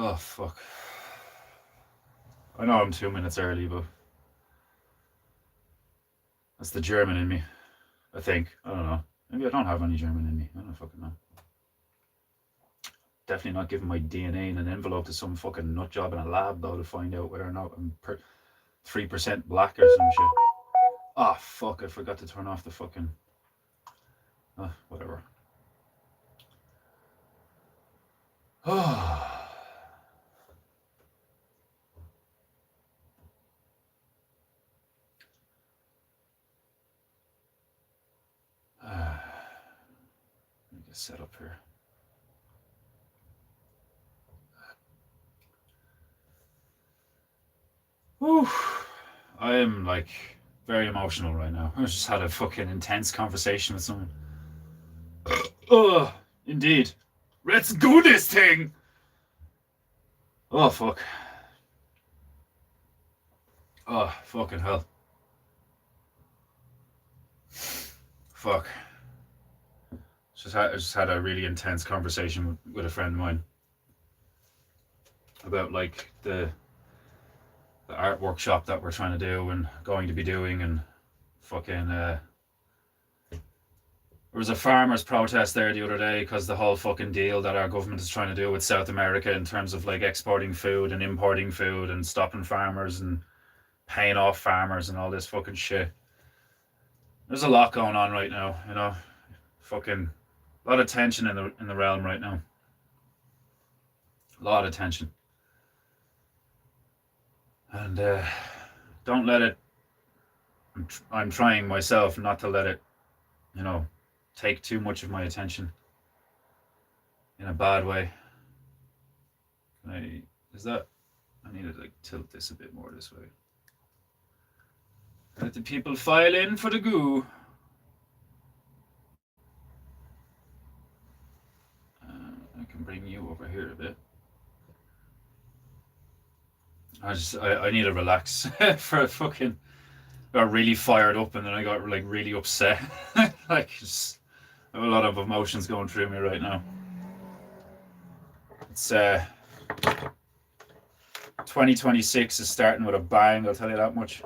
Oh, fuck. I know I'm 2 minutes early, but that's the German in me, I think. I don't know. Maybe I don't have any German in me. I don't fucking know. Definitely not giving my DNA in an envelope to some fucking nut job in a lab, though, to find out whether or not I'm 3% black or some shit. Ah, fuck, I forgot to turn off the fucking. Whatever. Oh. Let me get set up here. Whew. I am like very emotional right now. I just had a fucking intense conversation with someone. Oh, indeed. Let's do this thing! Oh, fuck. Oh, fucking hell. Fuck. I just had a really intense conversation with a friend of mine about like the art workshop that we're trying to do and going to be doing, and fucking there was a farmers protest there the other day because the whole fucking deal that our government is trying to do with South America in terms of like exporting food and importing food and stopping farmers and paying off farmers and all this fucking shit. There's a lot going on right now, you know. Fucking a lot of tension in the realm right now. A lot of tension. And don't let it. I'm trying myself not to let it, you know, take too much of my attention in a bad way. I need to like tilt this a bit more this way. Let the people file in for the goo. I can bring you over here a bit. I need to relax for a fucking. Got really fired up and then I got like really upset. Like just, I have a lot of emotions going through me right now. It's 2026 is starting with a bang. I'll tell you that much.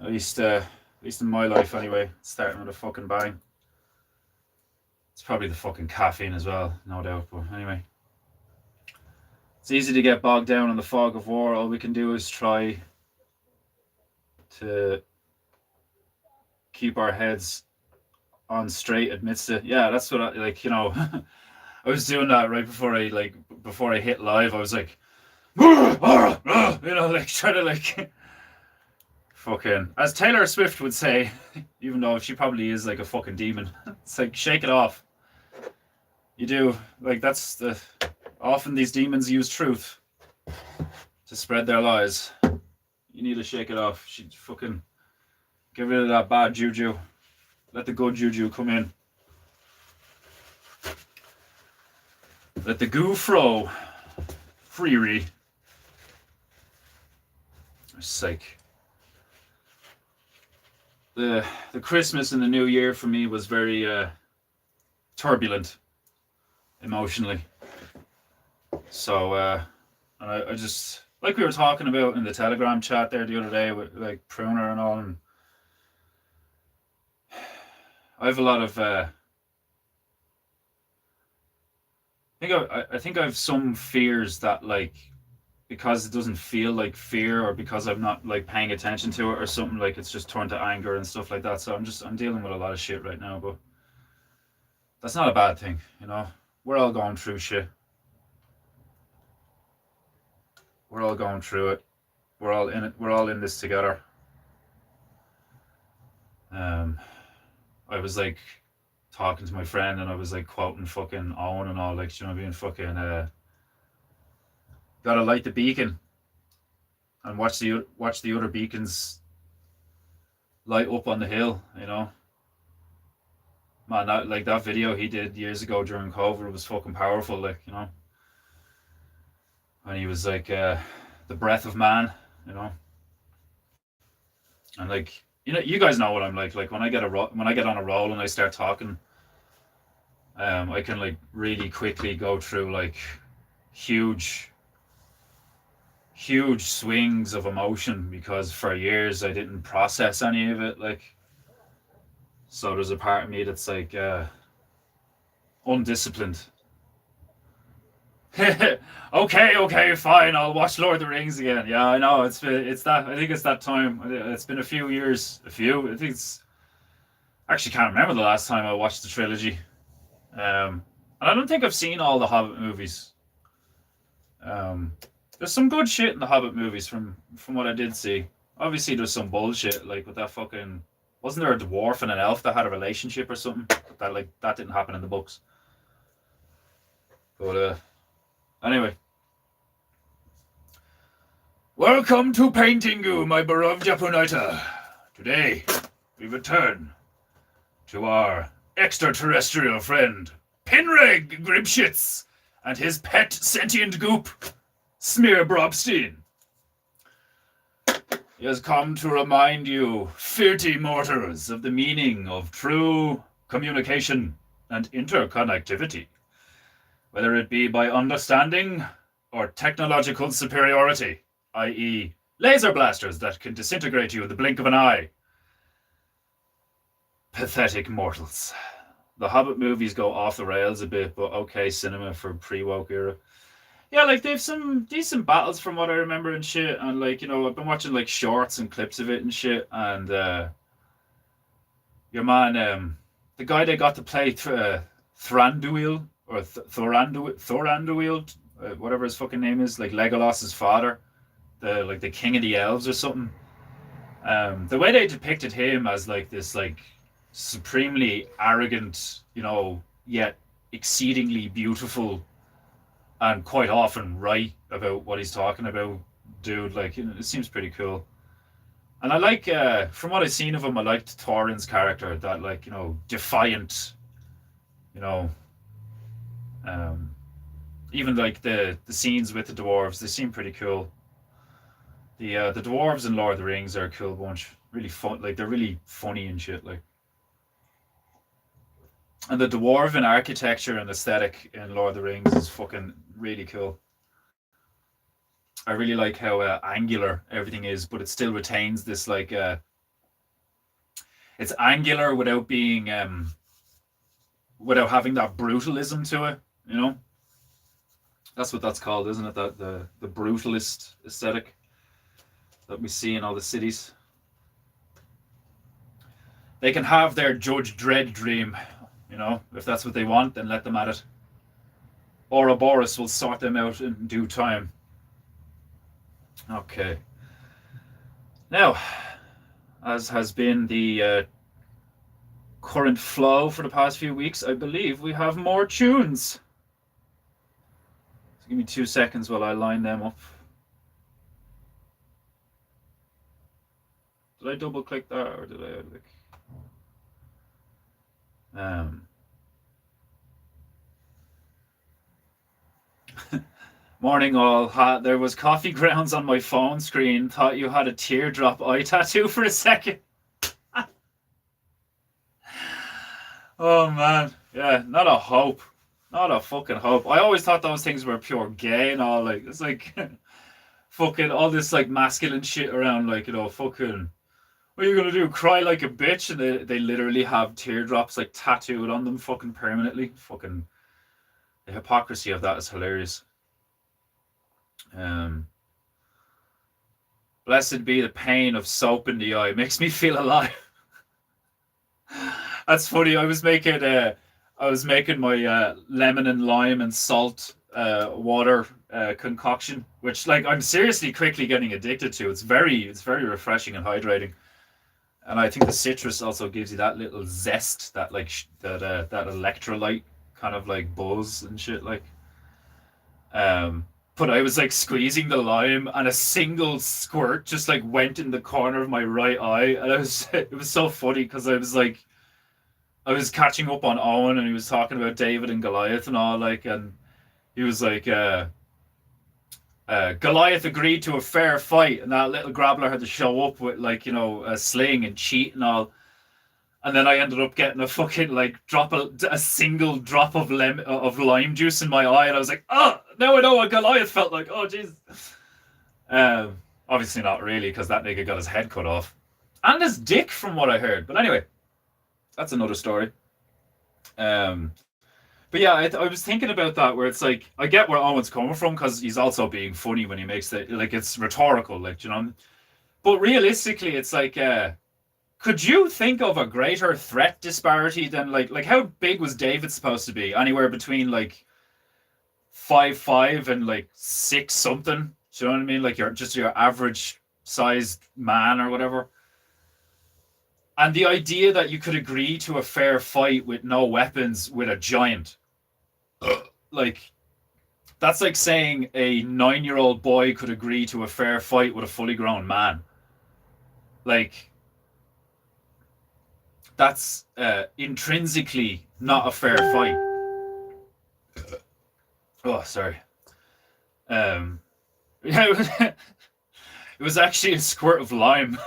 At least in my life anyway, it's starting with a fucking bang. It's probably the fucking caffeine as well, no doubt. But anyway, it's easy to get bogged down in the fog of war. All we can do is try to keep our heads on straight amidst it. Yeah, that's what I like. You know, I was doing that right before I hit live. I was like, you know, like trying to like fucking, as Taylor Swift would say, even though she probably is like a fucking demon. It's like shake it off. You do like that's the often these demons use truth to spread their lies. You need to shake it off. She fucking get rid of that bad juju. Let the good juju come in. Let the goo flow. Freely. It's like the Christmas and the New Year for me was very turbulent emotionally. So I just, like we were talking about in the Telegram chat there the other day with like Pruner and all, and I have a lot of I think I have some fears that like because it doesn't feel like fear or because I'm not like paying attention to it or something, like it's just turned to anger and stuff like that. So I'm dealing with a lot of shit right now, but that's not a bad thing, you know. We're all going through shit. We're all going through it. We're all in it. We're all in this together. I was like talking to my friend and I was like quoting fucking Owen and all, like, you know, being fucking gotta light the beacon and watch the other beacons light up on the hill, you know. Man, that video he did years ago during COVID was fucking powerful, like, you know. And he was like the breath of man, you know. And like, you know, you guys know what I'm like. Like when I get on a roll and I start talking, I can like really quickly go through like huge, huge swings of emotion because for years I didn't process any of it. Like, so there's a part of me that's like undisciplined. Okay, fine. I'll watch Lord of the Rings again. Yeah, I know. It's that. I think it's that time. It's been a few years. A few. I think it's. Actually, can't remember the last time I watched the trilogy. And I don't think I've seen all the Hobbit movies. Um, there's some good shit in the Hobbit movies from what I did see. Obviously, there's some bullshit like with that fucking. Wasn't there a dwarf and an elf that had a relationship or something? That didn't happen in the books. But anyway. Welcome to Paintingu, my beloved Japonaita. Today, we return to our extraterrestrial friend, Pinreg Gribshitz, and his pet sentient goop, Smear Brobstein. He has come to remind you, filthy mortals, of the meaning of true communication and interconnectivity, whether it be by understanding or technological superiority, i.e., laser blasters that can disintegrate you in the blink of an eye. Pathetic mortals. The Hobbit movies go off the rails a bit, but okay cinema for pre-woke era. Yeah, like they've some decent battles from what I remember and shit, and like, you know, I've been watching like shorts and clips of it and shit, and your man, the guy they got to play Thranduil, or Thoranduil, whatever his fucking name is, like Legolas's father, the king of the elves or something. The way they depicted him as like this like supremely arrogant, you know, yet exceedingly beautiful and quite often right about what he's talking about, dude, like, you know, it seems pretty cool. And I like, from what I've seen of him, I liked Thorin's character, that like, you know, defiant, you know, um, even like the scenes with the dwarves, they seem pretty cool. The dwarves in Lord of the Rings are a cool bunch. Really fun, like they're really funny and shit. Like, and the dwarven architecture and aesthetic in Lord of the Rings is fucking really cool. I really like how angular everything is, but it still retains this like it's angular without being without having that brutalism to it. You know, that's what that's called, isn't it? That the brutalist aesthetic that we see in all the cities. They can have their Judge Dredd dream, you know, if that's what they want, then let them at it. Ouroboros will sort them out in due time. Okay. Now, as has been the current flow for the past few weeks, I believe we have more tunes. So give me 2 seconds while I line them up. Did I double click that or did I click? Morning all. There was coffee grounds on my phone screen. Thought you had a teardrop eye tattoo for a second. Oh man, yeah, not a hope, not a fucking hope. I always thought those things were pure gay and all. Like it's like fucking all this like masculine shit around. Like, you know, fucking. What are you gonna do? Cry like a bitch? And they literally have teardrops like tattooed on them, fucking permanently. Fucking the hypocrisy of that is hilarious. Blessed be the pain of soap in the eye. Makes me feel alive. That's funny. I was making my lemon and lime and salt water concoction, which like I'm seriously quickly getting addicted to. It's very refreshing and hydrating. And I think the citrus also gives you that little zest, that like that electrolyte kind of like buzz and shit. Like, but I was like squeezing the lime, and a single squirt just like went in the corner of my right eye, and it was so funny because I was catching up on Owen, and he was talking about David and Goliath and all, like, and he was like, Goliath agreed to a fair fight, and that little grappler had to show up with like, you know, a sling and cheat and all. And then I ended up getting a fucking like a single drop of lime juice in my eye, and I was like, oh, now I know what Goliath felt like. Oh, jeez. Obviously not really, because that nigga got his head cut off and his dick, from what I heard. But anyway, that's another story. Um, but yeah, I was thinking about that, where it's like I get where Owen's coming from, because he's also being funny when he makes it, like it's rhetorical, like, you know. But realistically, it's like, could you think of a greater threat disparity than like how big was David supposed to be? Anywhere between like 5'5" and like 6 something. Do you know what I mean? Like your average sized man or whatever. And the idea that you could agree to a fair fight with no weapons with a giant, like that's like saying a 9-year-old boy could agree to a fair fight with a fully grown man. Like that's intrinsically not a fair fight. Oh, sorry. Um, yeah, it was actually a squirt of lime.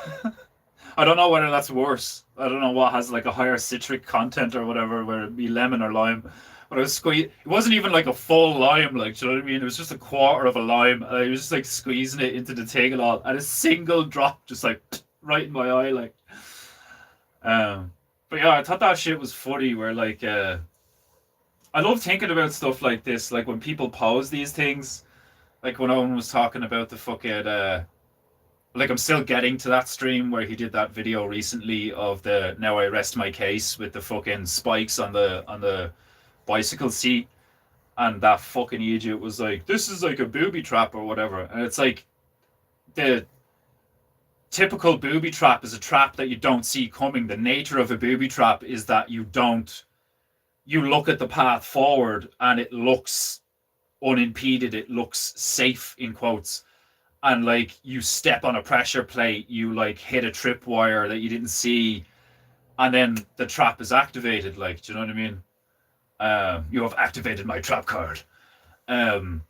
I don't know whether that's worse. I don't know what has like a higher citric content or whatever, whether it be lemon or lime. But I was squeeze. It wasn't even like a full lime, like, do you know what I mean? It was just a quarter of a lime. And I was just like squeezing it into the thing and all, and a single drop just like right in my eye, like. Um, but yeah, I thought that shit was funny. Where like, I love thinking about stuff like this, like when people pose these things. Like when Owen was talking about the fucking like I'm still getting to that stream where he did that video recently of the now I rest my case with the fucking spikes on the bicycle seat, and that fucking idiot was like, this is like a booby trap or whatever. And it's like the typical booby trap is a trap that you don't see coming. The nature of a booby trap is that you look at the path forward and it looks unimpeded, it looks safe in quotes, and like you step on a pressure plate, you like hit a tripwire that you didn't see, and then the trap is activated. Like, do you know what I mean? You have activated my trap card. Um,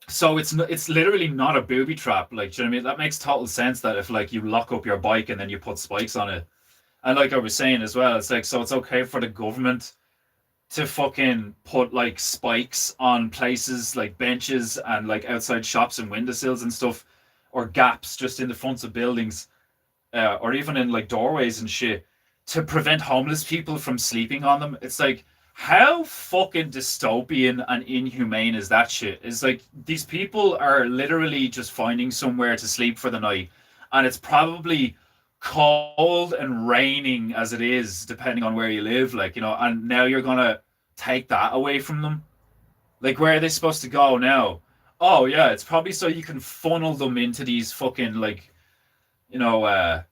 so it's literally not a booby trap. Like, do you know what I mean? That makes total sense that if like you lock up your bike and then you put spikes on it, and like I was saying as well, it's like, so it's okay for the government to fucking put like spikes on places like benches and like outside shops and windowsills and stuff, or gaps just in the fronts of buildings, or even in like doorways and shit, to prevent homeless people from sleeping on them. It's like, how fucking dystopian and inhumane is that shit? It's like these people are literally just finding somewhere to sleep for the night, and it's probably cold and raining as it is, depending on where you live, like, you know, and now you're gonna take that away from them. Like, where are they supposed to go now? Oh yeah, it's probably so you can funnel them into these fucking like, you know,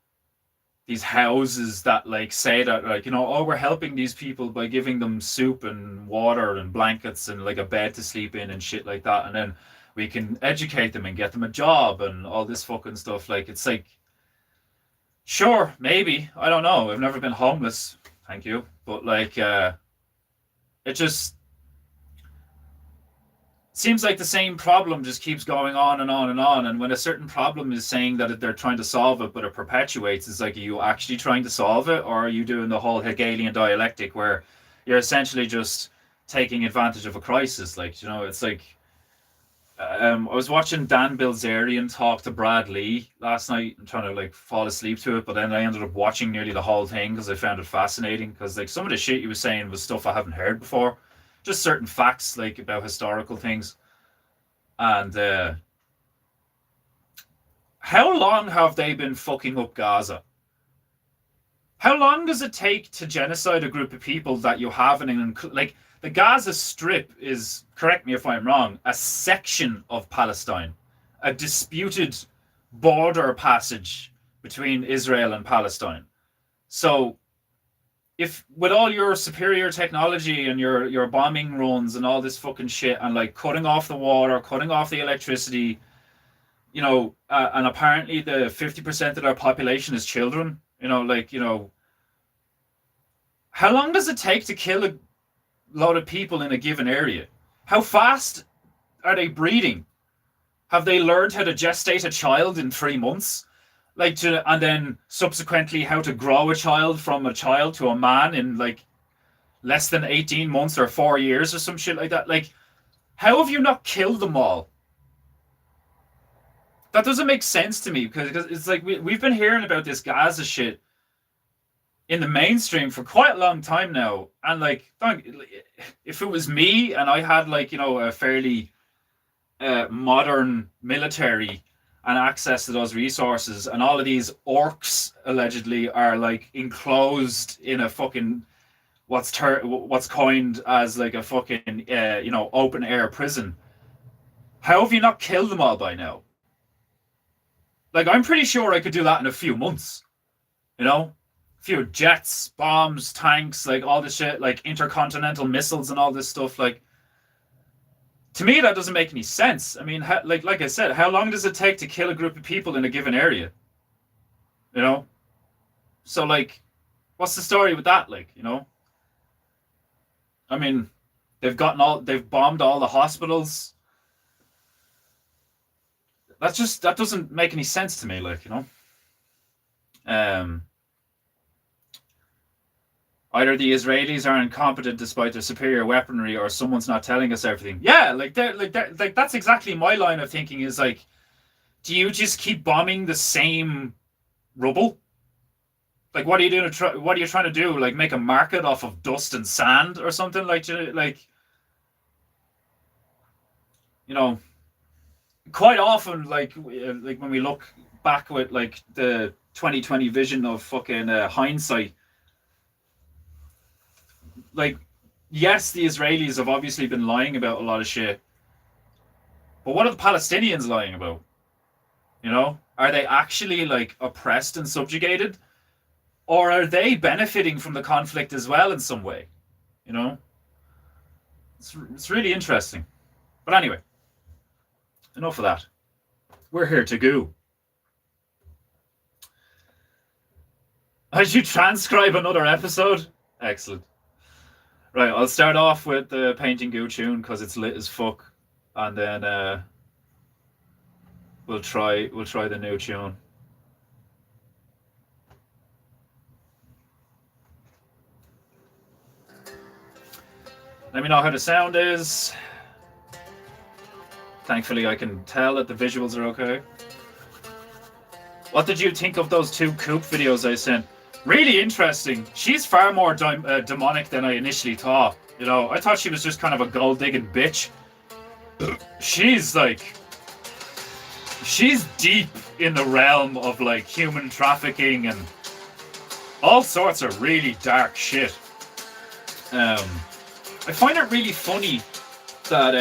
these houses that like say that, like, you know, oh, we're helping these people by giving them soup and water and blankets and like a bed to sleep in and shit like that, and then we can educate them and get them a job and all this fucking stuff. Like, it's like, sure, maybe, I don't know, I've never been homeless, thank you, but like, it just seems like the same problem just keeps going on and on and on. And when a certain problem is saying that they're trying to solve it, but it perpetuates, it's like, are you actually trying to solve it, or are you doing the whole Hegelian dialectic where you're essentially just taking advantage of a crisis? Like, you know, it's like, I was watching Dan Bilzerian talk to Brad Lee last night and trying to like fall asleep to it, but then I ended up watching nearly the whole thing because I found it fascinating. Because like some of the shit he was saying was stuff I haven't heard before, just certain facts like about historical things. And how long have they been fucking up Gaza? How long does it take to genocide a group of people that you haven't like the Gaza Strip is, correct me if I'm wrong, a section of Palestine, a disputed border passage between Israel and Palestine. So if with all your superior technology and your bombing runs and all this fucking shit and like cutting off the water, cutting off the electricity, you know, and apparently the 50% of their population is children, you know, like, you know, how long does it take to kill a lot of people in a given area? How fast are they breeding? Have they learned how to gestate a child in 3 months? and then subsequently how to grow a child from a child to a man in like less than 18 months or 4 years or some shit like that. Like, how have you not killed them all? That doesn't make sense to me because it's like we've been hearing about this Gaza shit in the mainstream for quite a long time now. And like, if it was me and I had like, a fairly modern military and access to those resources, and all of these orcs allegedly are like enclosed in a fucking what's coined as like a fucking open air prison. How have you not killed them all by now? Like, I'm pretty sure I could do that in a few months. A few jets, bombs, tanks, like all this shit, like intercontinental missiles and all this stuff. Like, to me, that doesn't make any sense. I mean, like I said, how long does it take to kill a group of people in a given area? So like, what's the story with that? Like, I mean, they've bombed all the hospitals. That doesn't make any sense to me. Like, either the Israelis are incompetent despite their superior weaponry, or someone's not telling us everything. Yeah, like that's exactly my line of thinking. Is like, do you just keep bombing the same rubble? Like, what are you doing? What are you trying to do? Like, make a market off of dust and sand or something? Like, quite often, like when we look back with like the 2020 vision of fucking hindsight, like, yes, the Israelis have obviously been lying about a lot of shit, but what are the Palestinians lying about? Are they actually like oppressed and subjugated, or are they benefiting from the conflict as well in some way? It's really interesting. But anyway, enough of that. We're here to go. Did you transcribe another episode? Excellent. Right, I'll start off with the Painting Goo tune because it's lit as fuck, and then we'll try the new tune. Let me know how the sound is. Thankfully, I can tell that the visuals are okay. What did you think of those 2 Coop videos I sent? Really interesting. She's far more demonic than I initially thought. I thought she was just kind of a gold-digging bitch. She's deep in the realm of like human trafficking and all sorts of really dark shit. I find it really funny that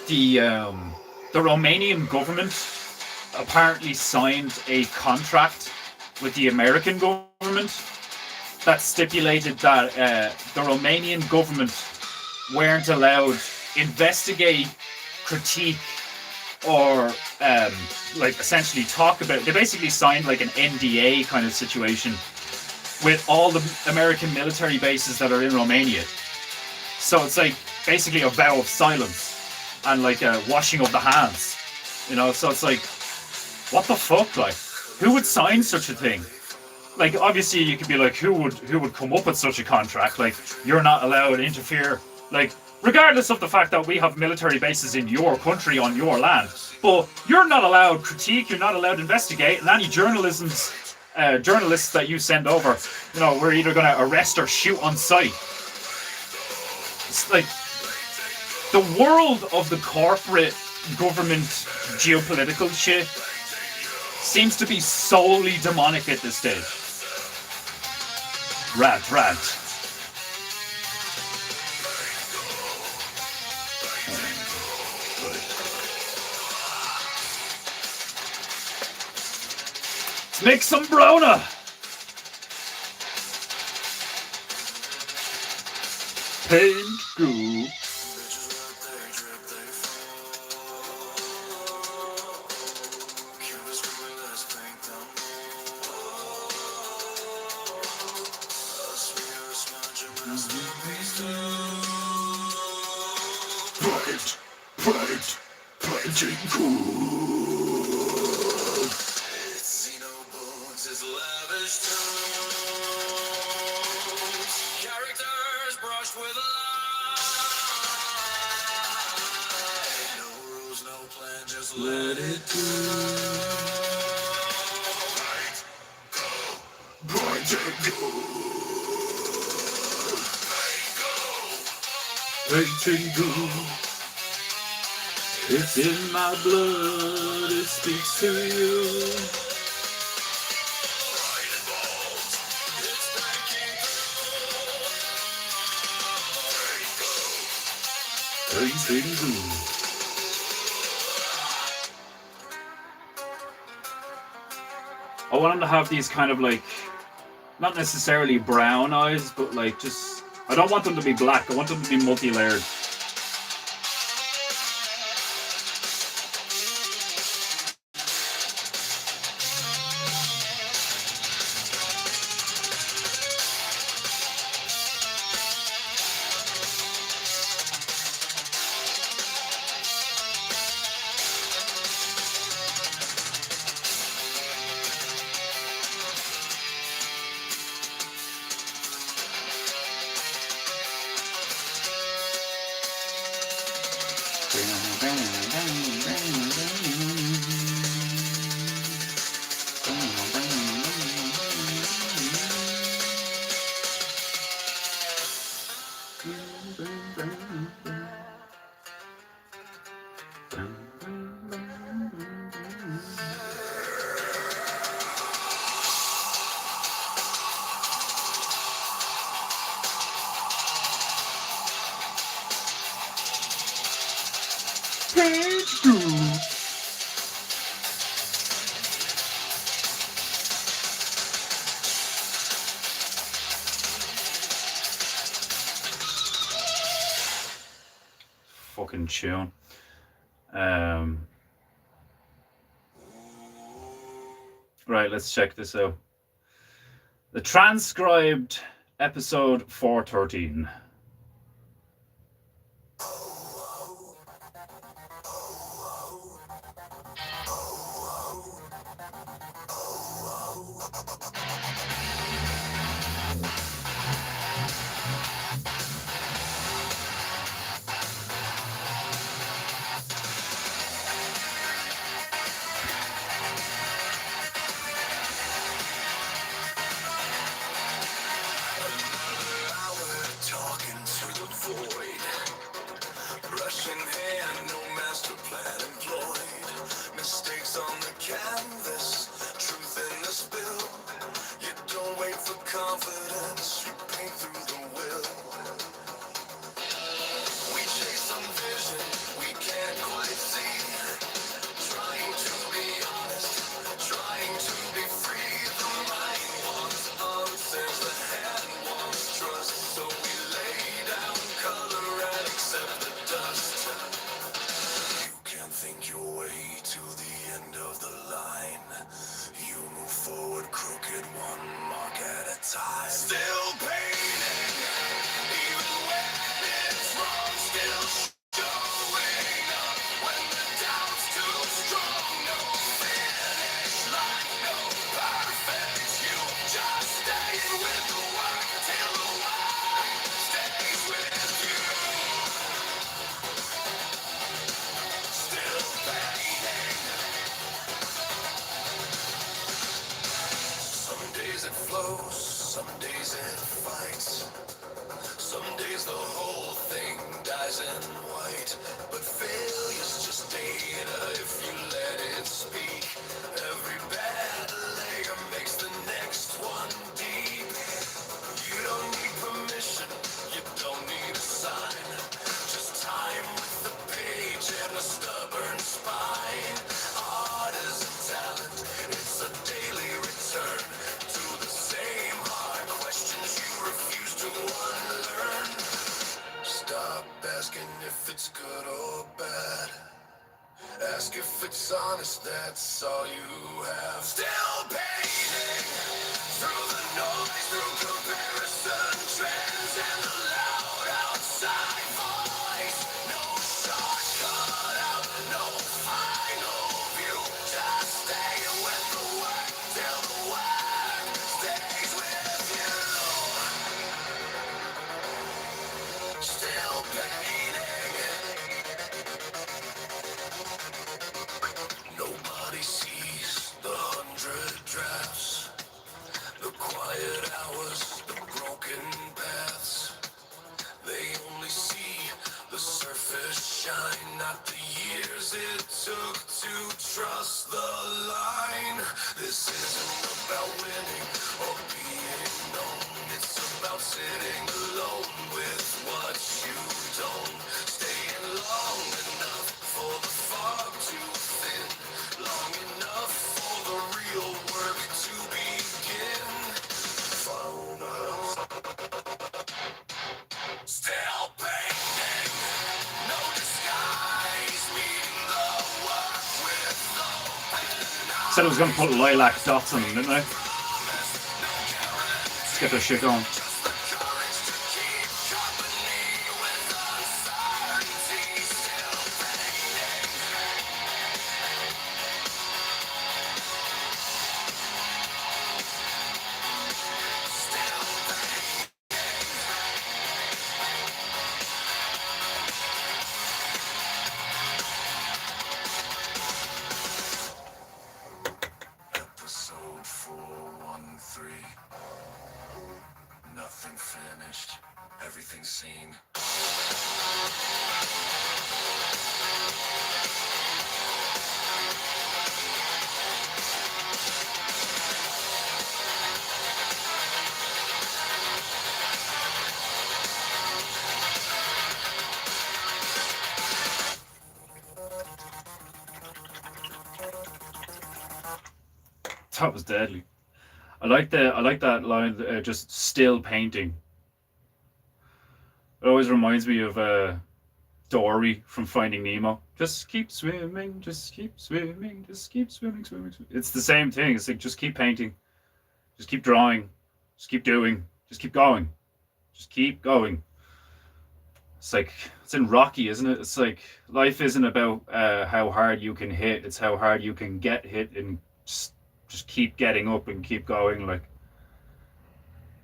the Romanian government apparently signed a contract with the American government that stipulated that the Romanian government weren't allowed to investigate, critique, or like essentially talk about. They basically signed like an NDA kind of situation with all the American military bases that are in Romania. So it's like basically a vow of silence and like a washing of the hands, So it's like, what the fuck? Like, who would sign such a thing? Like, obviously you could be like, who would come up with such a contract? Like, you're not allowed to interfere. Like, regardless of the fact that we have military bases in your country on your land, but you're not allowed critique. You're not allowed to investigate, and any journalists that you send over, we're either going to arrest or shoot on sight. It's like the world of the corporate government geopolitical shit seems to be solely demonic at this stage. Rant. Let's make some Brona. Paint Goo. Paint Bright, plenty cool. Xenobones is lavish tones. Characters brushed with a lie. No rules, no plan, just let it go. Bright and cool. Bright and cool. It's in my blood, it speaks to you. I want him to have these kind of like, not necessarily brown eyes, but like just, I don't want them to be black, I want them to be multi-layered. Page 2. Fucking tune. Right, let's check this out. The transcribed episode 413. Talking to the void. Brushing hair, no master plan employed. Mistakes on the canvas, truth in the spill. You don't wait for confidence, you paint through the will. We chase some vision we can't quite see. Trying to be honest, trying to be free. The mind wants answers, the hand wants trust. So we lay down color and accept the dust. You can't think your way to the end of the line. You move forward crooked, one mark at a time. Still painting, even when it's wrong. Still showing up when the doubt's too strong. No finish line, no perfect. You just stay with the work till the work stays with you. Still painting. Some days it flows, some days it fights. Some days the whole thing dies in white. But failure's just data if you let it speak. Every bad layer makes the next one deep. You don't need permission, you don't need a sign. Just time with the page and a stubborn spine. Art is a talent, it's a daily return to the same hard questions you refuse to unlearn. Stop asking if it's good or bad. Ask if it's honest, that's all you have. Still painting through the noise, through comparison, trends, and the loud outside voice. No shortcut. Said I was going to put lilac dots on them, didn't I? Let's get this shit going. Episode 413. Nothing finished. Everything seen. That was deadly. I like that line. Just still painting. It always reminds me of Dory from Finding Nemo. Just keep swimming, just keep swimming, just keep swimming, swimming. It's the same thing. It's like just keep painting, just keep drawing, just keep doing, just keep going, just keep going. It's like it's in Rocky, isn't it? It's like life isn't about how hard you can hit; it's how hard you can get hit, and just keep getting up and keep going. Like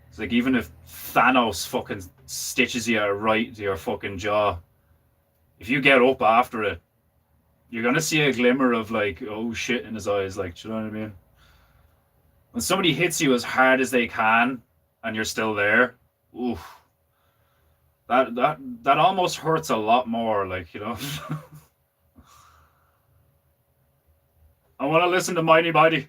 it's like even if Thanos fucking stitches you right to your fucking jaw, if you get up after it, you're gonna see a glimmer of like, oh shit in his eyes. Like, do you know what I mean? When somebody hits you as hard as they can and you're still there, oof, that almost hurts a lot more. Like, you know. I want to listen to Mighty Mighty.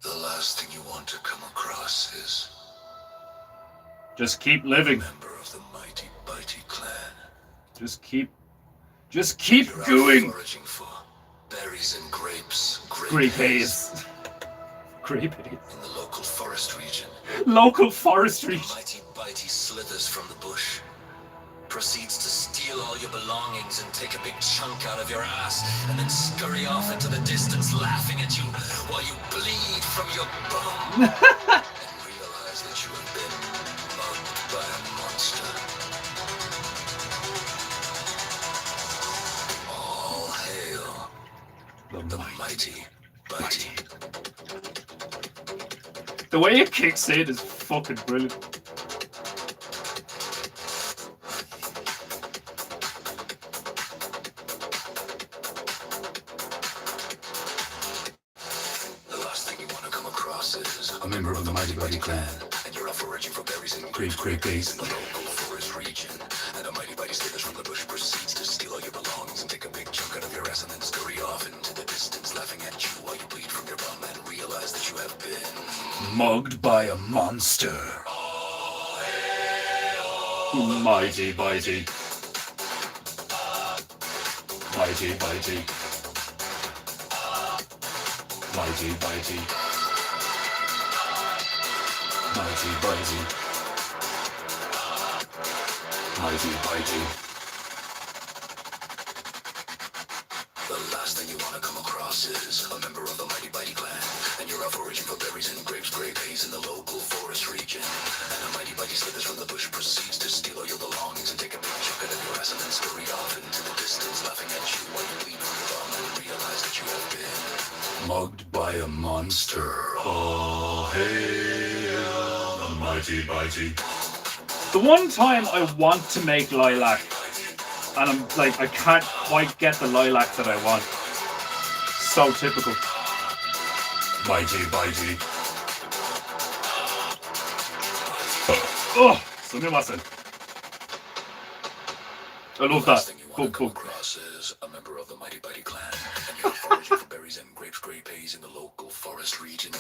The last thing you want to come across is Just keep a living. member of the Mighty Bitey clan. Just keep You're out going. foraging for berries and grapes, Grape haze. Grape haze. in the local forest region. Local forestry. The Mighty Bitey slithers from the bush, proceeds to steal all your belongings and take a big chunk out of your ass, and then scurry off into the distance laughing at you while you bleed from your bum and realize that you have been mugged by a monster. All hail the Mighty Bitey. The way it kicks in is fucking brilliant. The last thing you want to come across is a member of the Mighty Bitey clan, and you're out foraging for berries and grape haze in the local forest region. And a Mighty Bitey slithers from the bush, proceeds to steal all your belongings and take a big chunk out of your ass, and then scurry off into the distance, laughing at you while you bleed from your bum and realize that you have been Mugged by a monster. Mighty Bitey. Mighty Bitey. Mighty Bitey. Mighty Bitey. Mighty Bitey. The last thing you want to come across is a member of the Mighty Bitey clan, and you're out foraging for berries and grapes, grape haze in the local forest region. And a Mighty Bitey slithers from the bush, proceeds to steal all your belongings and take a big chunk out of your ass, and then scurry off into the distance, laughing at you while you bleed from your bum and realize that you have been Mugged by a monster. Oh, hail the Mighty Bitey. The one time I want to make lilac, and I'm like, I can't quite get the lilac that I want. So typical. Mighty Bitey. Oh, sumimasen. I love last that. thing you want to come Boom, boom. across is a member of the Mighty Bitey clan, and you're foraging for berries and grapes, grape haze in the local forest region.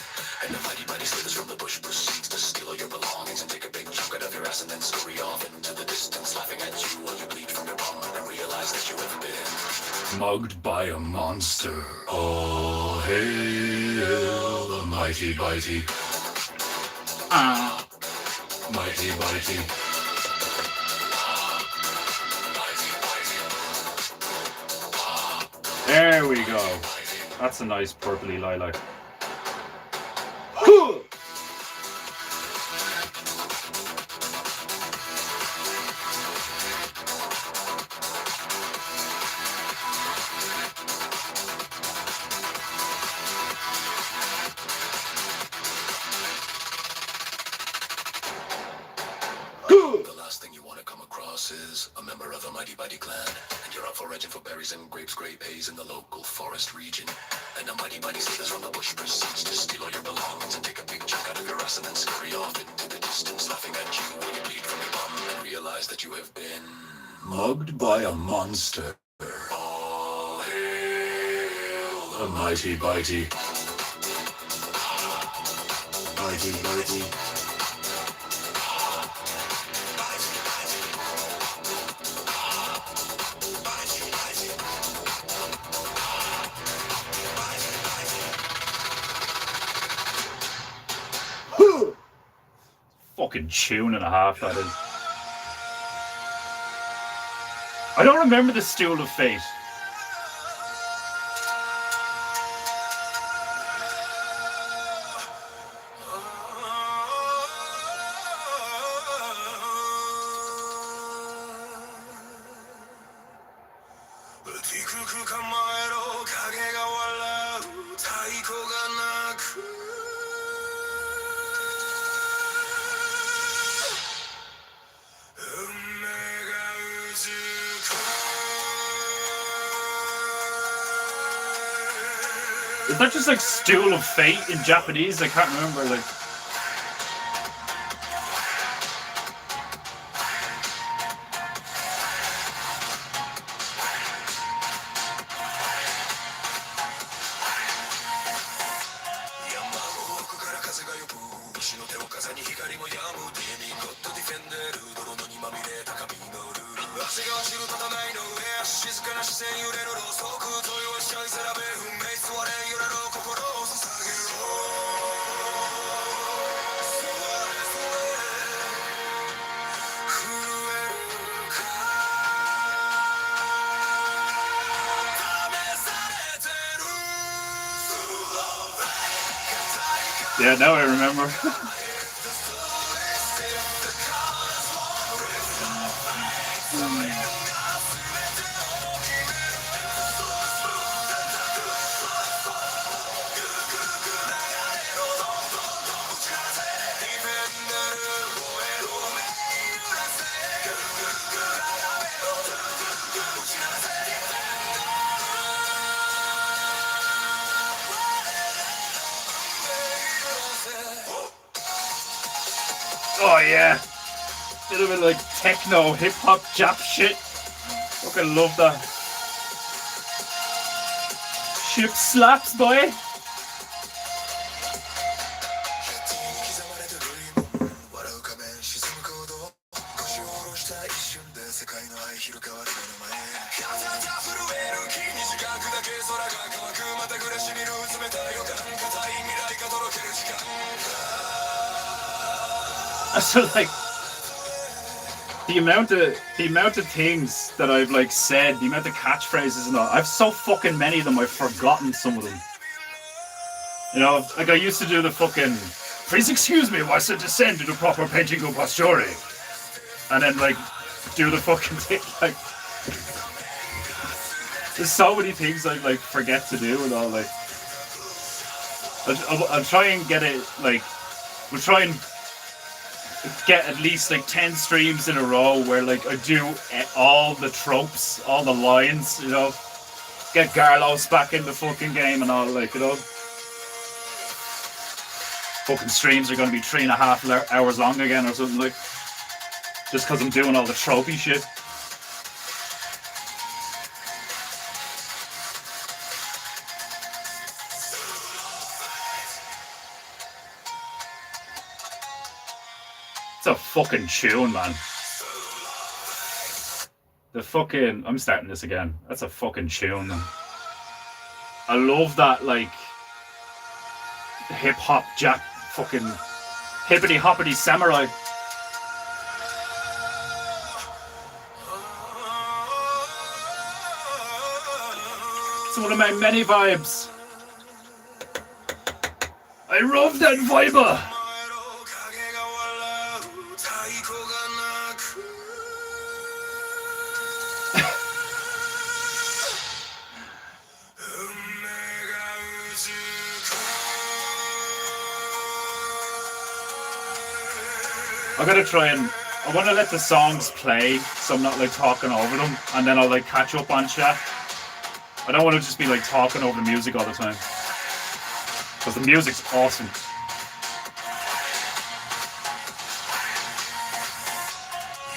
And the Mighty Bitey slithers from the bush, proceeds to steal all your belongings and take a big chunk out of your ass, and then scurry off into the distance, laughing at you while you bleed from your bum and realize that you have been Mugged by a monster. Oh, hail the Mighty Bitey. Mighty Bitey. There we go. That's a nice purpley lilac. The last thing you want to come across is a member of the Mighty Mighty clan, and you're out foraging for berries and grapes, grape haze in the local forest region. And the Mighty Mighty Slithers from the bush proceeds to steal all your belongings and take a big chunk out of your ass and then scurry off into the distance, laughing at you when you bleed from your bum and realize that you have been mugged by a monster. All hail the Mighty Mighty. Mighty Mighty. Fucking tune and a half, that is. I don't remember the Stool of Fate. Is that just like Stool of Fate in Japanese? I can't remember. Like, yeah, now I remember. Oh yeah, little bit like techno, hip hop, Jap shit. Fucking love that. Ship slaps, boy. So like the amount of things that I've like said, the amount of catchphrases and all, I've so fucking many of them I've forgotten some of them. You know, like I used to do the fucking please excuse me whilst I descend into proper painting of posture. And then like do the fucking thing like there's so many things I like forget to do and all like I'll try and get it like we'll try and get at least like 10 streams in a row where like I do all the tropes, all the lines, you know, get Garlos back in the fucking game and all like, you know. Fucking streams are going to be 3.5 hours long again or something like, just because I'm doing all the tropey shit. It's a fucking tune, man. The fucking... I'm starting this again. That's a fucking tune, man. I love that, like, hip-hop jack fucking hippity-hoppity samurai. It's one of my many vibes. I love that viber. 前の影が笑う太鼓が鳴く I'm gonna try and I want to let the songs play, so I'm not like talking over them, and then I'll like catch up on chat. I don't want to just be like talking over the music all the time, because the music's awesome.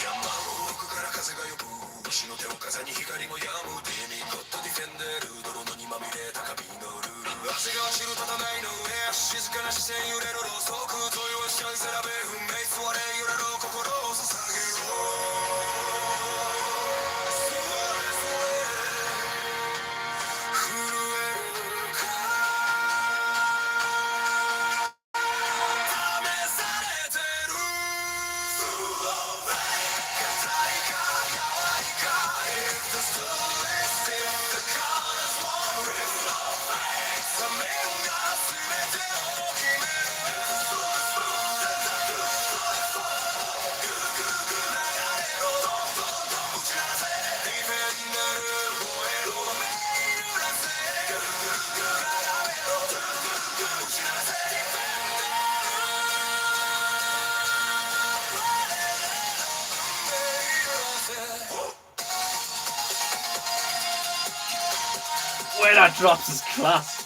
山の奥から風が呼ぶ石の手を風に光も止むディミゴッドディフェンデル泥のにまみれた髪のルール汗が走る畳の上静かな視線揺れるろうそく問いはしちゃいせらべ運命座れ揺れろ心を捧げろ震えるか試されてる硬いか弱いか If the soul is if the colors won't reflect 画面が全てを決めるディフェンダル吠えろ目揺らせ絡めろ打ち鳴らせディフェンダル目揺らせ Where that drops is class.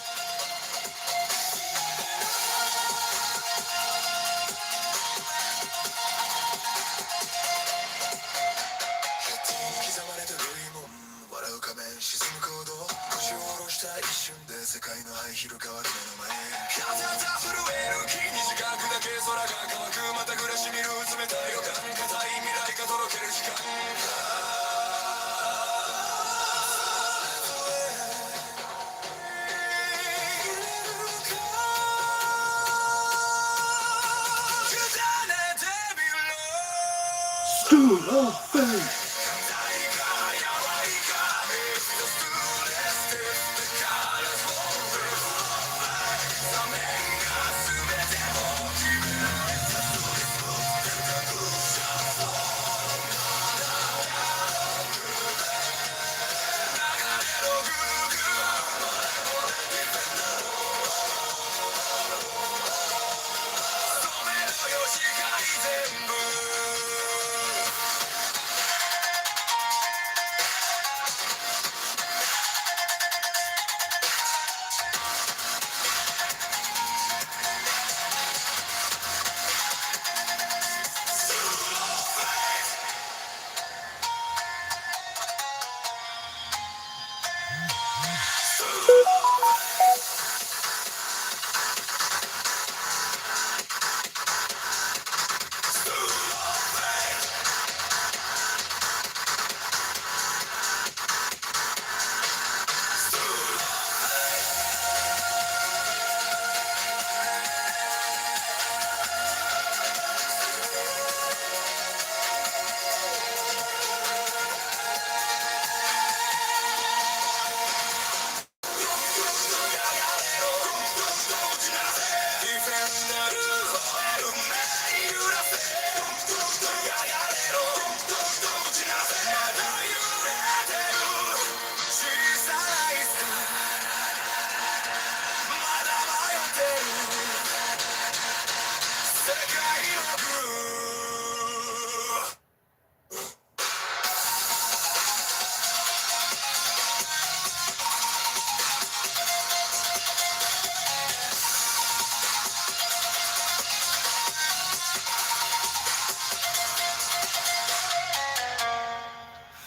刻まれた類も笑う仮面沈む行動腰を下ろした一瞬で世界の灰広変わる目の前風が震える木に時間だけ空が乾くまた暮らし見る冷たい予感硬い未来がとろける時間委ねてみろ School of Fate. 世界のグルー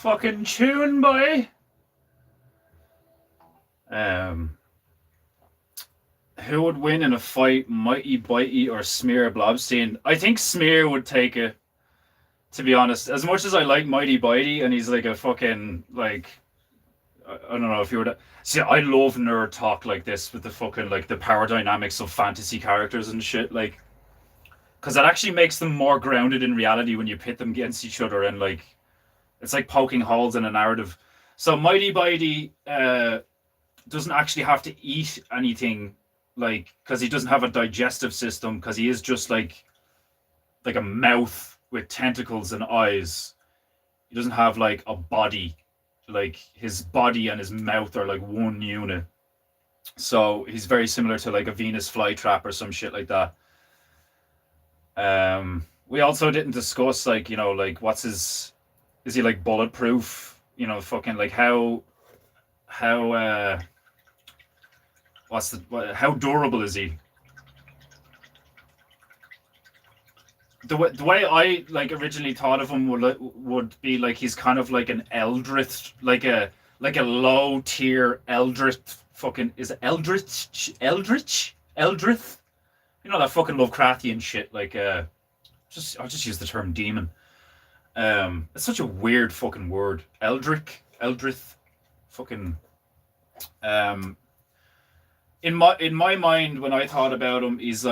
Fucking tune, boy. Who would win in a fight, Mighty Bitey or Smear Blobstein? I think Smear would take it, to be honest. As much as I like Mighty Bitey, and he's like a fucking, like, I don't know if you were to... See, I love nerd talk like this with the fucking, like, the power dynamics of fantasy characters and shit, like... Because it actually makes them more grounded in reality when you pit them against each other, and, like... It's like poking holes in a narrative. So Mighty Bitey doesn't actually have to eat anything like because he doesn't have a digestive system, because he is just like a mouth with tentacles and eyes. He doesn't have like a body. Like his body and his mouth are like one unit. So he's very similar to like a Venus flytrap or some shit like that. We also didn't discuss like, like what's his, is he like bulletproof? Fucking like how how durable is he? The way I like originally thought of him would be like he's kind of like an Eldritch, like a low tier Eldritch. Fucking is it Eldritch? That fucking Lovecraftian shit. Like I'll just use the term demon. It's such a weird fucking word. Eldritch, fucking. Um, in my mind, when I thought about him, he's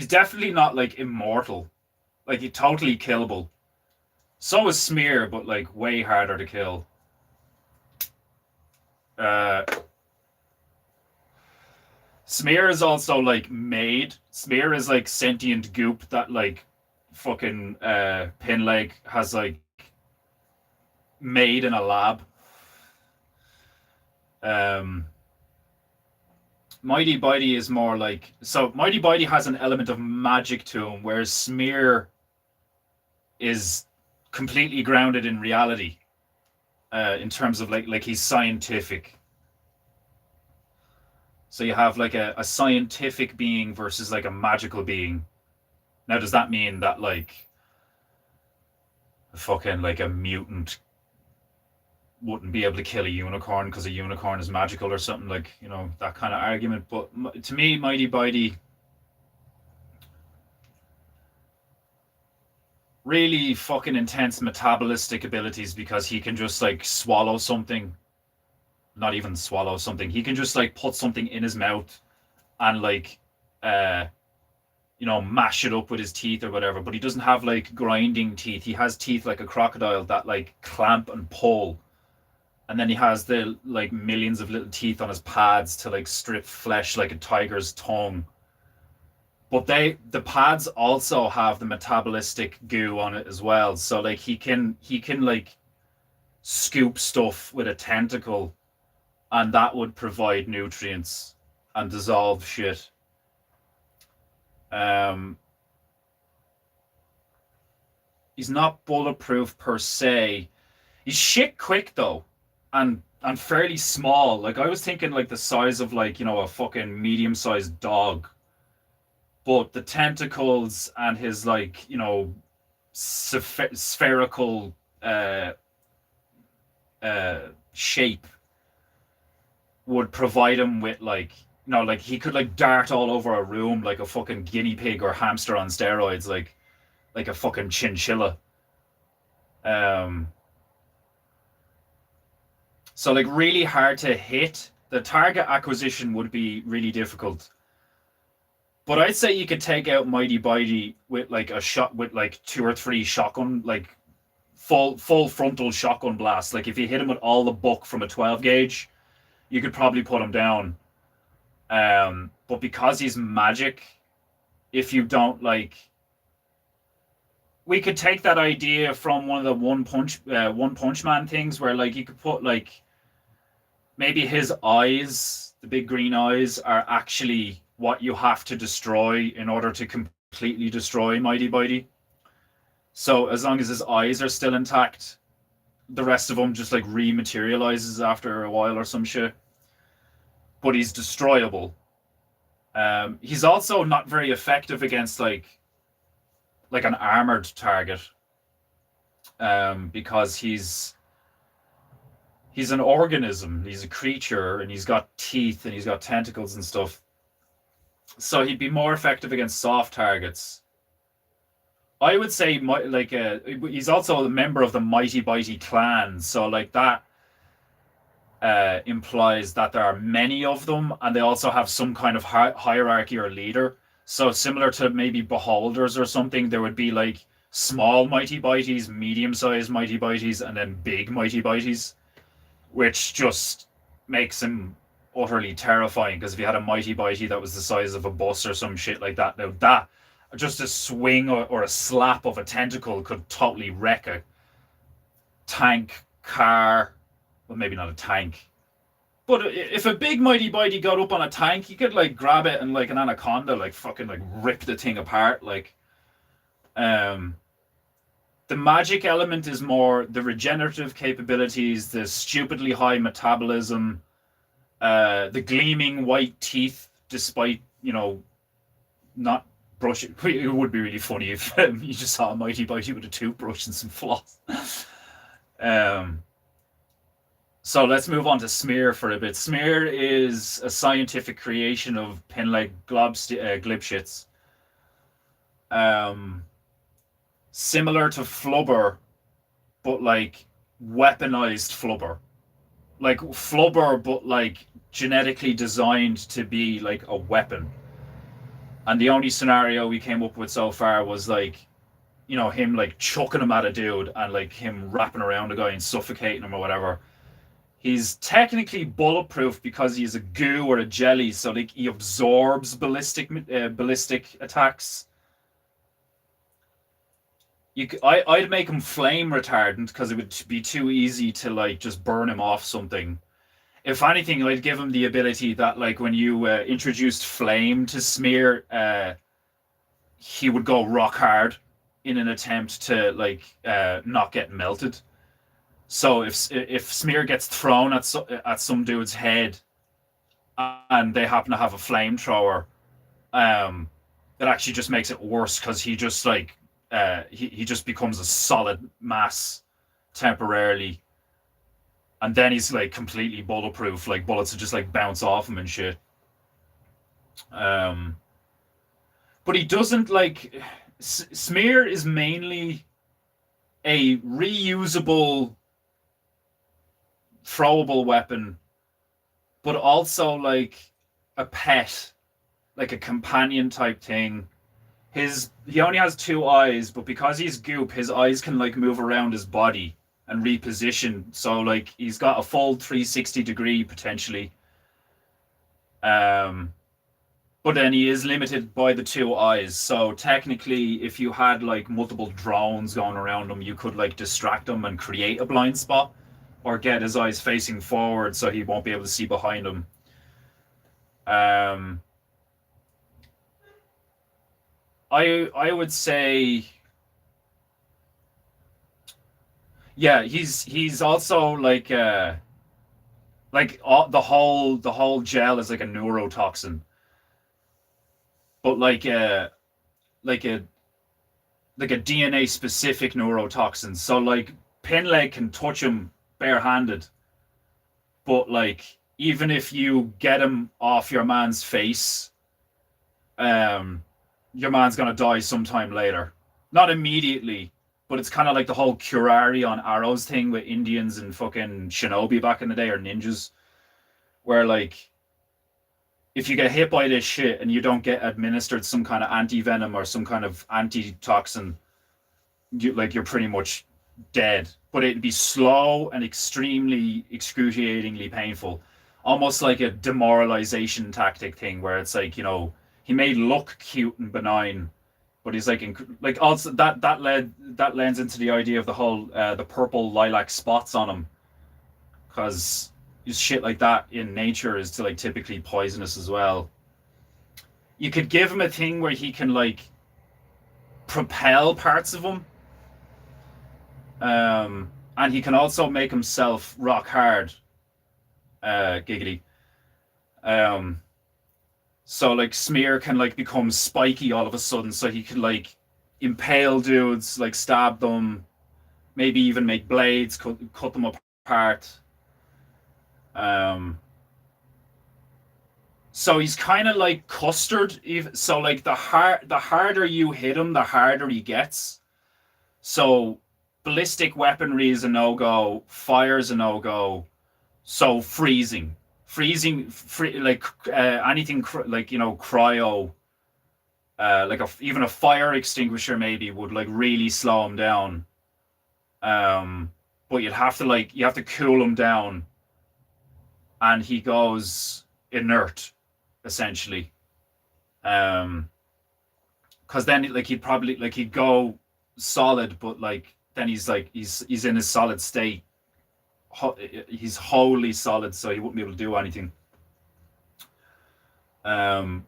definitely not like immortal. Like he's totally killable. So is Smear, but like way harder to kill. Uh, Smear is also like made. Smear is like sentient goop that like fucking Pinleg has like made in a lab. Um, Mighty Bitey is more like, so Mighty Bitey has an element of magic to him, whereas Smear is completely grounded in reality. In terms of like he's scientific. So you have like a scientific being versus like a magical being. Now, does that mean that like fucking like a mutant wouldn't be able to kill a unicorn because a unicorn is magical or something, like, that kind of argument? But to me, Mighty Bitey really fucking intense metabolistic abilities, because he can just like swallow something, not even swallow something. He can just like put something in his mouth and like uh mash it up with his teeth or whatever, but he doesn't have like grinding teeth. He has teeth like a crocodile that like clamp and pull, and then he has the like millions of little teeth on his pads to like strip flesh like a tiger's tongue. But the pads also have the metabolistic goo on it as well, so like he can like scoop stuff with a tentacle, and that would provide nutrients and dissolve shit. um he's not bulletproof per se. He's shit quick though, and fairly small. Like I was thinking like the size of like, a fucking medium-sized dog. But the tentacles and his like, spherical uh shape would provide him with like, like he could like dart all over a room like a fucking guinea pig or hamster on steroids, like a fucking chinchilla. Um so like really hard to hit. The target acquisition would be really difficult. But I'd say you could take out Mighty Bitey with like a shot, with like two or three shotgun, like full frontal shotgun blast. Like if you hit him with all the buck from a 12 gauge, you could probably put him down. But because he's magic, if you don't like, we could take that idea from one of the One Punch Man things, where like you could put like maybe his eyes, the big green eyes, are actually what you have to destroy in order to completely destroy Mighty Bitey. So as long as his eyes are still intact, the rest of him just like rematerializes after a while or some shit. But he's destroyable. He's also not very effective against like an armored target, because he's an organism. He's a creature, and he's got teeth, and he's got tentacles and stuff. So he'd be more effective against soft targets. I would say he's also a member of the Mighty Bitey clan, so like that implies that there are many of them, and they also have some kind of hierarchy or leader. So similar to maybe beholders or something, there would be like small Mighty Bites, medium-sized Mighty Bites, and then big Mighty Bites, which just makes him utterly terrifying. Because if you had a mighty bitey that was the size of a bus or some shit like that, now that just a swing or a slap of a tentacle could totally wreck a tank, car. Well, maybe not a tank. But if a big mighty bitey got up on a tank, you could like grab it and like an anaconda, like fucking like rip the thing apart. Like, um, the magic element is more the regenerative capabilities, the stupidly high metabolism, the gleaming white teeth, despite not brushing. It would be really funny if you just saw a mighty bitey with a toothbrush and some floss. um, So let's move on to Smear for a bit. Smear is a scientific creation of Pinleg Glibshits. Um, Similar to Flubber, but like weaponized Flubber. Like Flubber, but like genetically designed to be like a weapon. And the only scenario we came up with so far was like, him like chucking him at a dude and like him wrapping around a guy and suffocating him or whatever. He's technically bulletproof because he's a goo or a jelly, so like he absorbs ballistic attacks. I'd make him flame retardant because it would be too easy to like just burn him off something. If anything, I'd give him the ability that like when you introduced flame to Smear, he would go rock hard in an attempt to like not get melted. So if Smear gets thrown at some dude's head, and they happen to have a flamethrower, it actually just makes it worse because he just like he just becomes a solid mass temporarily, and then he's like completely bulletproof. Like bullets would just like bounce off him and shit. But he doesn't like Smear is mainly a reusable, throwable weapon, but also like a pet, like a companion type thing. He only has two eyes, but because he's goop, his eyes can like move around his body and reposition. So like he's got a full 360-degree potentially. But then he is limited by the two eyes. So technically, if you had like multiple drones going around him, you could like distract him and create a blind spot, or get his eyes facing forward so he won't be able to see behind him. I would say, yeah, he's also like the whole gel is like a neurotoxin, but like a like a DNA specific neurotoxin. So like Pinleg can touch him barehanded, but like even if you get him off your man's face, your man's gonna die sometime later. Not immediately, but it's kind of like the whole curare on arrows thing with Indians and fucking shinobi back in the day, or ninjas, where like if you get hit by this shit and you don't get administered some kind of anti-venom or some kind of antitoxin, you're pretty much dead. But it'd be slow and extremely excruciatingly painful, almost like a demoralization tactic thing, where it's like he may look cute and benign, but he's like also that lends into the idea of the whole the purple lilac spots on him, because shit like that in nature is to like typically poisonous as well. You could give him a thing where he can like propel parts of him, and he can also make himself rock hard, giggity. So like Smear can like become spiky all of a sudden, so he can like impale dudes, like stab them, maybe even make blades, cut them apart. So he's kind of like custard. So like the harder you hit him, the harder he gets. So ballistic weaponry is a no go. Fire is a no go. So freezing, like anything like cryo, like even a fire extinguisher maybe would like really slow him down. But you have to cool him down, and he goes inert, essentially. Because then like he'd probably like he'd go solid, but like then he's in his solid state. He's wholly solid, so he wouldn't be able to do anything. Um,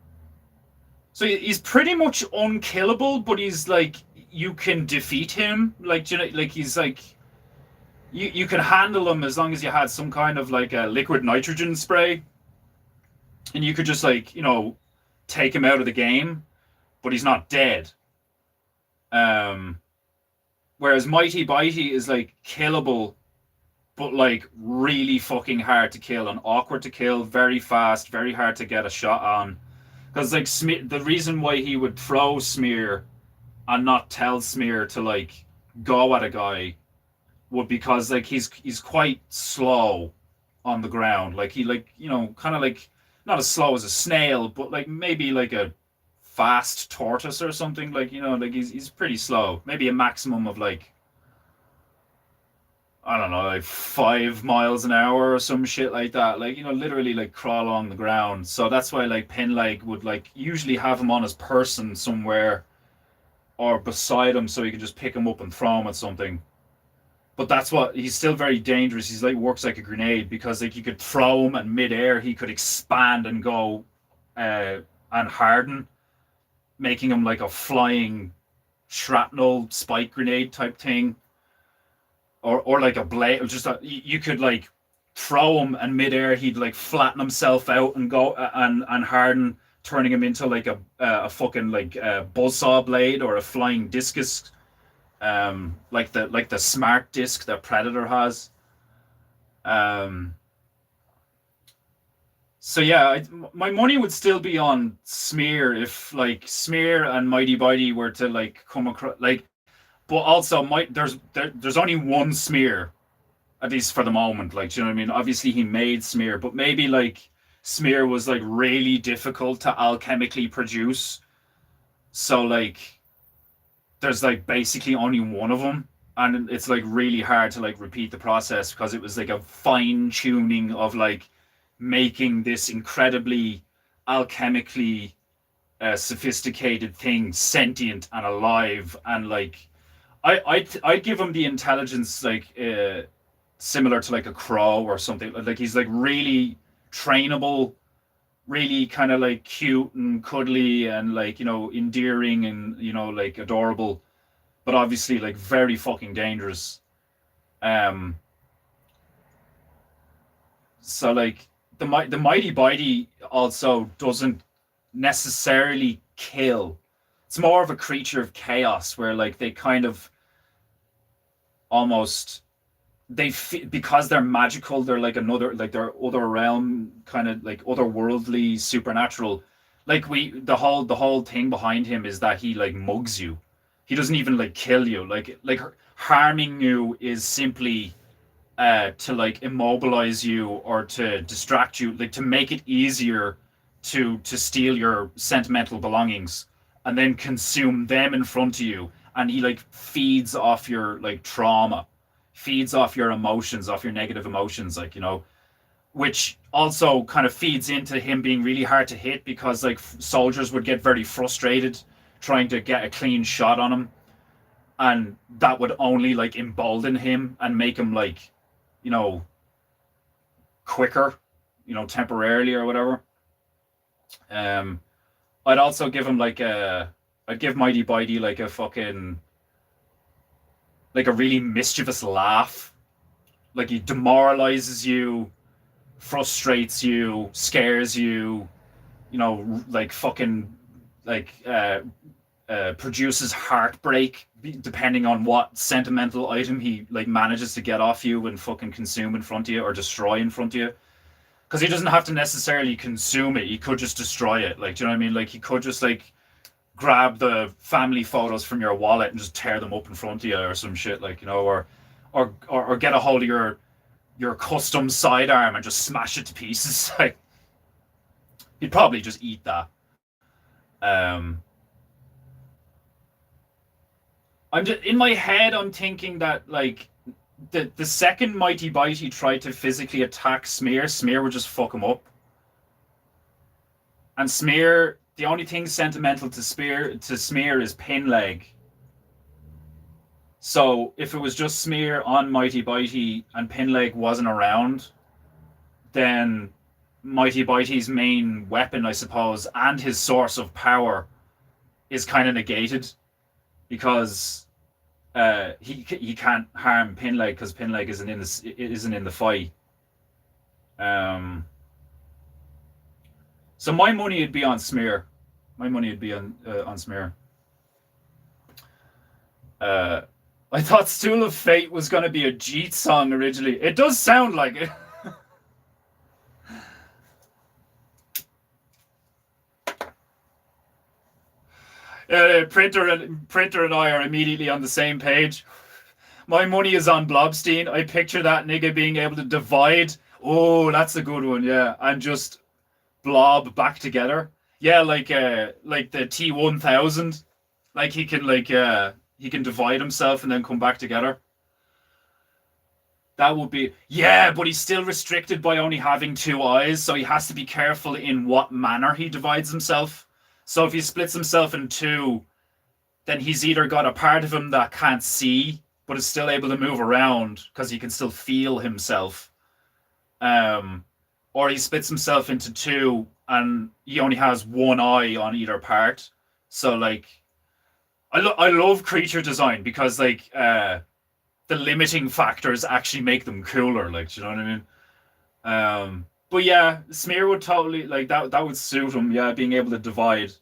so he's pretty much unkillable, but he's like you can defeat him. Like you know, like he's like you can handle him as long as you had some kind of like a liquid nitrogen spray, and you could just like take him out of the game, but he's not dead. Um, Whereas Mighty Bitey is like killable, but like really fucking hard to kill and awkward to kill, very fast, very hard to get a shot on. Because like the reason why he would throw Smear and not tell Smear to like go at a guy would because like he's quite slow on the ground. Like he like kind of like not as slow as a snail, but like maybe like a fast tortoise or something. Like like he's pretty slow. Maybe a maximum of like I don't know, like 5 miles an hour or some shit like that. Like, literally like crawl along the ground. So that's why like Pinleg would like usually have him on his person somewhere or beside him so he could just pick him up and throw him at something. But that's what he's still very dangerous. He's like works like a grenade because like you could throw him and midair he could expand and go and harden, making him like a flying shrapnel spike grenade type thing. Or like a blade, just you could like throw him and midair he'd like flatten himself out and go and harden, turning him into like a fucking like buzzsaw blade or a flying discus, like the smart disc that Predator has. So yeah, my money would still be on Smear if like Smear and Mighty Bitey were to like come across like. But also, there's only one Smear, at least for the moment. Like, do you know what I mean? Obviously, he made Smear, but maybe like Smear was like really difficult to alchemically produce. So like, there's like basically only one of them, and it's like really hard to like repeat the process because it was like a fine tuning of like making this incredibly alchemically sophisticated thing sentient and alive and like I'd give him the intelligence like similar to like a crow or something. Like he's like really trainable, really kind of like cute and cuddly and like endearing and like adorable, but obviously like very fucking dangerous. Um, so like the Mighty Bitey also doesn't necessarily kill. It's more of a creature of chaos where like they kind of almost because they're magical, they're like another like they're other realm kind of like otherworldly supernatural. Like the whole thing behind him is that he like mugs you. He doesn't even like kill you. Like harming you is simply to like immobilize you or to distract you, like to make it easier to steal your sentimental belongings and then consume them in front of you. And he like feeds off your like trauma, feeds off your emotions, off your negative emotions, like which also kind of feeds into him being really hard to hit because like soldiers would get very frustrated trying to get a clean shot on him, and that would only like embolden him and make him like you know quicker, temporarily or whatever. um I'd also give him like I'd give Mighty Bitey like a fucking like a really mischievous laugh. Like he demoralizes you, frustrates you, scares you, like fucking like produces heartbreak depending on what sentimental item he like manages to get off you and fucking consume in front of you or destroy in front of you. Because he doesn't have to necessarily consume it; he could just destroy it. Like, do you know what I mean? Like, he could just like grab the family photos from your wallet and just tear them up in front of you or some shit, like or get a hold of your custom sidearm and just smash it to pieces. Like, he'd probably just eat that. Um, I'm just in my head. I'm thinking that like the second Mighty Bitey tried to physically attack Smear, Smear would just fuck him up. And Smear, the only thing sentimental to Smear is pin leg. So if it was just Smear on Mighty Bitey and Pinleg wasn't around, then Mighty Bitey's main weapon, I suppose, and his source of power is kind of negated because he can't harm Pinleg because Pinleg isn't in the fight. So my money would be on Smear. My money would be on Smear. I thought Stool of Fate was going to be a Jeet song originally. It does sound like it. Printer and I are immediately on the same page. My money is on Blobstein. I picture that nigga being able to divide. Oh, that's a good one, yeah. And just blob back together. Yeah, like the T1000. Like he can divide himself and then come back together. That would be, yeah, but he's still restricted by only having two eyes, so he has to be careful in what manner he divides himself. So if he splits himself in two, then he's either got a part of him that can't see, but is still able to move around because he can still feel himself. Or he splits himself into two and he only has one eye on either part. So like, I love creature design because like the limiting factors actually make them cooler. Like, do you know what I mean? But yeah, Smear would totally like that. That would suit him. Yeah, being able to divide.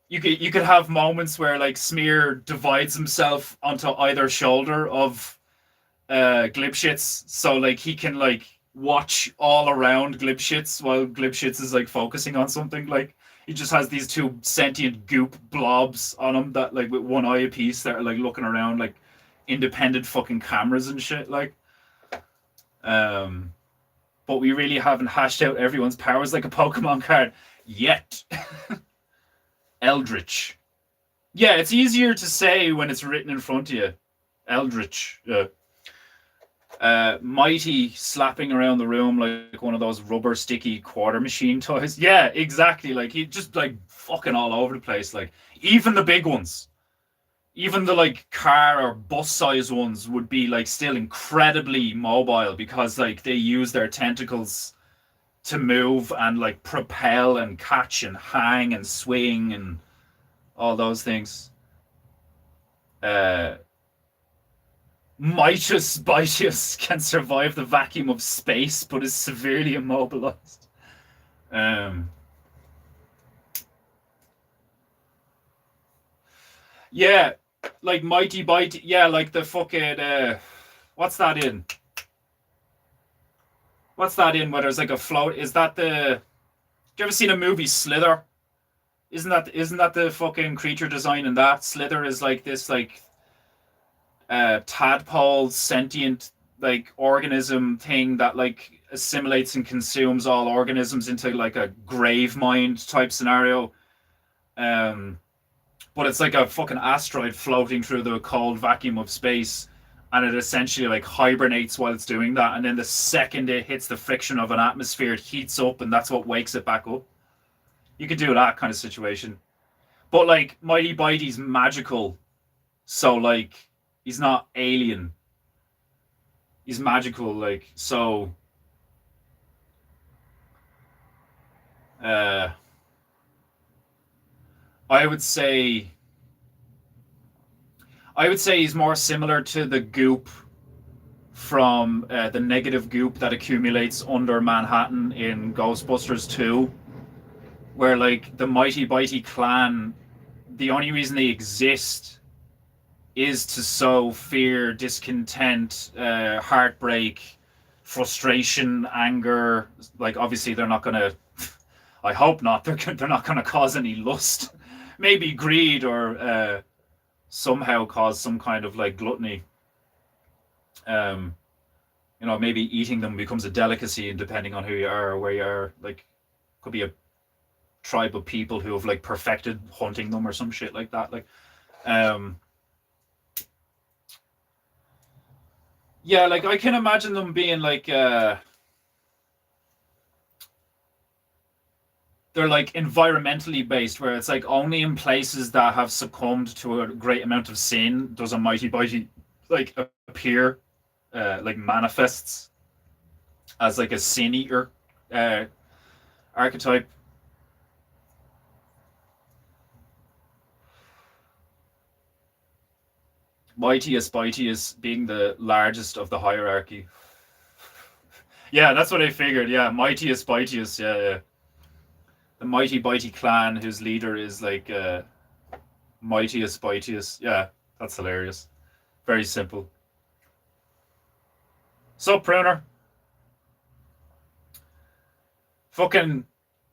You could have moments where like Smear divides himself onto either shoulder of Glibshits, so like he can like watch all around Glibshits while Glibshits is like focusing on something. Like he just has these two sentient goop blobs on him that like with one eye apiece that are like looking around like independent fucking cameras and shit. Like, but we really haven't hashed out everyone's powers like a Pokemon card yet. Eldritch. Yeah, it's easier to say when it's written in front of you. Eldritch. Mighty slapping around the room like one of those rubber sticky quarter machine toys. Yeah, exactly. Like he just like fucking all over the place. Like even the big ones, even the like car or bus size ones would be like still incredibly mobile because like they use their tentacles to move and like propel and catch and hang and swing and all those things. Mightius Bitius can survive the vacuum of space but is severely immobilized. Yeah, like Mighty Bite. Yeah, like the fucking what's that in? What's that in? Where there's like a float? Is that the? You ever seen a movie Slither? Isn't that the fucking creature design in that? Slither is like this like tadpole sentient like organism thing that like assimilates and consumes all organisms into like a grave mind type scenario. Um, but it's like a fucking asteroid floating through the cold vacuum of space, and it essentially like hibernates while it's doing that, and then the second it hits the friction of an atmosphere, it heats up, and that's what wakes it back up. You could do that kind of situation, but like Mighty Bitey's magical, so like he's not alien. He's magical, like so. Uh, I would say he's more similar to the goop from the negative goop that accumulates under Manhattan in Ghostbusters 2, where like the Mighty Bitey clan, the only reason they exist is to sow fear, discontent, heartbreak, frustration, anger. Like obviously they're not gonna. I hope not. They're not gonna cause any lust. Maybe greed or somehow cause some kind of like gluttony. Um, maybe eating them becomes a delicacy, and depending on who you are or where you are, like could be a tribe of people who have like perfected hunting them or some shit like that. Like, Yeah, like I can imagine them being like they're like environmentally based, where it's like only in places that have succumbed to a great amount of sin does a mighty mighty like appear, like manifests as like a sin eater uh, archetype. Mightiest Mightiest being the largest of the hierarchy. Yeah, that's what I figured. Yeah, Mightiest Mightiest. Yeah, yeah. The Mighty Mighty clan whose leader is like Mightiest Mightiest. Yeah, that's hilarious. Very simple. So, Pruner, fucking,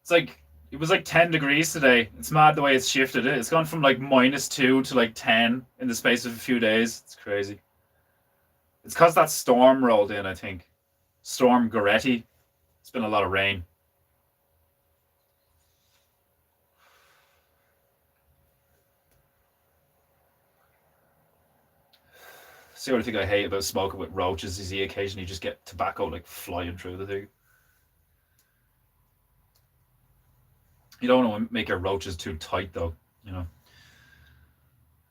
it's like it was like 10 degrees today. It's mad the way it's shifted. It's gone from like -2 to like 10 in the space of a few days. It's crazy. It's because that storm rolled in, I think. Storm Goretti. It's been a lot of rain. See, what I think I hate about smoking with roaches is you occasionally just get tobacco like flying through the thing. You don't want to make your roaches too tight, though. You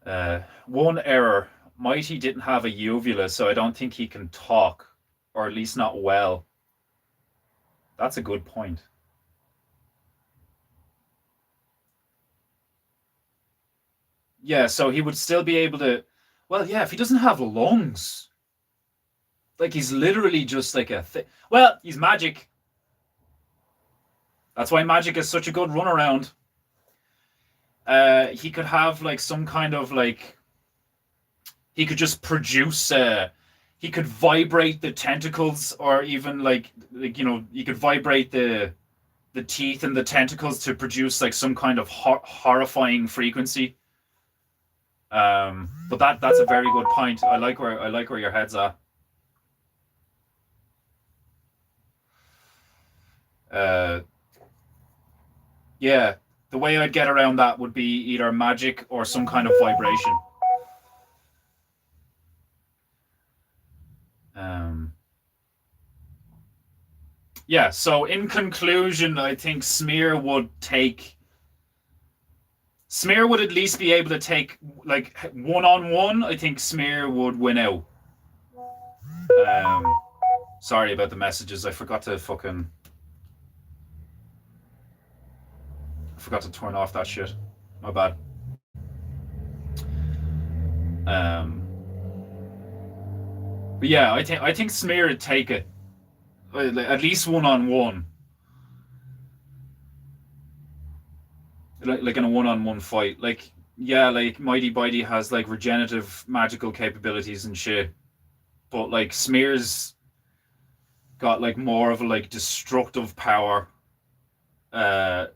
know. One error. Mighty didn't have a uvula, so I don't think he can talk, or at least not well. That's a good point. Yeah, so he would still be able to. Well, yeah, if he doesn't have lungs, like he's literally just like a. Well, he's magic. That's why magic is such a good runaround. He could have like some kind of like he could just produce he could vibrate the tentacles, or even like you could vibrate the teeth and the tentacles to produce like some kind of horrifying frequency. But that's a very good point. I like where your head's at. uh yeah, the way I'd get around that would be either magic or some kind of vibration. um yeah, so in conclusion, I think Smear would at least be able to take like one on one. I think Smear would win out. Um, Sorry about the messages. I forgot to turn off that shit. My bad. Um, but yeah, I think Smear would take it, at least one on one, like in a one on one fight. Like yeah, like Mighty Mighty has like regenerative magical capabilities and shit, but like Smear's got like more of a like destructive power. Uh,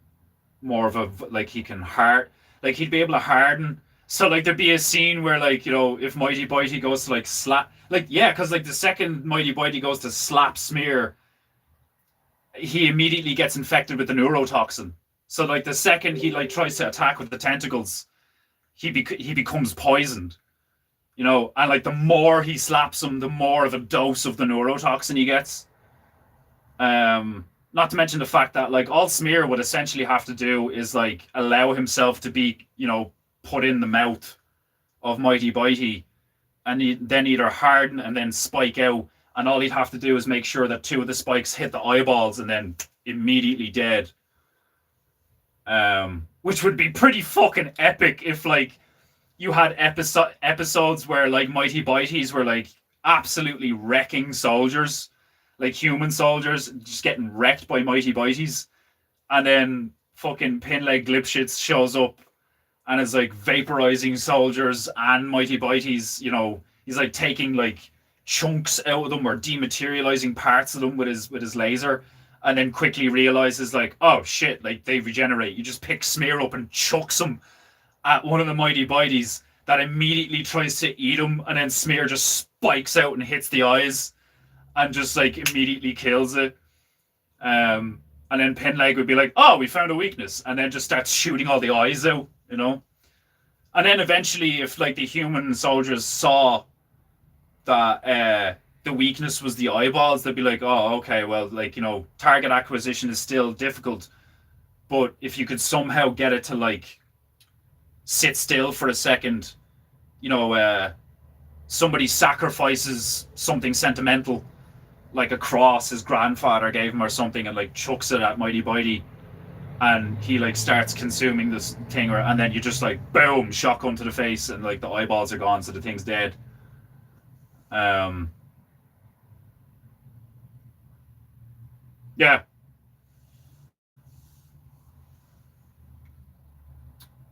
More of a like he can hard like he'd be able to harden. So like there'd be a scene where like if Mighty Mighty goes to like slap, like yeah, because like the second Mighty Mighty goes to slap Smear, he immediately gets infected with the neurotoxin. So like the second he like tries to attack with the tentacles, he becomes poisoned. And like the more he slaps him, the more of a dose of the neurotoxin he gets. Not to mention the fact that like all Smear would essentially have to do is like allow himself to be, put in the mouth of Mighty Mighty, and then either harden and then spike out, and all he'd have to do is make sure that two of the spikes hit the eyeballs and then immediately dead. Which would be pretty fucking epic if like you had episodes where like Mighty Mighties were like absolutely wrecking soldiers, like human soldiers, just getting wrecked by Mighty Mighties, and then fucking Pinleg Glipshits shows up and is like vaporizing soldiers and Mighty Mighties. He's like taking like chunks out of them or dematerializing parts of them with his laser, and then quickly realizes like, oh shit, like they regenerate. You just pick Smear up and chucks him at one of the Mighty Mighties that immediately tries to eat him, and then Smear just spikes out and hits the eyes and just like immediately kills it. And then Pinleg would be like, "Oh, we found a weakness," and then just starts shooting all the eyes out. And then eventually, if like the human soldiers saw that the weakness was the eyeballs, they'd be like, oh, okay, well, like, target acquisition is still difficult, but if you could somehow get it to like sit still for a second, somebody sacrifices something sentimental, like a cross his grandfather gave him or something, and like chucks it at Mighty Bitey, and he like starts consuming this thing, and then you just like boom, shotgun to the face, and like the eyeballs are gone, so the thing's dead. Um, yeah,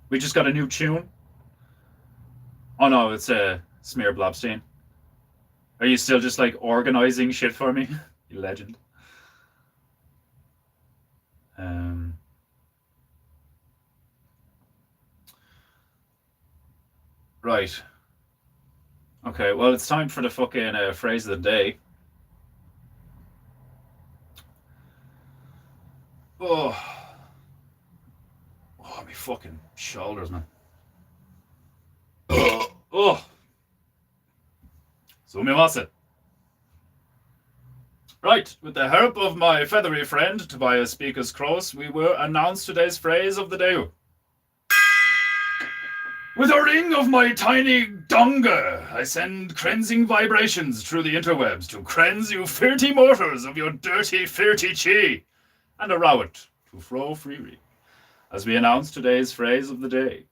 we just got a new tune. Oh no, it's a Smear Blobstein. Are you still just like organizing shit for me? You legend. Um, right. Okay, well, it's time for the fucking phrase of the day. Oh, oh, my fucking shoulders, man. Oh, so me was it. Right, with the help of my feathery friend Tobias Speakers Cross, we will announce today's phrase of the day. With a ring of my tiny donga, I send cleansing vibrations through the interwebs to cleanse you filthy mortals of your dirty, filthy chi, and allow it to flow freely, as we announce today's phrase of the day.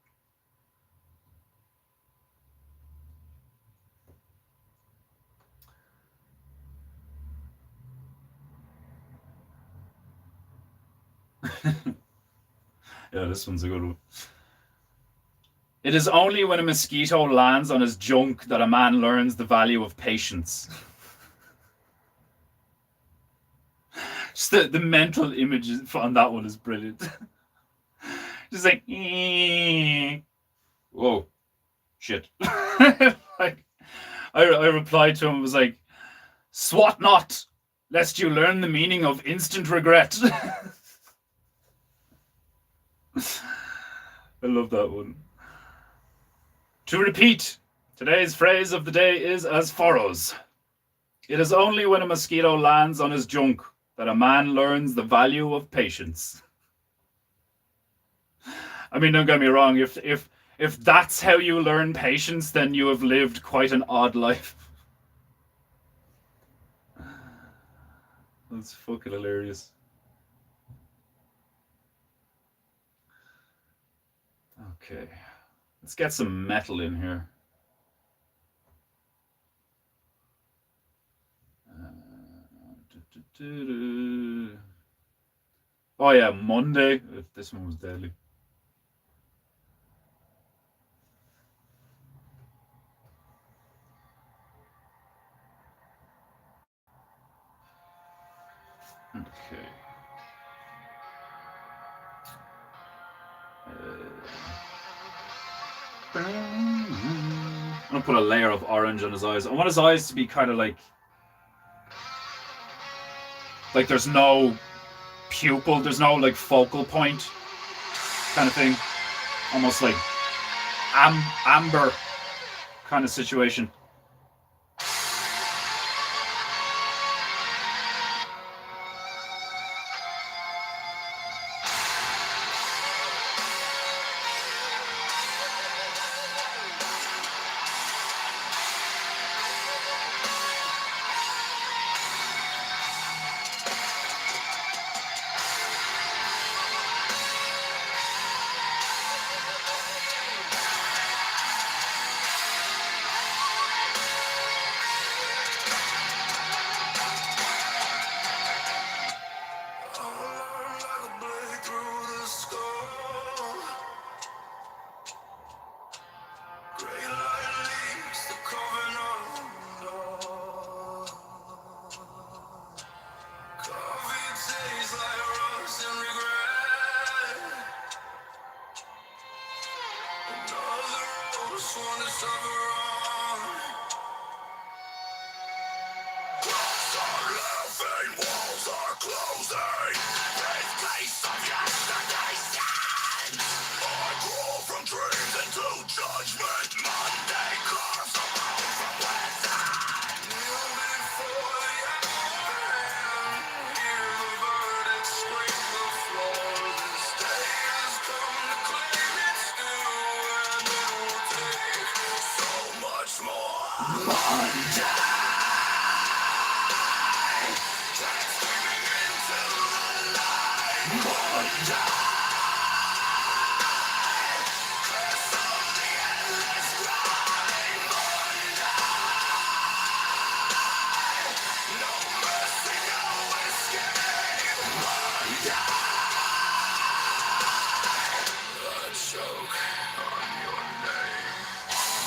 Yeah, this one's a good one. It is only when a mosquito lands on his junk that a man learns the value of patience. Just the mental image on that one is brilliant. Just like, whoa, shit. Like, I replied to him and was like, swat not, lest you learn the meaning of instant regret. I love that one. To repeat, today's phrase of the day is as follows. It is only when a mosquito lands on his junk that a man learns the value of patience. I mean, don't get me wrong, if that's how you learn patience, then you have lived quite an odd life. That's fucking hilarious. Okay. Let's get some metal in here. Oh yeah, Monday. This one was deadly. Okay. I'm gonna put a layer of orange on his eyes. I want his eyes to be kind of like there's no pupil, there's no like focal point kind of thing. Almost like amber kind of situation. Choke on your name.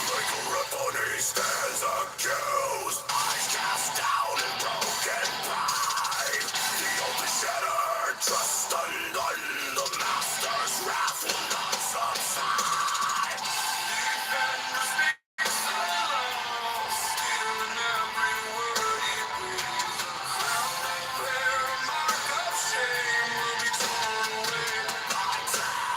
Michael Raponi stands accused. Eyes cast down in broken pride. The only shattered trust undone. The master's wrath will not subside. Defender speaks alone, stealing every word he breathes. Their mark of shame will be torn away by time.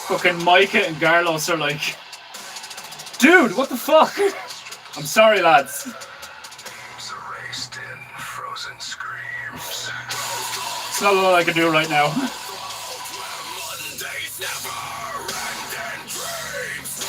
Fucking Micah and Garlos are like, dude, what the fuck? I'm sorry, lads. Erased in frozen screams. It's not a lot I can do right now. Mondays never end in dreams.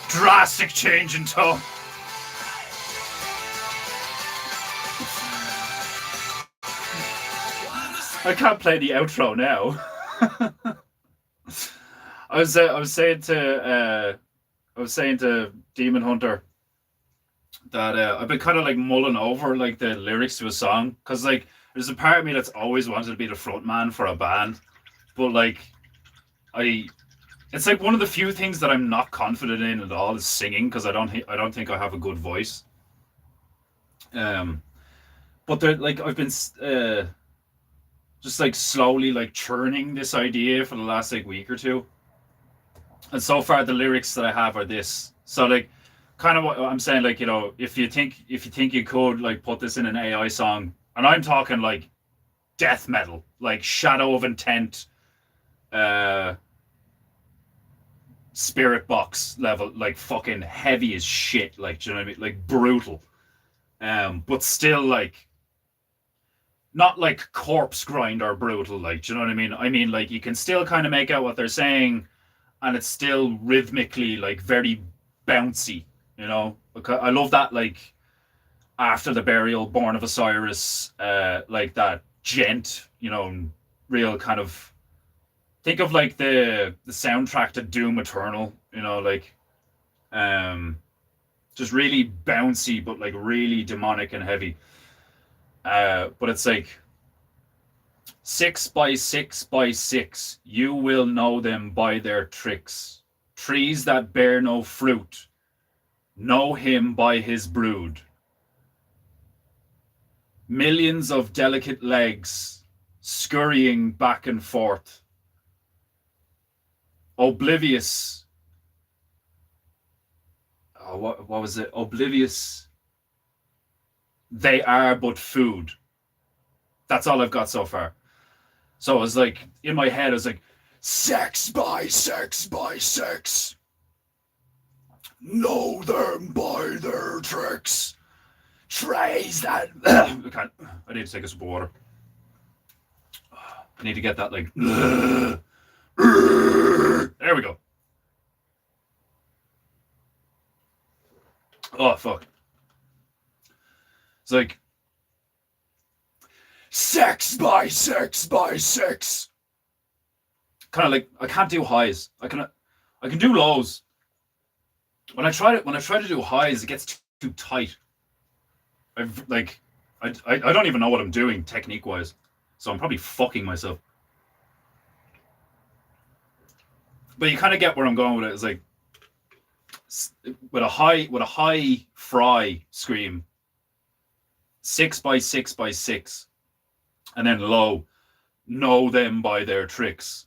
Drastic change in tone. I can't play the outro now. I was saying to Demon Hunter that I've been kind of like mulling over like the lyrics to a song, because like there's a part of me that's always wanted to be the front man for a band, but like it's like one of the few things that I'm not confident in at all is singing, because I don't think I have a good voice. But they're like I've been just like slowly like churning this idea for the last like week or two, and so far the lyrics that I have are this. So like, kind of what I'm saying, like, you know, if you think you could like put this in an AI song, and I'm talking like death metal, like Shadow of Intent, Spirit Box level, like fucking heavy as shit, like, do you know what I mean, like brutal, but still like not like corpse grinder brutal, like, do you know what I mean? I mean, like, you can still kind of make out what they're saying, and it's still rhythmically like very bouncy, you know. I love that, like, After the Burial, Born of Osiris, like that gent, you know, real kind of, think of like the soundtrack to Doom Eternal, you know, like, just really bouncy but like really demonic and heavy. But it's like 6 by 6 by 6, you will know them by their tricks. Trees that bear no fruit, know him by his brood. Millions of delicate legs, scurrying back and forth. Oblivious. Oh, what was it? Oblivious. They are but food. That's all I've got so far. So I was like, in my head, I was like, 6 by 6 by 6. Know them by their tricks. Trays that. I can't. I need to take a sip of water. I need to get that, like. There we go. Oh, fuck. It's like. 6 by 6 by 6. Kind of like, I can't do highs. I can do lows. When I try to do highs, it gets too tight. I don't even know what I'm doing technique wise, so I'm probably fucking myself. But you kind of get where I'm going with it. It's like with a high fry scream, 6 by 6 by 6, and then low, know them by their tricks,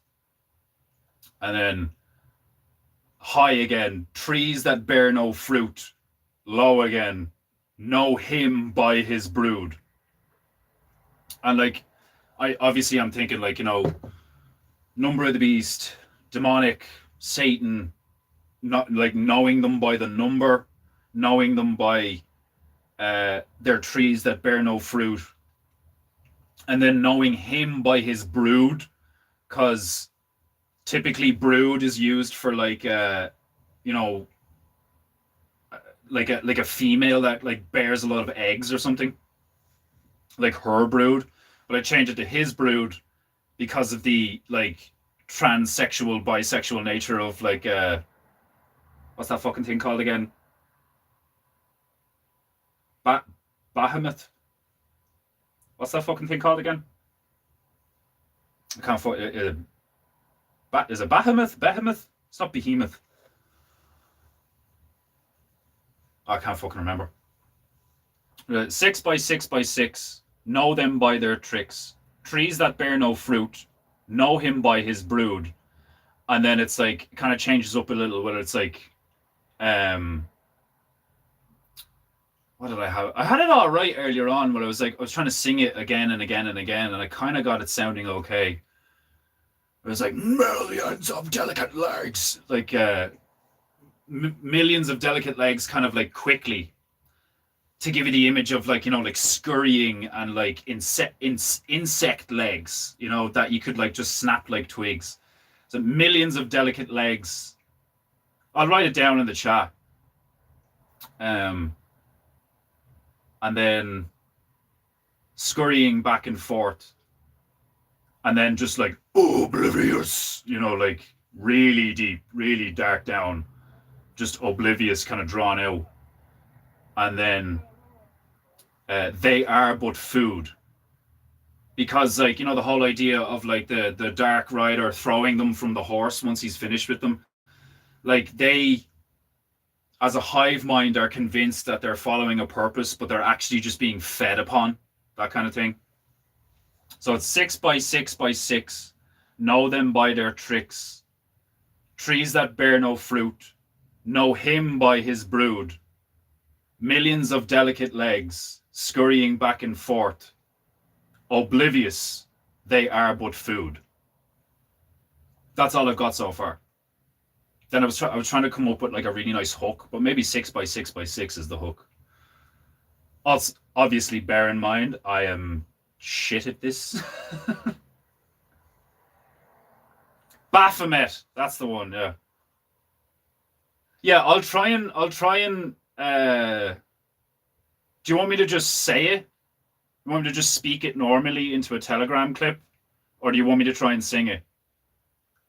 and then high again, trees that bear no fruit, low again, know him by his brood. And like, I'm thinking like, number of the beast, demonic, Satan, not like knowing them by the number, knowing them by their trees that bear no fruit, and then knowing him by his brood, because typically brood is used for like like a female that like bears a lot of eggs or something, like her brood. But I changed it to his brood because of the like transsexual, bisexual nature of like what's that fucking thing called again? Bahamut. What's that fucking thing called again? I can't. Is it Bahamut? Behemoth? It's not Behemoth. I can't fucking remember. 6 by 6 by 6. Know them by their tricks. Trees that bear no fruit. Know him by his brood. And then it's like, kind of changes up a little where it's like, what did I have? I had it all right earlier on where I was trying to sing it again and again and again, and I kind of got it sounding okay. It was like millions of delicate legs, like millions of delicate legs, kind of like quickly, to give you the image of like like scurrying and like insect legs, that you could like just snap like twigs. So millions of delicate legs. I'll write it down in the chat. And then scurrying back and forth, and then just like oblivious, like really deep, really dark down, just oblivious, kind of drawn out. And then they are but food, because like the whole idea of like the Dark Rider throwing them from the horse once he's finished with them, like they, as a hive mind, are convinced that they're following a purpose, but they're actually just being fed upon, that kind of thing. So it's 6 by 6 by 6. Know them by their tricks. Trees that bear no fruit. Know him by his brood. Millions of delicate legs, scurrying back and forth. Oblivious, they are but food. That's all I've got so far. Then I was trying to come up with like a really nice hook, but maybe 6 by 6 by 6 is the hook. Also, obviously, bear in mind, I am shit at this. Baphomet, that's the one. Yeah. Yeah, I'll try and. Do you want me to just say it? You want me to just speak it normally into a Telegram clip, or do you want me to try and sing it?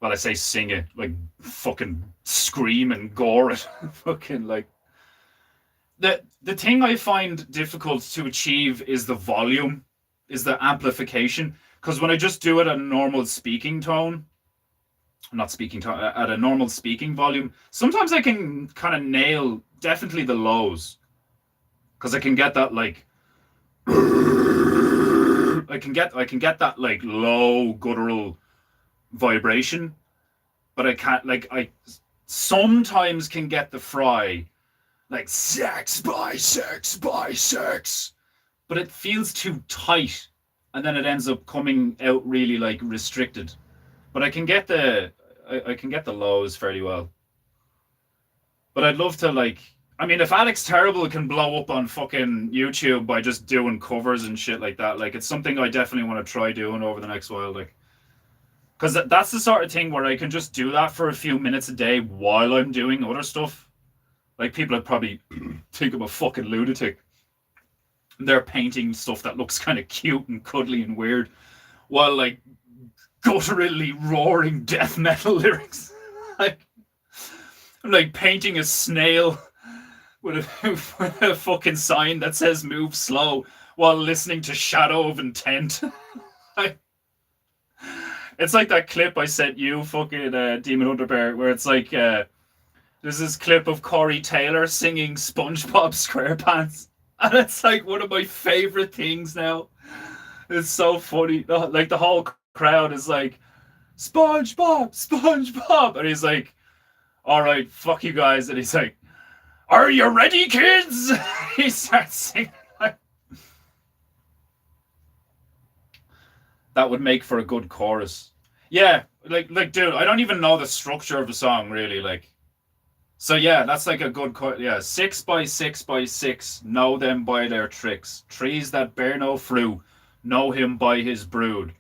Well, I say sing it, like fucking scream and gore it. Fucking like. The thing I find difficult to achieve is the volume, is the amplification. because when I just do it at a normal speaking tone, not speaking tone, at a normal speaking volume, sometimes I can kind of nail definitely the lows, because I can get that like I can get that like low guttural vibration, but I can't like I sometimes can get the fry like sex by sex, but it feels too tight, and then it ends up coming out really like restricted. But I can get the lows fairly well. But I'd love to like. I mean, if Alex Terrible can blow up on fucking YouTube by just doing covers and shit like that, like it's something I definitely want to try doing over the next while, like, because that's the sort of thing where I can just do that for a few minutes a day while I'm doing other stuff. Like people would probably think I'm a fucking lunatic. They're painting stuff that looks kind of cute and cuddly and weird, while like gutturally roaring death metal lyrics. like I'm like painting a snail with with a fucking sign that says "move slow" while listening to Shadow of Intent. It's like that clip I sent you, fucking Demon Underbear, where it's like there's this clip of Corey Taylor singing SpongeBob SquarePants, and it's like one of my favorite things now. It's so funny. Like the whole crowd is like, SpongeBob, SpongeBob, and he's like, "All right, fuck you guys," and he's like, "Are you ready, kids?" He starts singing. That would make for a good chorus. Yeah, dude, I don't even know the structure of the song really. Like, so yeah, that's like a good chorus. Yeah, 6 by 6 by 6, know them by their tricks. Trees that bear no fruit, know him by his brood.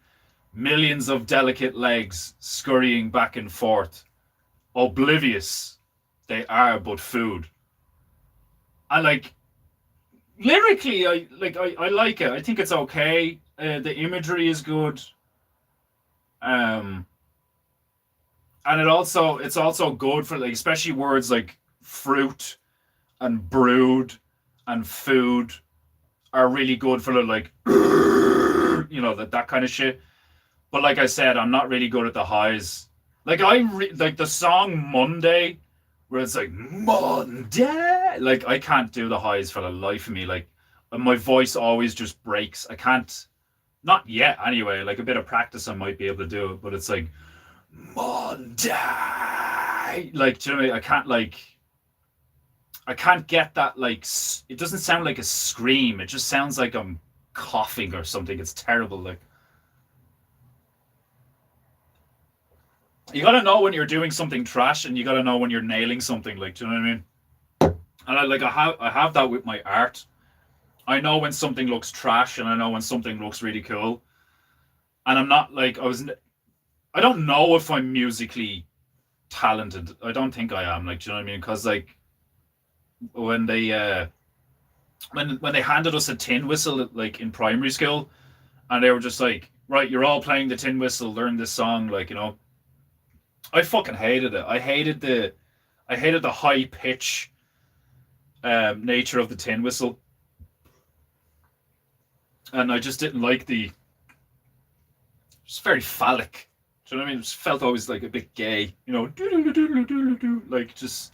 Millions of delicate legs scurrying back and forth. Oblivious, they are but food. I like lyrically, I like it. I think it's okay. The imagery is good. Um, and it's also good for like especially words like fruit and brood and food are really good for the like that kind of shit. But like I said, I'm not really good at the highs. Like like the song Monday, where it's like Monday. Like I can't do the highs for the life of me. Like my voice always just breaks. I can't. Not yet, anyway. Like a bit of practice, I might be able to do it. But it's like Monday. Like, do you know what I mean? I can't get that. Like, it doesn't sound like a scream. It just sounds like I'm coughing or something. It's terrible. Like. You gotta know when you're doing something trash, and you gotta know when you're nailing something. Like, do you know what I mean? And I have that with my art. I know when something looks trash, and I know when something looks really cool. And I'm not like I don't know if I'm musically talented. I don't think I am. Like, do you know what I mean? Because like when they when they handed us a tin whistle like in primary school, and they were just like, right, you're all playing the tin whistle, learn this song, like, you know. I fucking hated it. I hated the high pitch nature of the tin whistle, and I just didn't like it's very phallic. Do you know what I mean? It just felt always like a bit gay, you know, like just.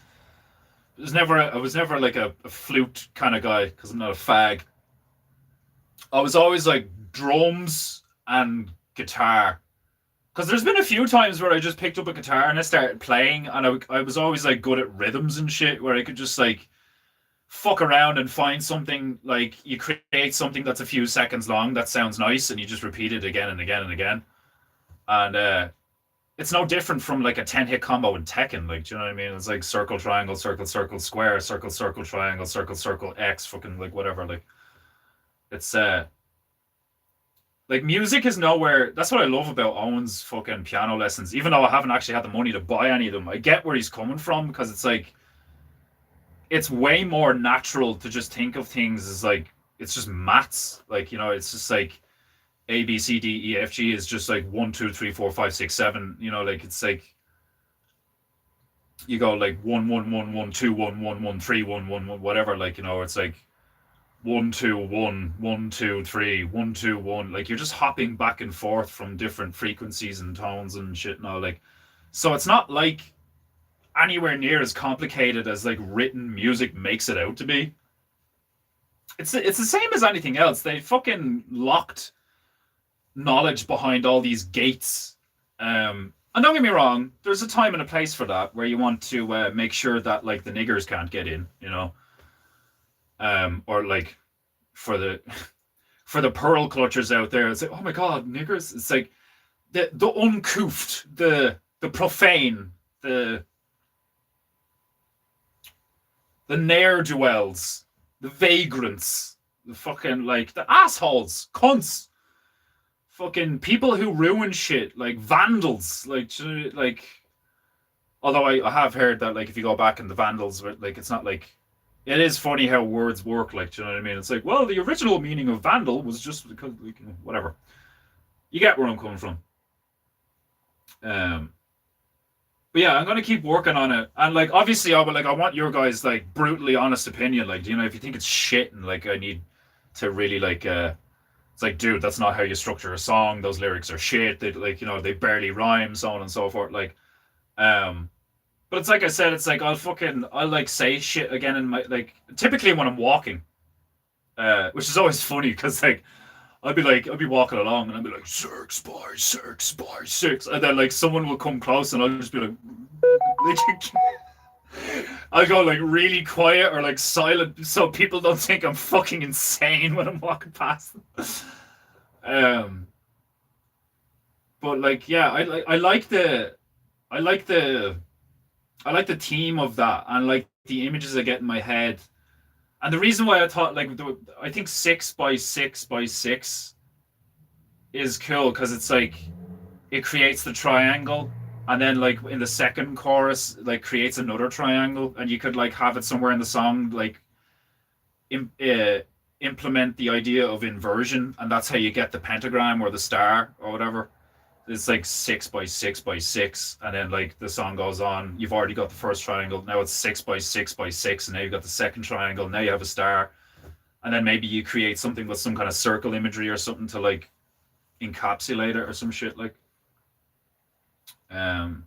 I was never like a flute kind of guy because I'm not a fag. I was always like drums and guitar. Because there's been a few times where I just picked up a guitar and I started playing, and I was always like good at rhythms and shit, where I could just like fuck around and find something, like you create something that's a few seconds long that sounds nice, and you just repeat it again and again and again. And it's no different from like a 10 hit combo in Tekken. Like, do you know what I mean? It's like circle, triangle, circle, circle, square, circle, circle, triangle, circle, circle, X, fucking like whatever. Like, it's like music is nowhere. That's what I love about Owen's fucking piano lessons. Even though I haven't actually had the money to buy any of them, I get where he's coming from, because it's like it's way more natural to just think of things as like it's just maths. Like, you know, it's just like A B C D E F G is just like 1 2 3 4 5 6 7. You know, like it's like you go like 1 1 1 1 2 1 1 1 3 1 1 1 whatever. Like, you know, it's like 1 2 1 1 2 3 1 2 1. Like you're just hopping back and forth from different frequencies and tones and shit now. Like so it's not like anywhere near as complicated as like written music makes it out to be. It's the same as anything else. They fucking locked knowledge behind all these gates. And don't get me wrong, there's a time and a place for that where you want to make sure that like the niggers can't get in, you know, or like for the for the pearl clutchers out there, it's like, oh my god, niggers. It's like the uncouth, the profane, the ne'er do wells, the vagrants, the fucking like the assholes, cunts, fucking people who ruin shit, like vandals, like. Although I have heard that like if you go back in the vandals, like it's not like it is funny how words work. Like, do you know what I mean? It's like, well, the original meaning of vandal was just because, like, whatever. You get where I'm coming from. But yeah, I'm gonna keep working on it, and like obviously, I want your guys like brutally honest opinion. Like, you know, if you think it's shit, and like I need to really like, it's like, dude, that's not how you structure a song. Those lyrics are shit. They like, you know, they barely rhyme, so on and so forth. Like, um, but it's like I said, it's like I'll like say shit again in my like typically when I'm walking, which is always funny because like I'll be walking along and I'll be like 6 by 6 by 6, and then like someone will come close and I'll just be like I'll go like really quiet or like silent so people don't think I'm fucking insane when I'm walking past them. Um, but like yeah, I like the I like the theme of that and like the images I get in my head. And the reason why I thought like I think 6 by 6 by 6 is cool because it's like it creates the triangle, and then like in the second chorus like creates another triangle, and you could like have it somewhere in the song like Im- uh, implement the idea of inversion, and that's how you get the pentagram or the star or whatever. It's like 6 by 6 by 6, and then like the song goes on. You've already got the first triangle. Now it's 6 by 6 by 6, and now you've got the second triangle. Now you have a star, and then maybe you create something with some kind of circle imagery or something to like encapsulate it or some shit like. Um,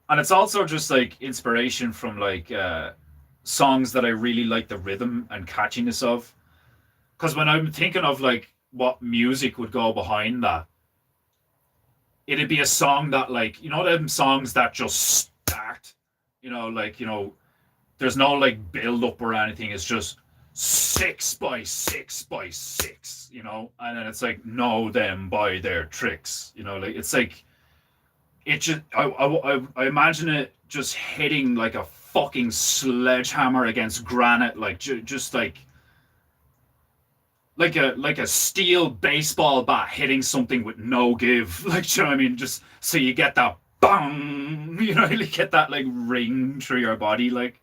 and it's also just like inspiration from like songs that I really like the rhythm and catchiness of. Because when I'm thinking of like what music would go behind that, it'd be a song that like you know them songs that just start, you know, there's no like build up or anything. It's just 6 by 6 by 6, you know, and then it's like know them by their tricks, you know, like it's like it just I imagine it just hitting like a fucking sledgehammer against granite, like just like a steel baseball bat hitting something with no give. Like, do you know what I mean? Just so you get that bang, you know, you get that like ring through your body, like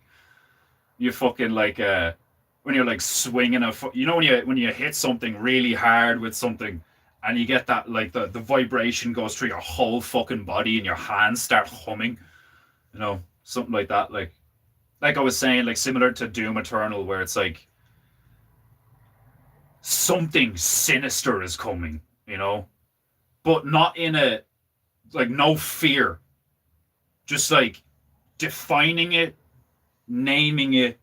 you fucking like when you're like swinging you know when you hit something really hard with something, and you get that like the vibration goes through your whole fucking body and your hands start humming, you know, something like that. Like I was saying, like similar to Doom Eternal, where it's like something sinister is coming, you know, but not in a like no fear, just like defining it, naming it,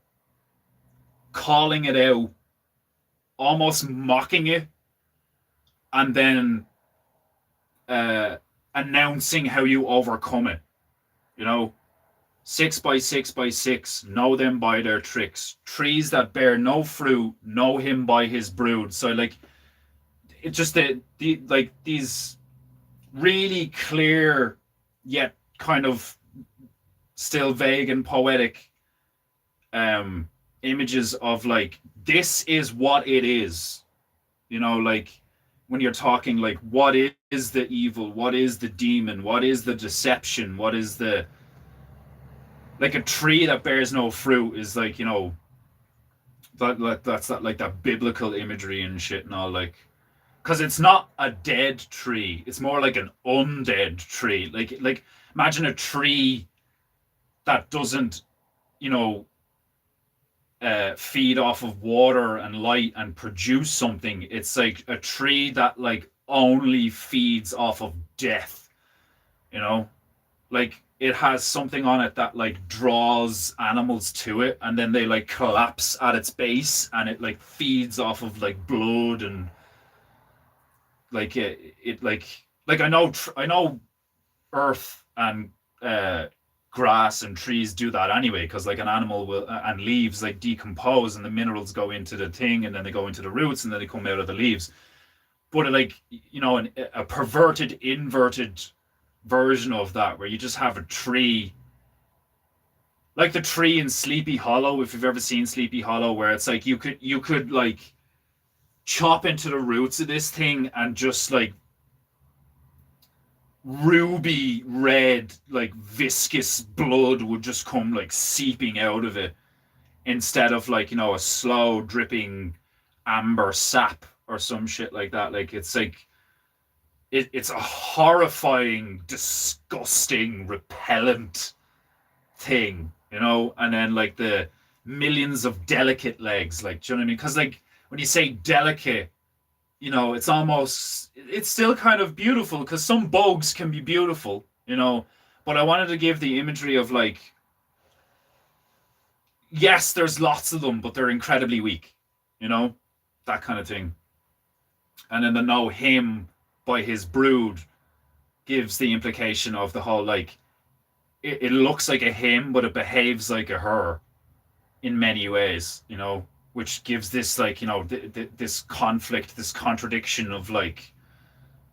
calling it out, almost mocking it, and then announcing how you overcome it. You know, 6 by 6 by 6, know them by their tricks. Trees that bear no fruit, know him by his brood. So like, it's just the like these really clear yet kind of still vague and poetic images of like this is what it is, you know, like when you're talking like what is the evil, what is the demon, what is the deception, what is the like a tree that bears no fruit is like, you know, that's that like that biblical imagery and shit and all, like because it's not a dead tree, it's more like an undead tree, like imagine a tree that doesn't, you know, feed off of water and light and produce something. It's like a tree that like only feeds off of death, you know? Like it has something on it that like draws animals to it, and then they like collapse at its base, and it like feeds off of like blood and like it like I know earth and grass and trees do that anyway, because like an animal will and leaves like decompose and the minerals go into the thing and then they go into the roots and then they come out of the leaves. But like a perverted, inverted version of that where you just have a tree, like the tree in Sleepy Hollow, if you've ever seen Sleepy Hollow, where it's like you could like chop into the roots of this thing and just like ruby red, like viscous blood would just come like seeping out of it, instead of like, a slow dripping amber sap or some shit like that. Like it's like it's a horrifying, disgusting, repellent thing, and then like the millions of delicate legs, like, do you know what I mean? Because like when you say delicate, it's still kind of beautiful, because some bugs can be beautiful, but I wanted to give the imagery of like, yes, there's lots of them, but they're incredibly weak, that kind of thing. And then the know him by his brood gives the implication of the whole like, it looks like a him, but it behaves like a her in many ways, which gives this like, this conflict, this contradiction of like,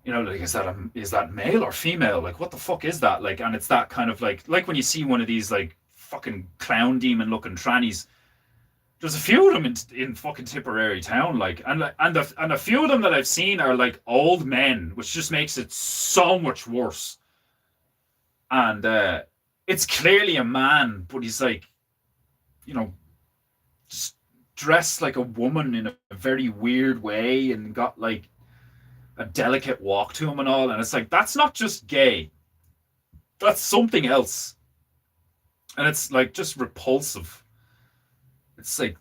like, is that male or female? Like, what the fuck is that? Like, and it's that kind of like when you see one of these like fucking clown demon looking trannies. There's a few of them in fucking Tipperary town, like, and a few of them that I've seen are like old men, which just makes it so much worse. And it's clearly a man, but he's like, just dressed like a woman in a very weird way and got like a delicate walk to him and all. And it's like, that's not just gay, that's something else. And it's like just repulsive. It's like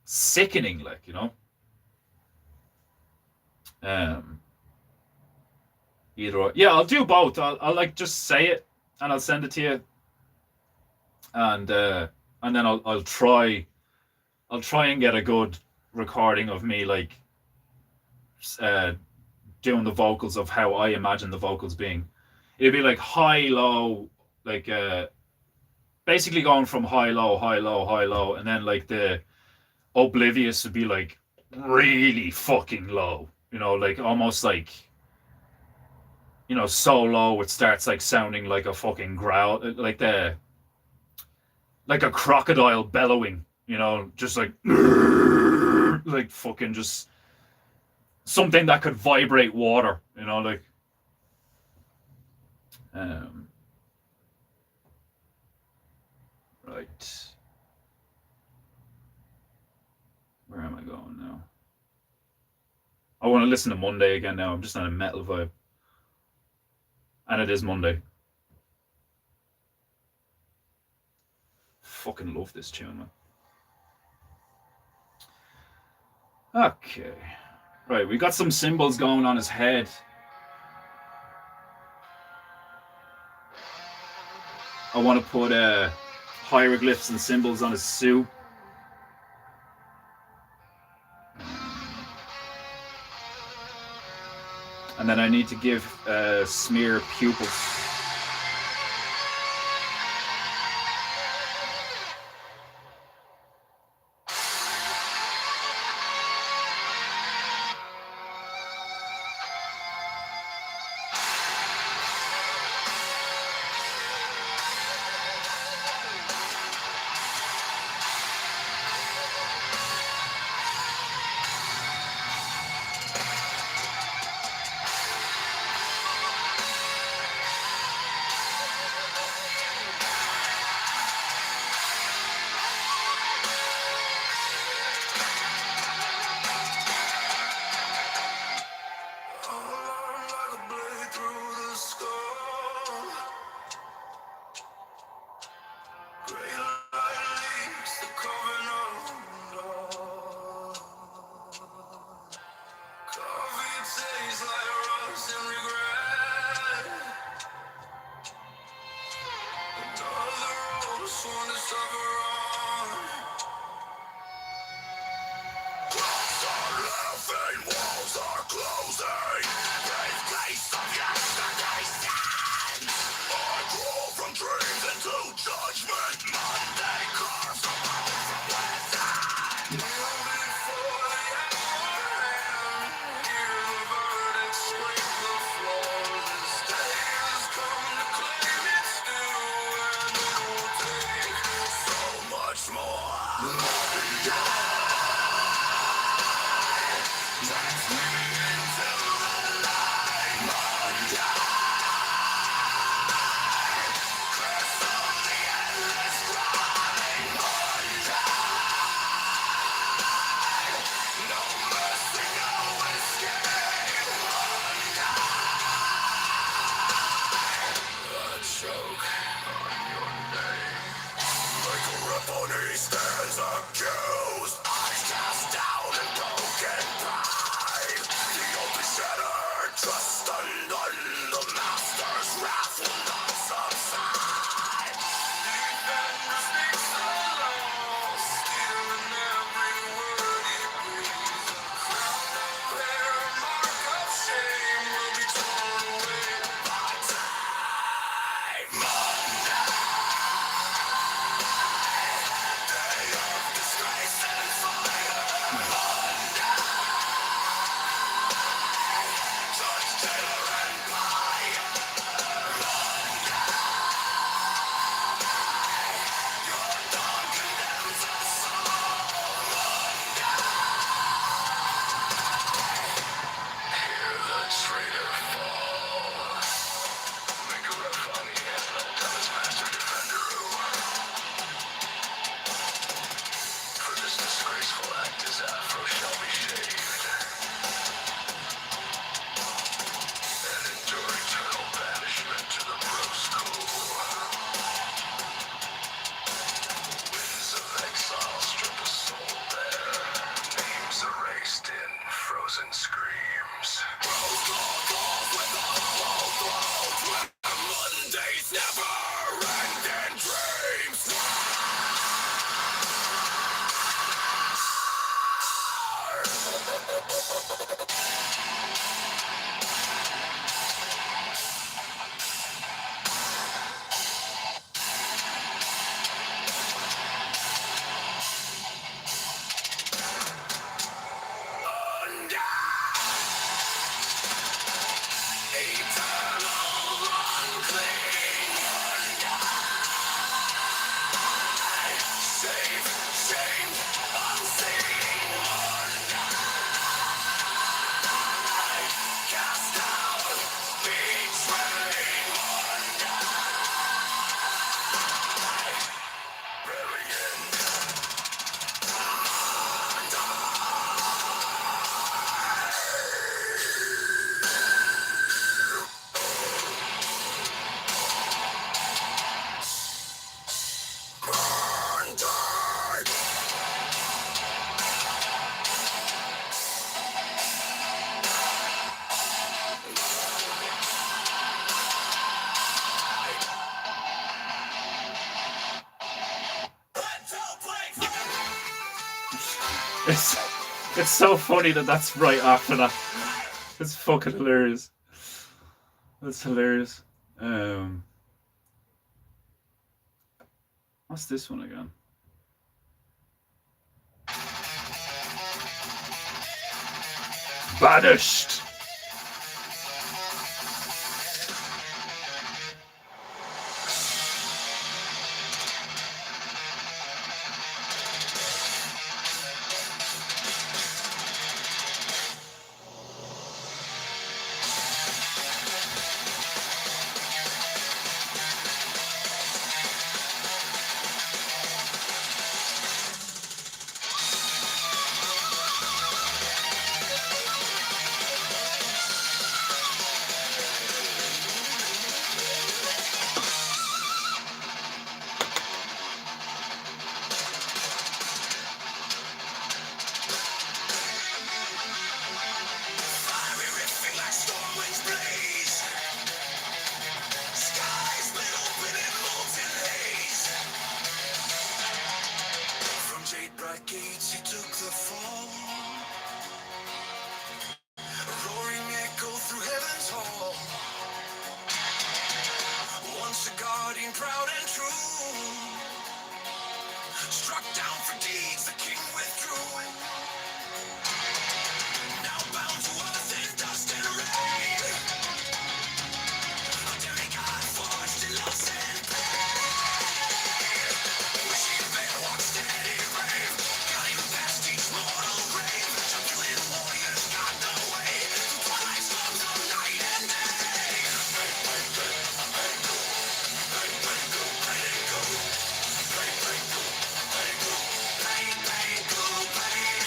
sickening, like, either or. Yeah, I'll do both. I'll like just say it and I'll send it to you. And then I'll try and get a good recording of me like doing the vocals of how I imagine the vocals being. It'd be like high low, like basically going from high low, high low, high low, and then like the oblivious would be like really fucking low, like almost like, so low it starts like sounding like a fucking growl, like a crocodile bellowing, just like like fucking just something that could vibrate water, like right. Where am I going now? I want to listen to Monday again now. I'm just on a metal vibe. And it is Monday. Fucking love this tune, man. Okay. Right, we got some symbols going on his head. I want to put hieroglyphs and symbols on his suit. And then I need to give smear pupils. Trust undone, the master's wrath will not subside. Defender speaks the law, stealing every word he breathes. Crown of hair, mark of shame will be torn away by time. Day of disgrace and fire. Judge, Taylor, and Pye. Your dawn condemns us all. Hear the traitor fall. Make a rough on the anthem, tell his master defender who. For this disgraceful act, his afro shall be shaved, and endure eternal banishment to the Bros Winds of exile strip a soul bare, names erased in frozen screams. Monday's never-ending dreams. Eternal unclean. Save, shamed, unseen. Cast out, betrayed. Brilliant. It's it's so funny that that's right after that. It's fucking hilarious. That's hilarious. What's this one again? Banished. Fiery ripping like storm winds blaze. Skies split open in molten haze. From jade bright gates he took the fall. A roaring echo through heaven's hall. Once a guardian proud and true, struck down for deeds the king withdrew. Now bound to earth in dust and rain, a demigod forged in loss and pain. Wishing veil walks steady brave, guiding past each mortal grave. Jubilant warriors got the way through twilight storms of night and day. Pain, pain, go, pain.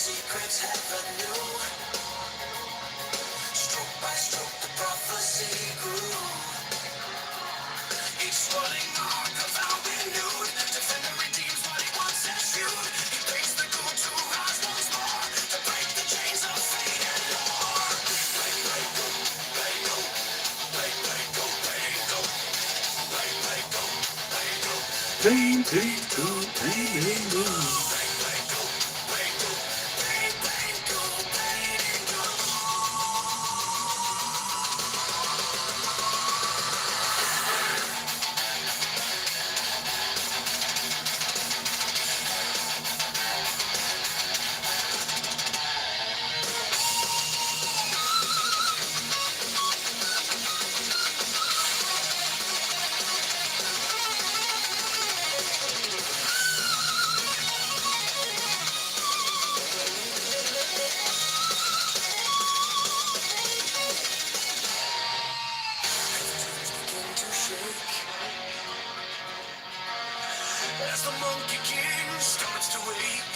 secrets heaven knew. Stroke by stroke, the prophecy grew. Each swirling arc of our renewed. Defender redeems what he once eschewed. He breaks the good to rise once more. To break the chains of fate and lore. Bang, bang, go, bang, go. Bang, bang, go, bang, go. Bang, bang, go, bang, go. Bang, bang, go, bang, go. Bang, bang, go, bang, go. Bang, bang, go, bang, go. Begin to shake as the Monkey King starts to wake.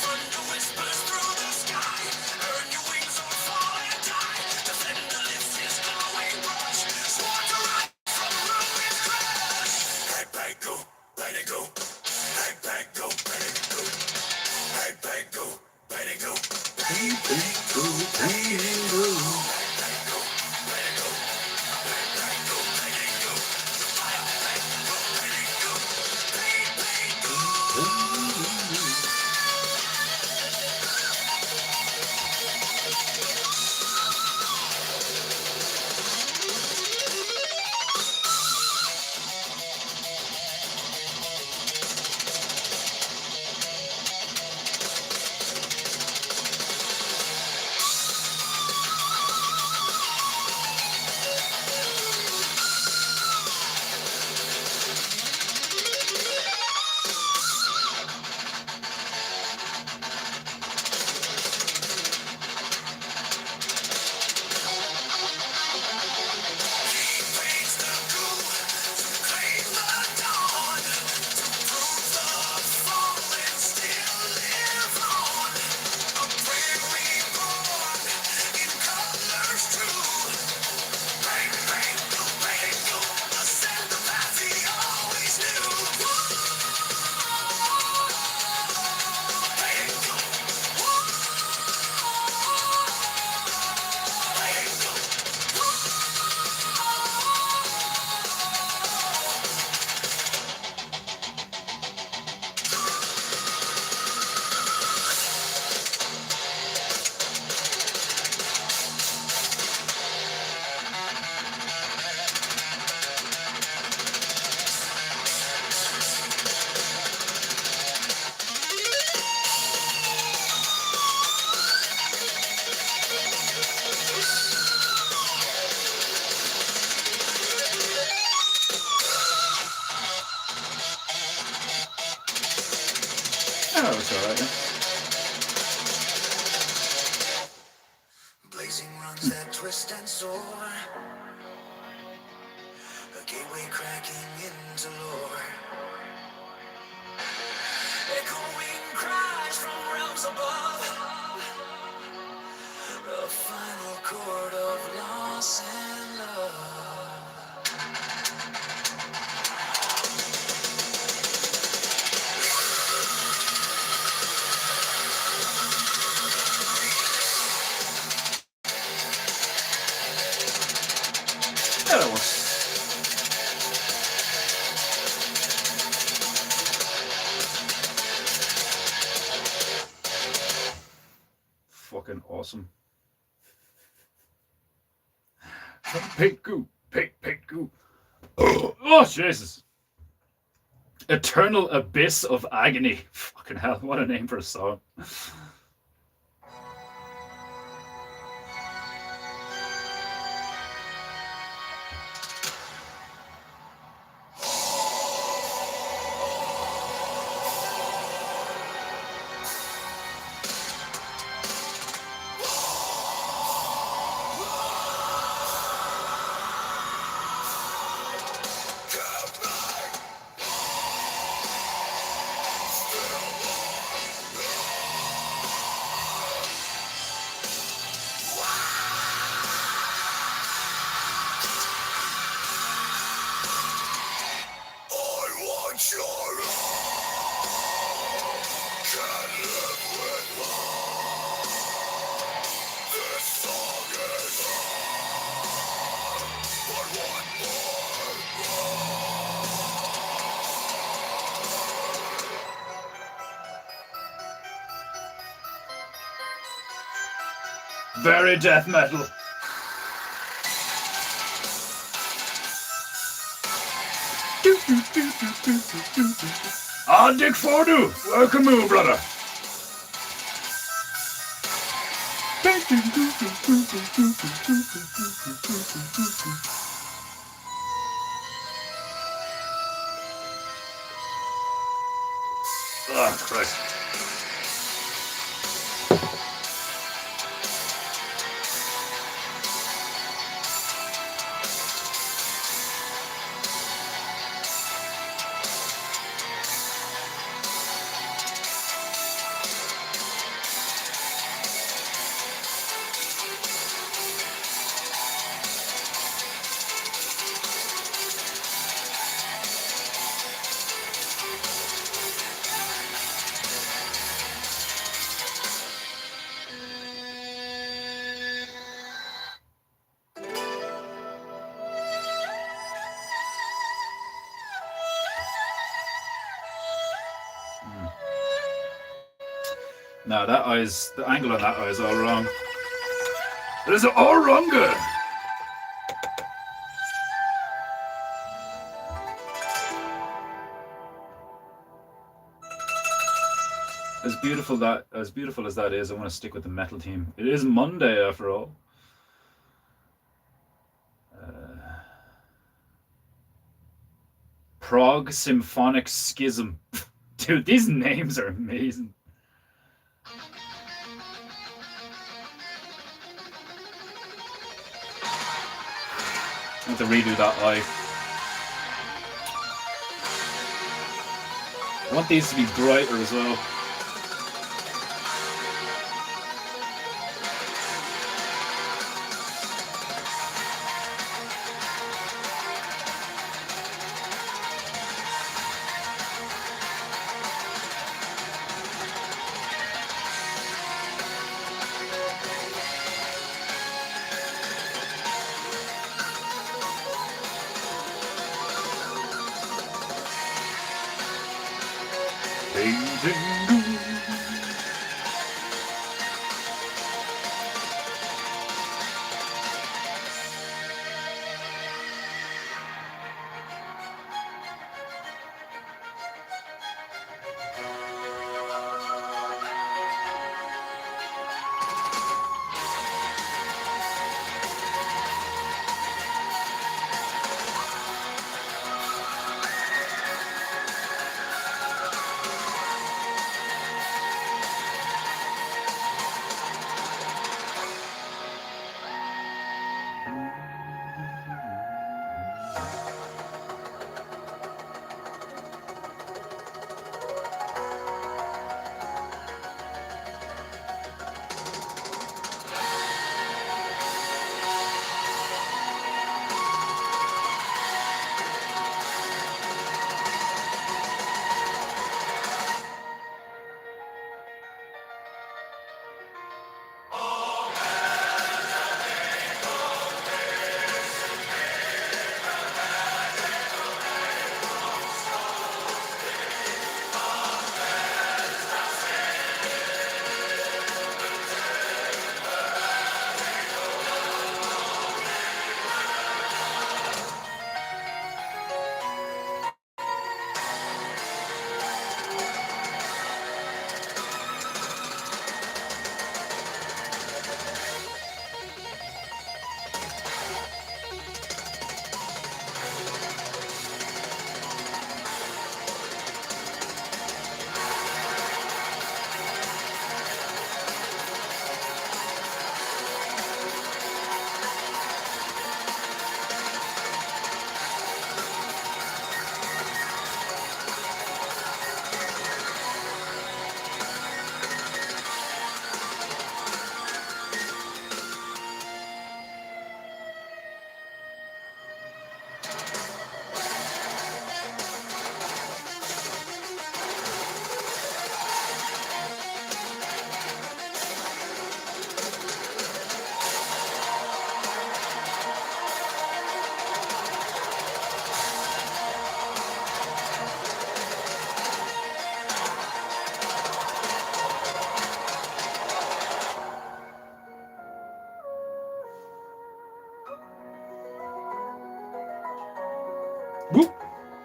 Thunder whispers through the sky. Earn your wings or fall and die. Defender lifts his glowing brush. Sworn to rise from ruin's crash. Bang, bang, go, bang, it go. Bang, bang, go, bang, it go. Bang, bang, go, bang, it go. Bang, bang, go, bang, go. Oh, it's alright then. Blazing runs that twist and soar. A gateway cracking into lore. Echoing cries from realms above. A final chord of loss and love. Yeah, that works. Fucking awesome. Pink goo. Pink goo. Oh, Jesus. Eternal Abyss of Agony. Fucking hell, what a name for a song. Very death metal. Ah, Dick Fordu, welcome home, brother. Oh, Christ. No, that eye's, the angle on that eye is all wrong. It is all wronger. As beautiful as that is, I want to stick with the metal team. It is Monday after all. Prague Symphonic Schism. Dude, these names are amazing. I have to redo that eye. I want these to be brighter as well. Painting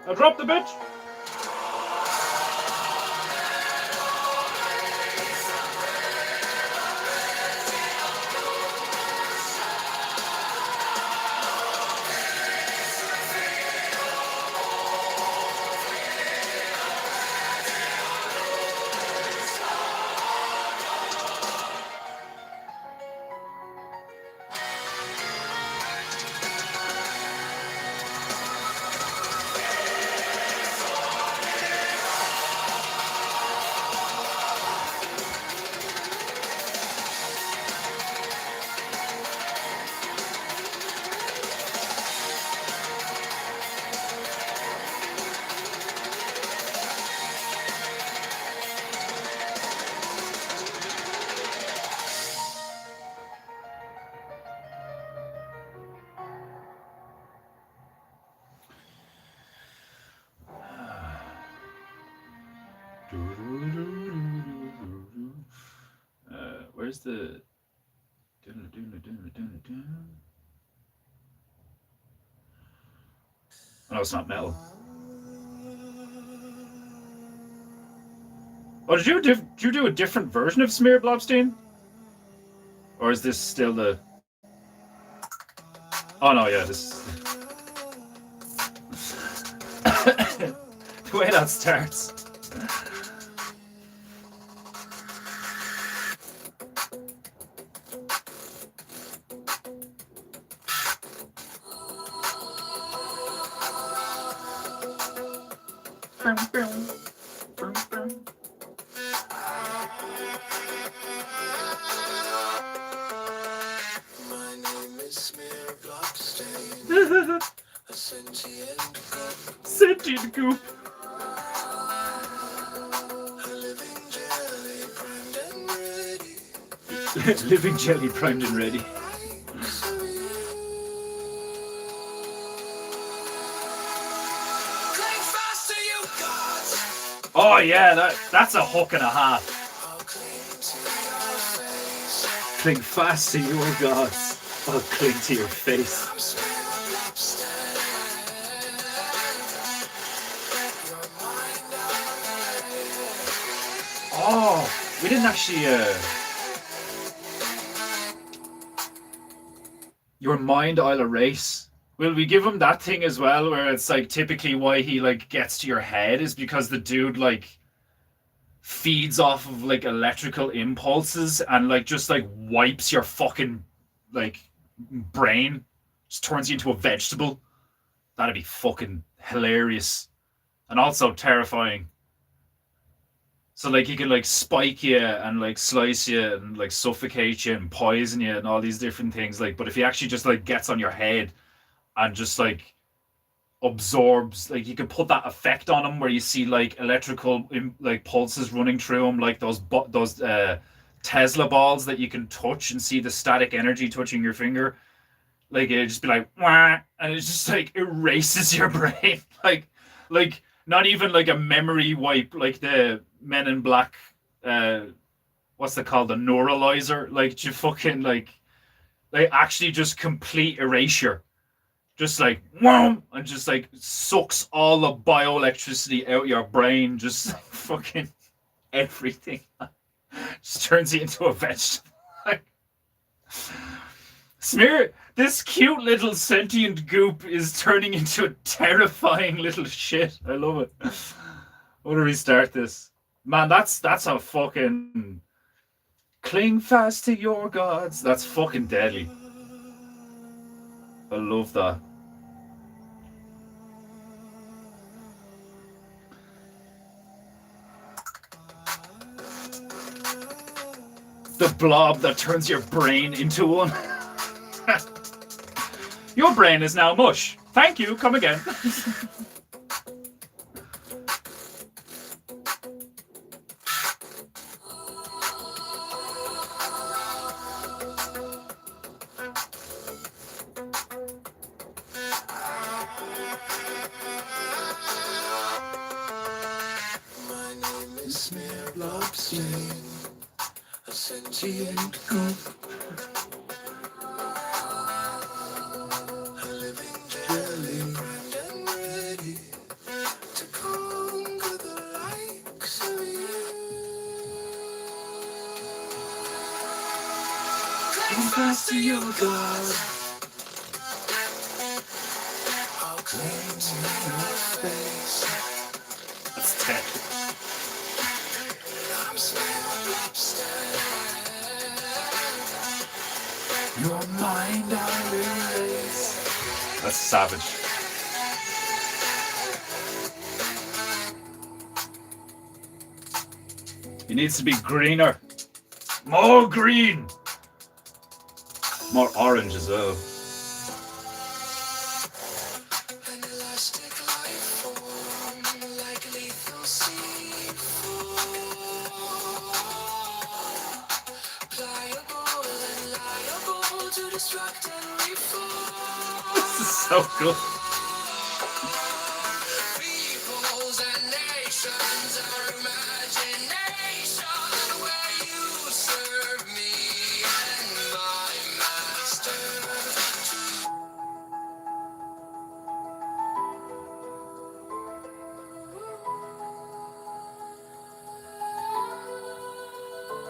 I dropped the bitch. Where's the... Oh, no, it's not metal. Oh, did you do a different version of Smear Blobstein? Or is this still the... Oh no, yeah, this... The way that starts. My name is Smear Blobstein, a sentient goop, Sentient goop. a living jelly primed and ready. Living jelly primed and ready. Cling fast to you, gods. Oh yeah, that's a hook and a half. I'll cling to your face. Cling fast to your gods. I'll cling to your face. I'm Smear Blobstein. Get your mind out of it. Oh, we didn't actually. Your mind, I'll erase. Will we give him that thing as well, where it's like typically why he like gets to your head is because the dude like feeds off of like electrical impulses and like just like wipes your fucking like brain, just turns you into a vegetable. That'd be fucking hilarious and also terrifying. So like he can like spike you and like slice you and like suffocate you and poison you and all these different things. Like, but if he actually just like gets on your head and just like absorbs, like you could put that effect on him where you see like electrical like pulses running through him, like those Tesla balls that you can touch and see the static energy touching your finger. Like it'd just be like wah, and it just like erases your brain, like not even like a memory wipe, like the Men in Black. What's it called? The neuralizer. Like you fucking like actually just complete erasure. Just like wham, and just like sucks all the bioelectricity out your brain. Just like, fucking everything. Just turns you into a vegetable. Smear, this cute little sentient goop is turning into a terrifying little shit. I love it. I want to restart this. Man, that's a fucking... Cling fast to your gods. That's fucking deadly. I love that. The blob that turns your brain into one. Your brain is now mush. Thank you. Come again. My name is Smear Blobstein, a sentient goop, a living jelly primed and ready. Cling fast to your God. I'll cling to your face. That's tech. I'm smelled lobster. Your mind I'll erase. That's savage. He needs to be greener. More green. More orange as well. An elastic life form, like lethal seafoam. Pliable and liable to destruct and reform. This is so good. Peoples and nations are imagination where you serve me and my master.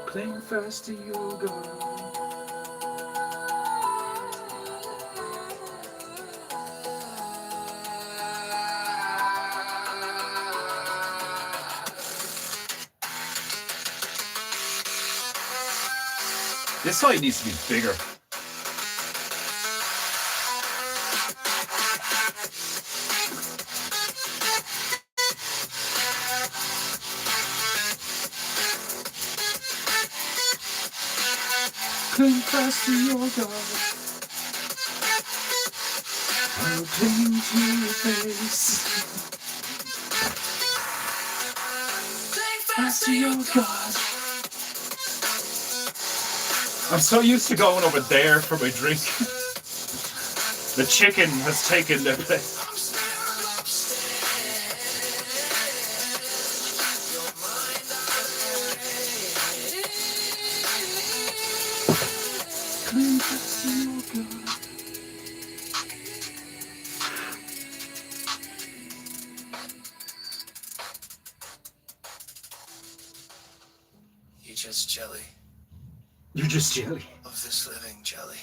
Cling fast to your God. This side needs to be bigger. Cling fast to your God. I'll cling to your face. Cling fast to your God. I'm so used to going over there for my drink. The chicken has taken their place. I'm smelled upstairs. Your mind I'll erase. Cling fast to your God. You're just jelly You're just jelly. of this living jelly.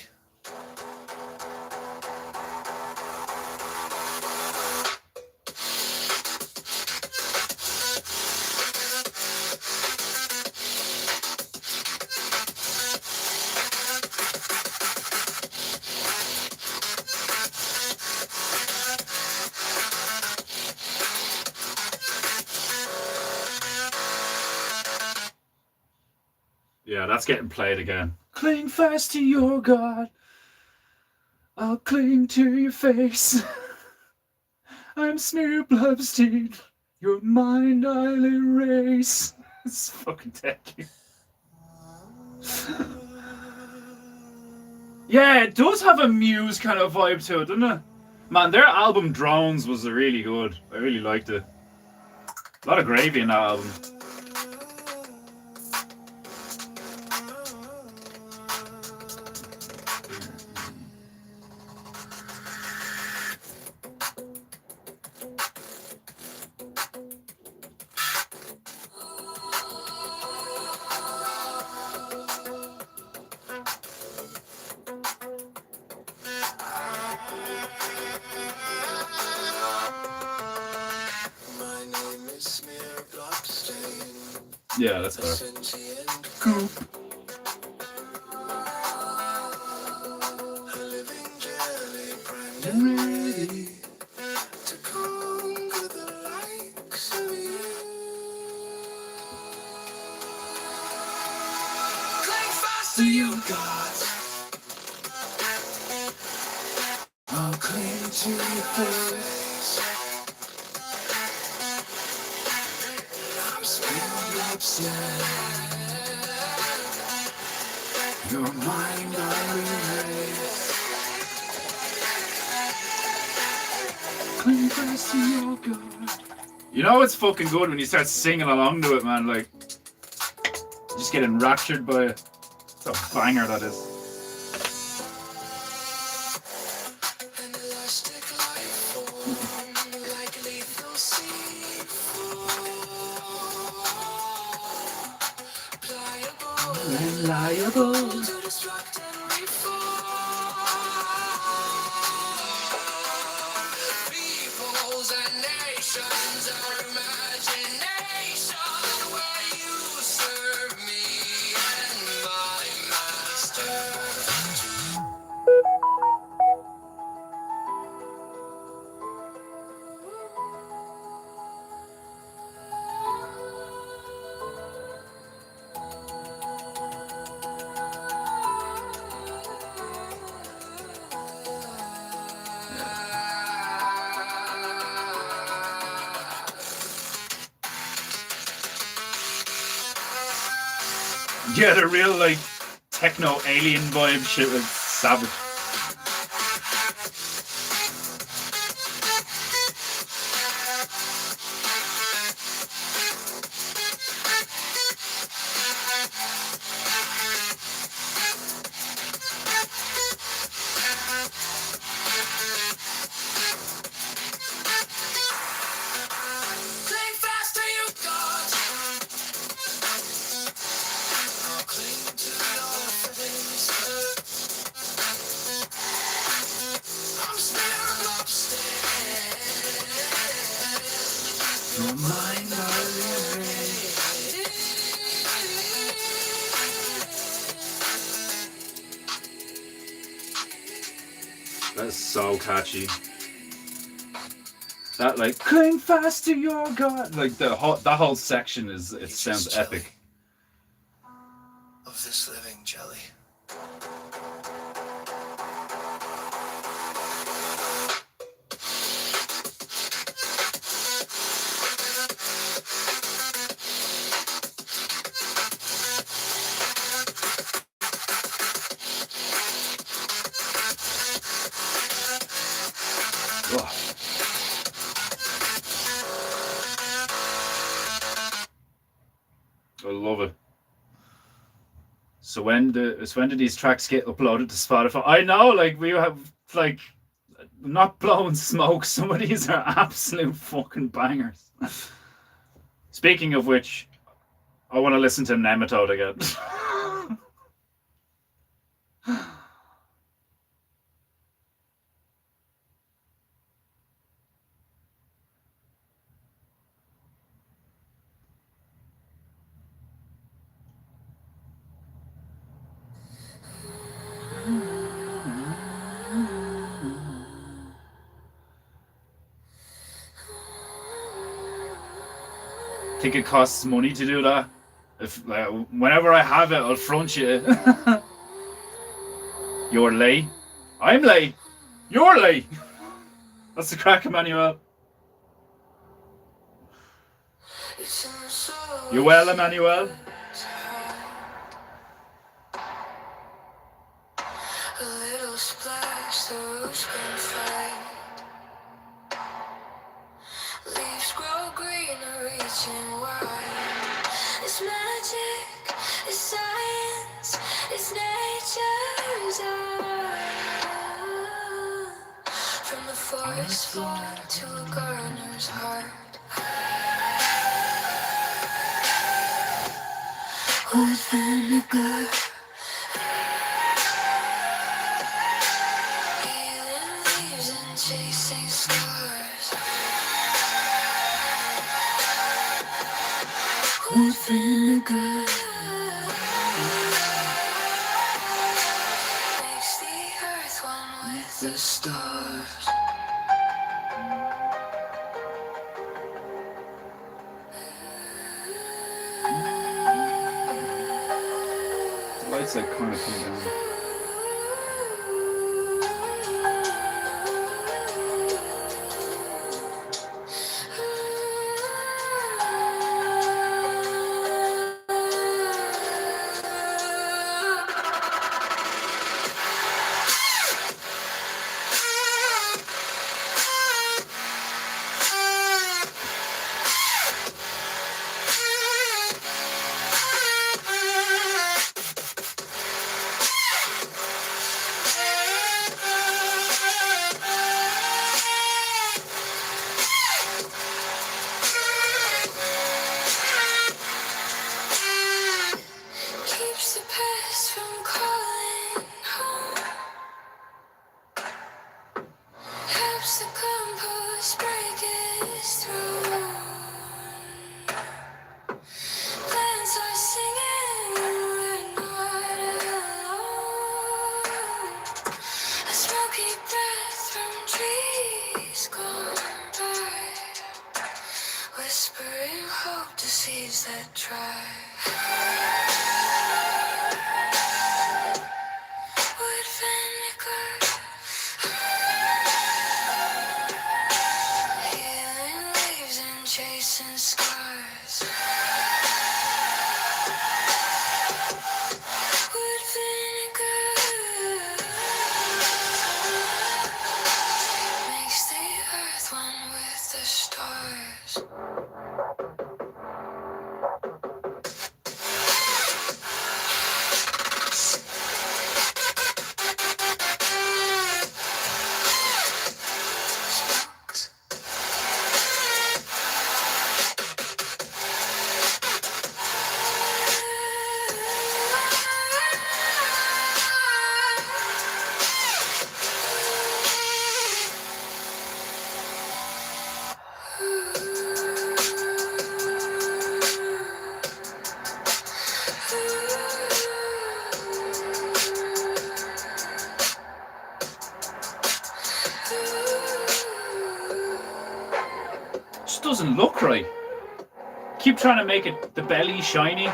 Yeah, that's getting played again. Cling fast to your God. I'll cling to your face. I'm Snoop Blubstein. Your mind I'll erase. It's fucking techy. Yeah, it does have a Muse kind of vibe to it, doesn't it? Man, their album Drones was really good. I really liked it. A lot of gravy in that album. My name is Smear Blobstein. Yeah, that's A better. sentient Goop. a living jelly primed and ready to conquer the likes of you. Cling fast to your God. I'll cling to your face. I'm spilled upstairs. Your mind I'll erase. Cling fast to your God. You know it's fucking good when you start singing along to it, man. Like, you just get enraptured by it. It's a banger, that is. An elastic life form, like lethal seafoam. Pliable and liable to destruct and runs our imagination, where you serve me and my master. Yeah, the real like techno alien vibe shit was savage. Cling fast to your God. Cling to your face. I'm staring upstairs. Your mind I That's so catchy. That like cling fast to your God, like that whole section is it sounds epic. of this living jelly. Oh. I love it. So when do these tracks get uploaded to Spotify? I know, like we have like not blowing smoke. Some of these are absolute fucking bangers. Speaking of which, I want to listen to Nematode again. Think it costs money to do that? If whenever I have it, I'll front you. You're late. I'm late. You're late. That's the crack, Emmanuel. You well, Emmanuel? A little splash, the roots can fly. Leaves grow greener, reaching wide. It's magic, it's science, it's nature's art. From the forest floor to a gardener's heart. With vinegar, healing leaves and chasing stars. With vinegar, makes the earth one with the stars. The lights like kind of come down. doesn't look right. Keep trying to make it the belly shiny.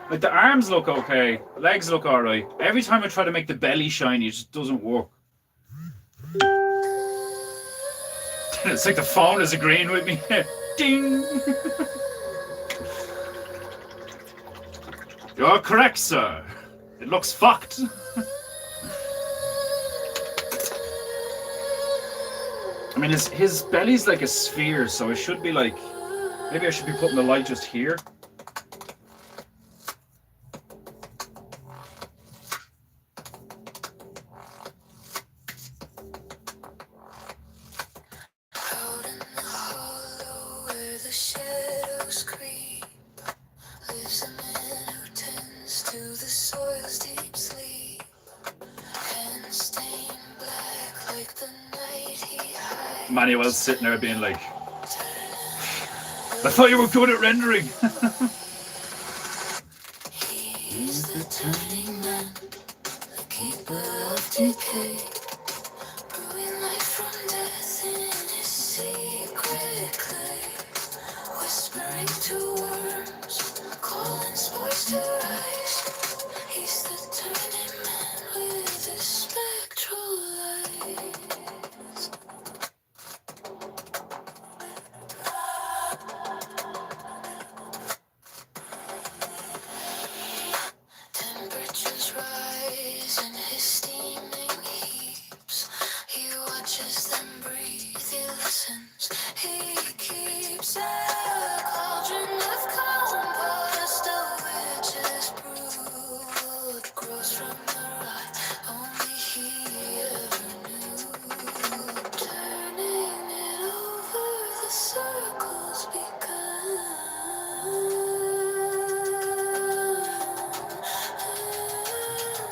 Like the arms look okay, legs look alright. Every time I try to make the belly shiny, it just doesn't work. It's like the phone is agreeing with me. Ding! You're correct, sir. It looks fucked. I mean, his belly's like a sphere, so it should be like... Maybe I should be putting the light just here. Out in the hollow where the shadows creep, lives a man who tends to the soil's deep sleep. Hands stained black like the night he hides. Manuel's sitting there being like, I thought you were good at rendering. He's the turning man, the keeper of decay, brewing life from death in his secret clay, whispering to worms, calling spores to rise. He's the turning man with his spectral light. Temperatures rise in his steaming heaps. He watches them breathe, he listens, he keeps a cauldron of compost, a witch's brew. What grows from the rot, only he ever knew. Turning it over, the circles begun.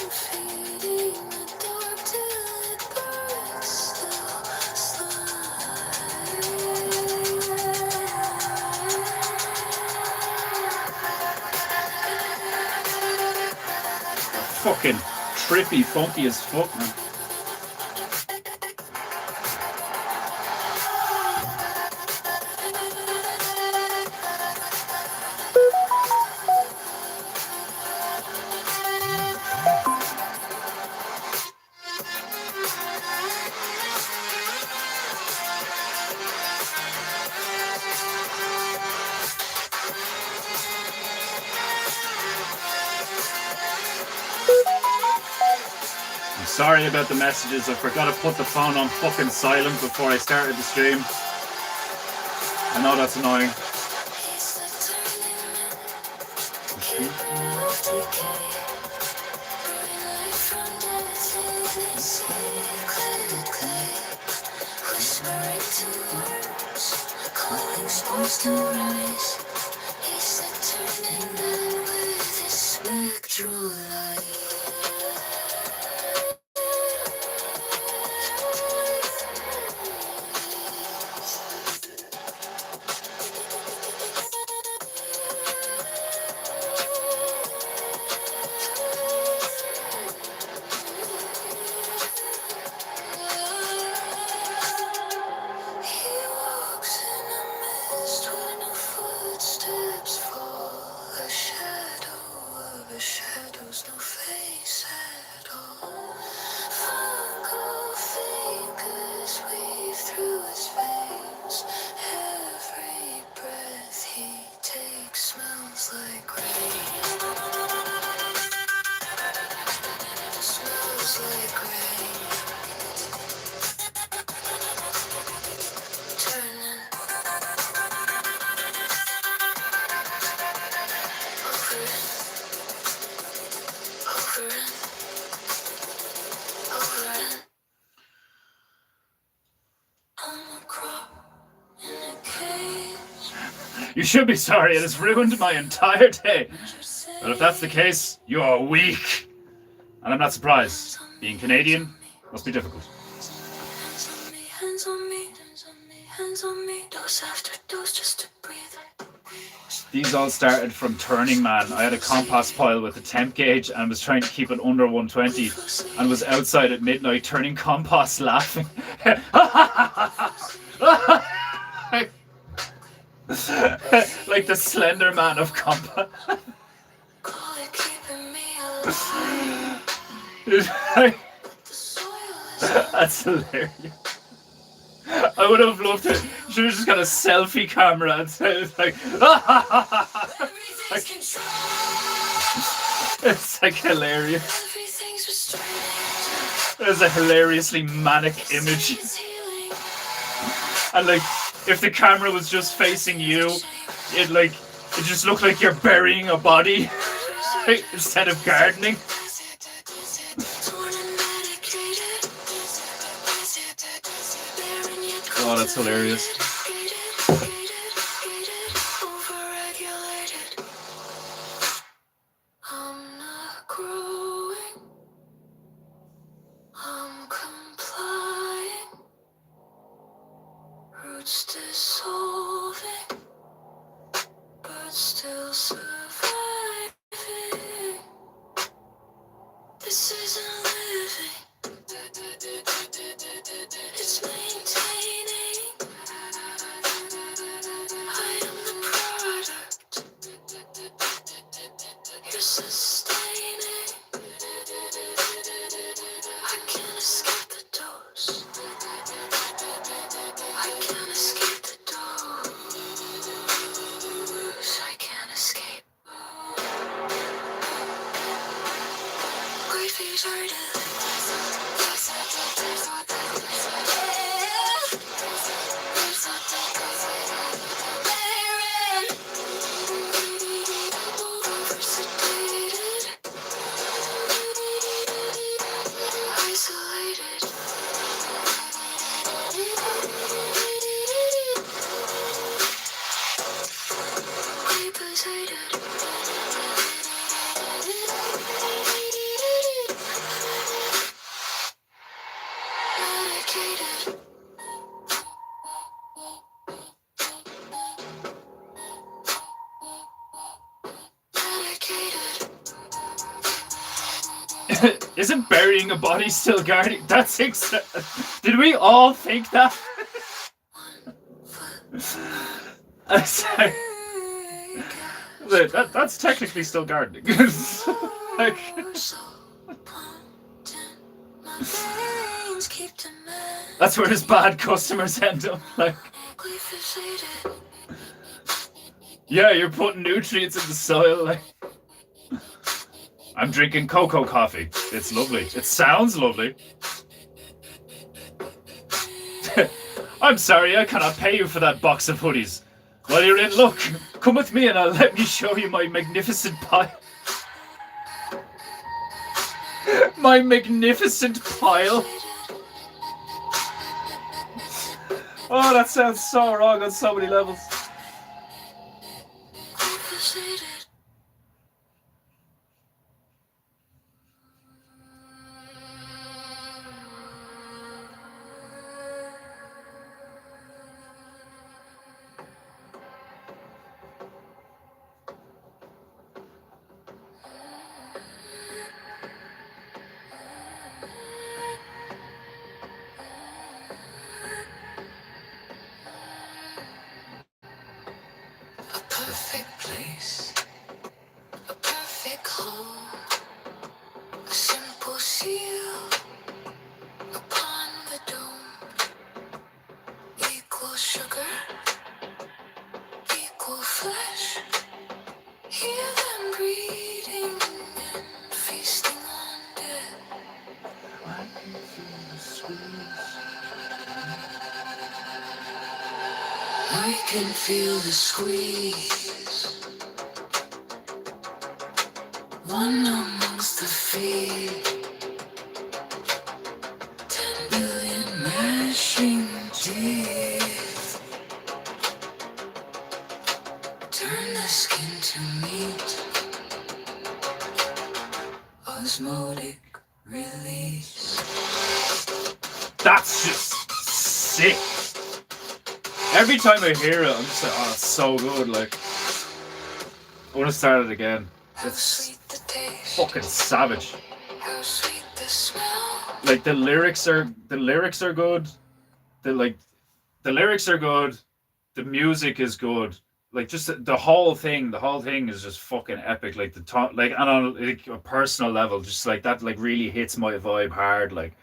Feeding the dark till it bursts the Fucking trippy, funky as fuck, man. Sorry about the messages. I forgot to put the phone on fucking silent before I started the stream. I know that's annoying. Supposed to rise. He's the turning man with his spectral light. He walks in a mist where no footsteps fall. A shadow of a shadow's no face at all. Fungal fingers weave through his veins. Every breath he takes smells like rain. Smells like rain. Turning over and over and I'm a crop in a cage. You should be sorry, it has ruined my entire day. But if that's the case, you are weak. And I'm not surprised. Being Canadian must be difficult. Hands on me, hands on me, hands on me, hands on me. Dose after dose just to breathe. These all started from Turning Man. I had a compost pile with a temp gauge and was trying to keep it under 120 and was outside at midnight turning compost laughing. Like the Slender Man of combat. Call it keeping me alive. The soil is That's hilarious. I would have loved it. Should have just got a selfie camera and said it's like, everything's like controlled. it's like hilarious. Everything's restrained. There's a hilariously manic image. It's healing. And like if the camera was just facing you, it just looked like you're burying a body instead of gardening. Torn and medicated. Barren yet Oh, that's hilarious. overregulated. I'm not growing. I'm complying. Roots dissolving. But still surviving. This isn't living. It's maintaining. I am the product. You're sustaining. I can't escape the dose. I can't escape the dose. I can't escape. Great fears are isolated. Medicated. Medicated. Isn't burying a body still gardening? Did we all think that? I'm sorry. That's technically still gardening. Like, that's where his bad customers end up. Like, yeah, you're putting nutrients in the soil. Like, I'm drinking cocoa coffee. It's lovely. It sounds lovely. I'm sorry, I cannot pay you for that box of hoodies. Well, you're in luck. Come with me and I'll let me show you my magnificent pile. My magnificent pile. Oh, that sounds so wrong on so many levels. A perfect place, a perfect home, a simple seal upon the dome. Equal sugar, equal flesh. Hear them breeding and feasting on death. I can feel the squeeze. One amongst the feet. 10 billion mashing teeth. Turn the skin to meat. Osmotic release. That's just sick. Every time I hear it, I'm just like, oh, it's so good. Like, I want to start it again. How It's sweet the taste. fucking savage. How sweet the smell. Like the lyrics are good. The lyrics are good. the music is good. Like just the whole thing is just fucking epic. Like the top, like and on like a personal level, just like that, like really hits my vibe hard. Like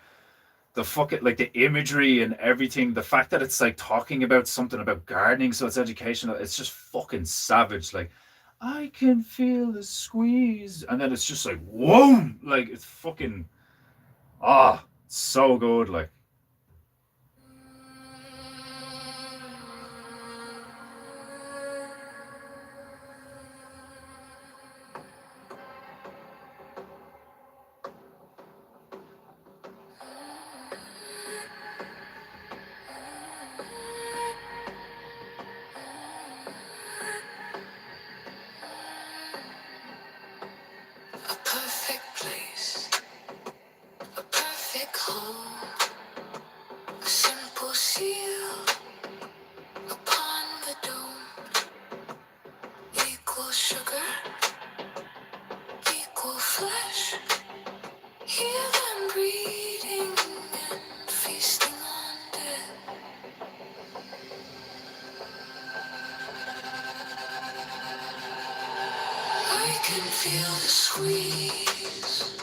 the fucking like the imagery and everything. The fact that it's like talking about something about gardening, so it's educational. It's just fucking savage. Like I can feel the squeeze, and then it's just like whoa, like it's fucking so good. Like A perfect place, a perfect home, a simple seal upon the dome. Equal sugar, equal flesh. Hear them breeding and feasting on death. I can feel the squeeze.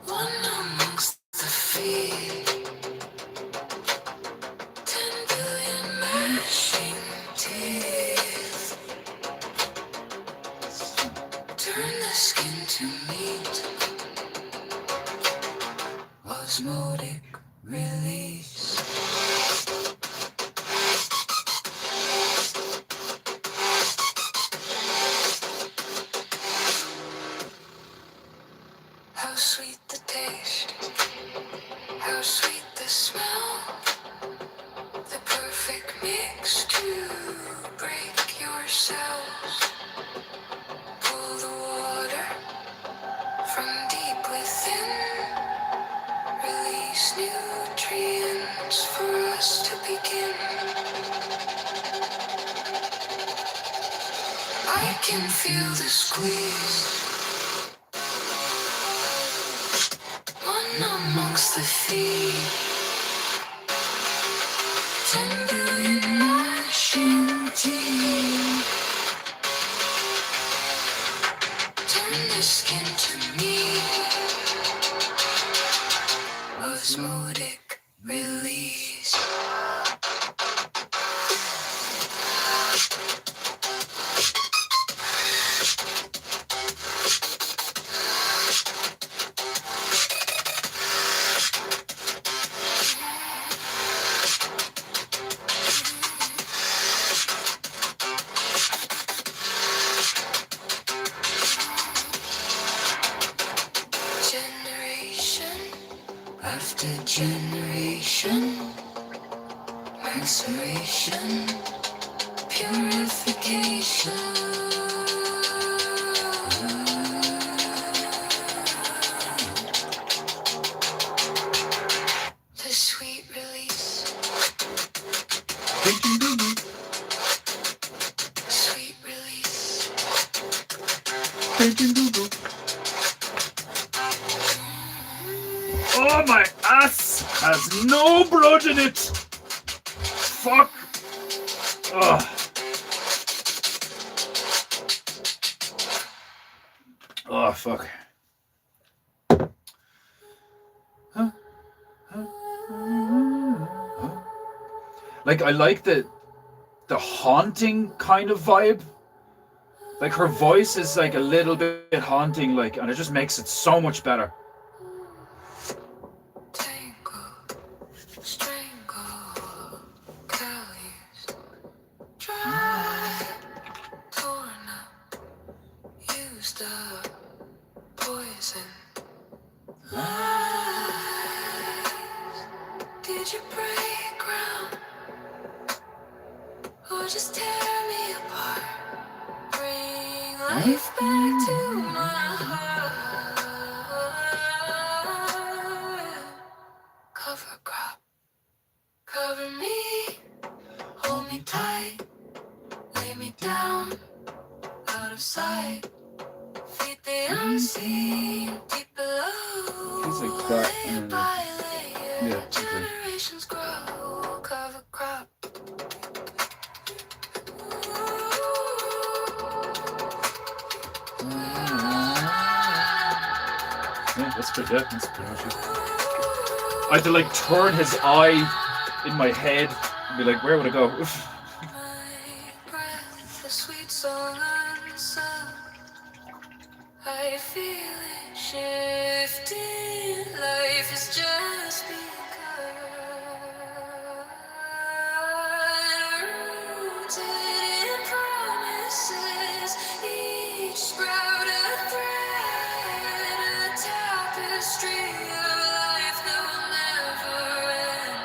One amongst the feet. 10 billion mashing teeth. Turn the skin to meat. Osmotic release. How sweet the taste, how sweet the smell, the perfect mix to break your cells. Pull the water from deep within, release nutrients for us to begin. I can feel the squeeze. One amongst the feet. 10 billion gnashing teeth. Turn the skin to meat. Osmotic release. Generation after generation, maceration, purification. The sweet release, sweet release. oh, my ass has no blood in it. Fuck. Oh. Oh fuck. Like I like the haunting kind of vibe. Like her voice is like a little bit haunting, like, and it just makes it so much better. Tangle, strangle, callous, dry, torn up, used up, poison, lies. Did you break ground, or just tear me apart? Bring life back to my heart. Cover crop, cover me, hold me tight, lay me down, out of sight. Feed the unseen, deep below. Feels like that, Layer by layer, yeah, okay. generations grow. Cover crop. Yeah, that's pretty much it. I had to like turn his eye in my head and be like, where would it go? My breath, a sweet song unsung. I feel it shifting. Life has just begun. Rooted in promises, each sprout a thread, a tapestry of life that will never end.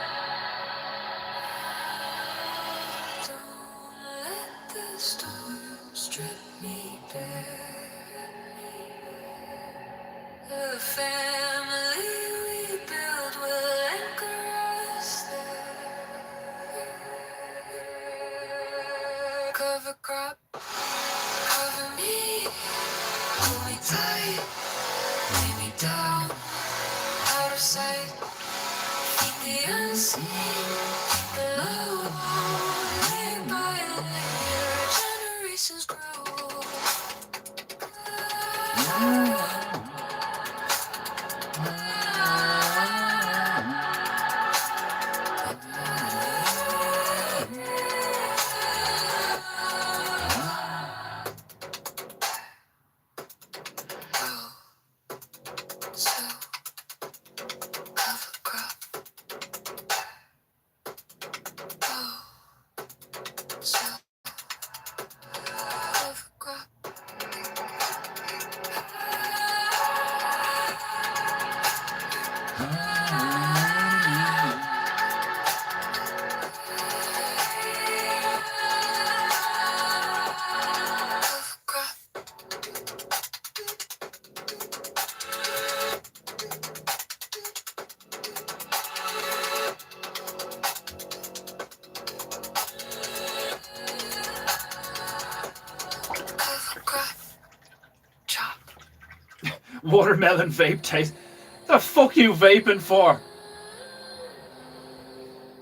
Don't let the storm strip me bare. The family we build will anchor us there. Cover crop, cover me, hold me tight, lay me down, out of sight. Keep the unseen, the lay by layer, generations grow. So cover crop, so cover crop. Chop. Watermelon vape taste. The fuck you vaping for?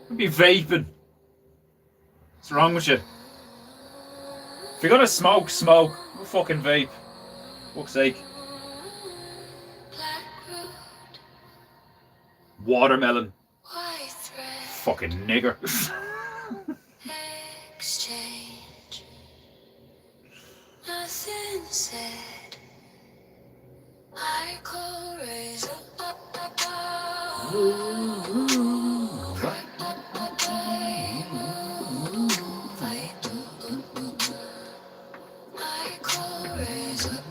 I'd be vaping. What's wrong with you? If you're gonna smoke, smoke. Don't fucking vape. Fuck's sake. Black root, Watermelon. white thread, Fucking nigger. exchange. Nothing said. I call raise up. I call raise up.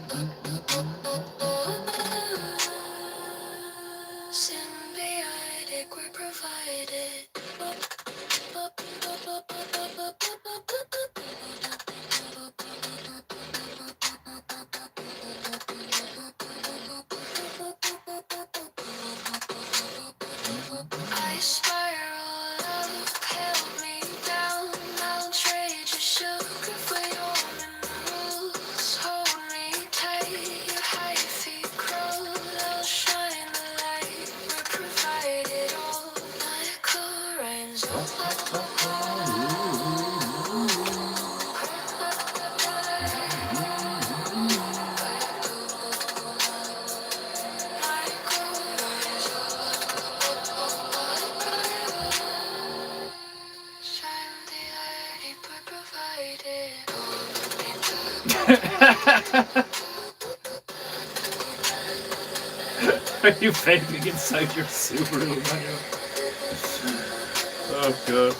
Symbiotic, we're provided. I spiral up, held me down. I'll trade your sugar for your minerals. Hold me tight, your high feet crawl. I'll shine the light, we're provided all. My cool rains shine the light, we're provided Are you vaping inside your Subaru, man? Oh god.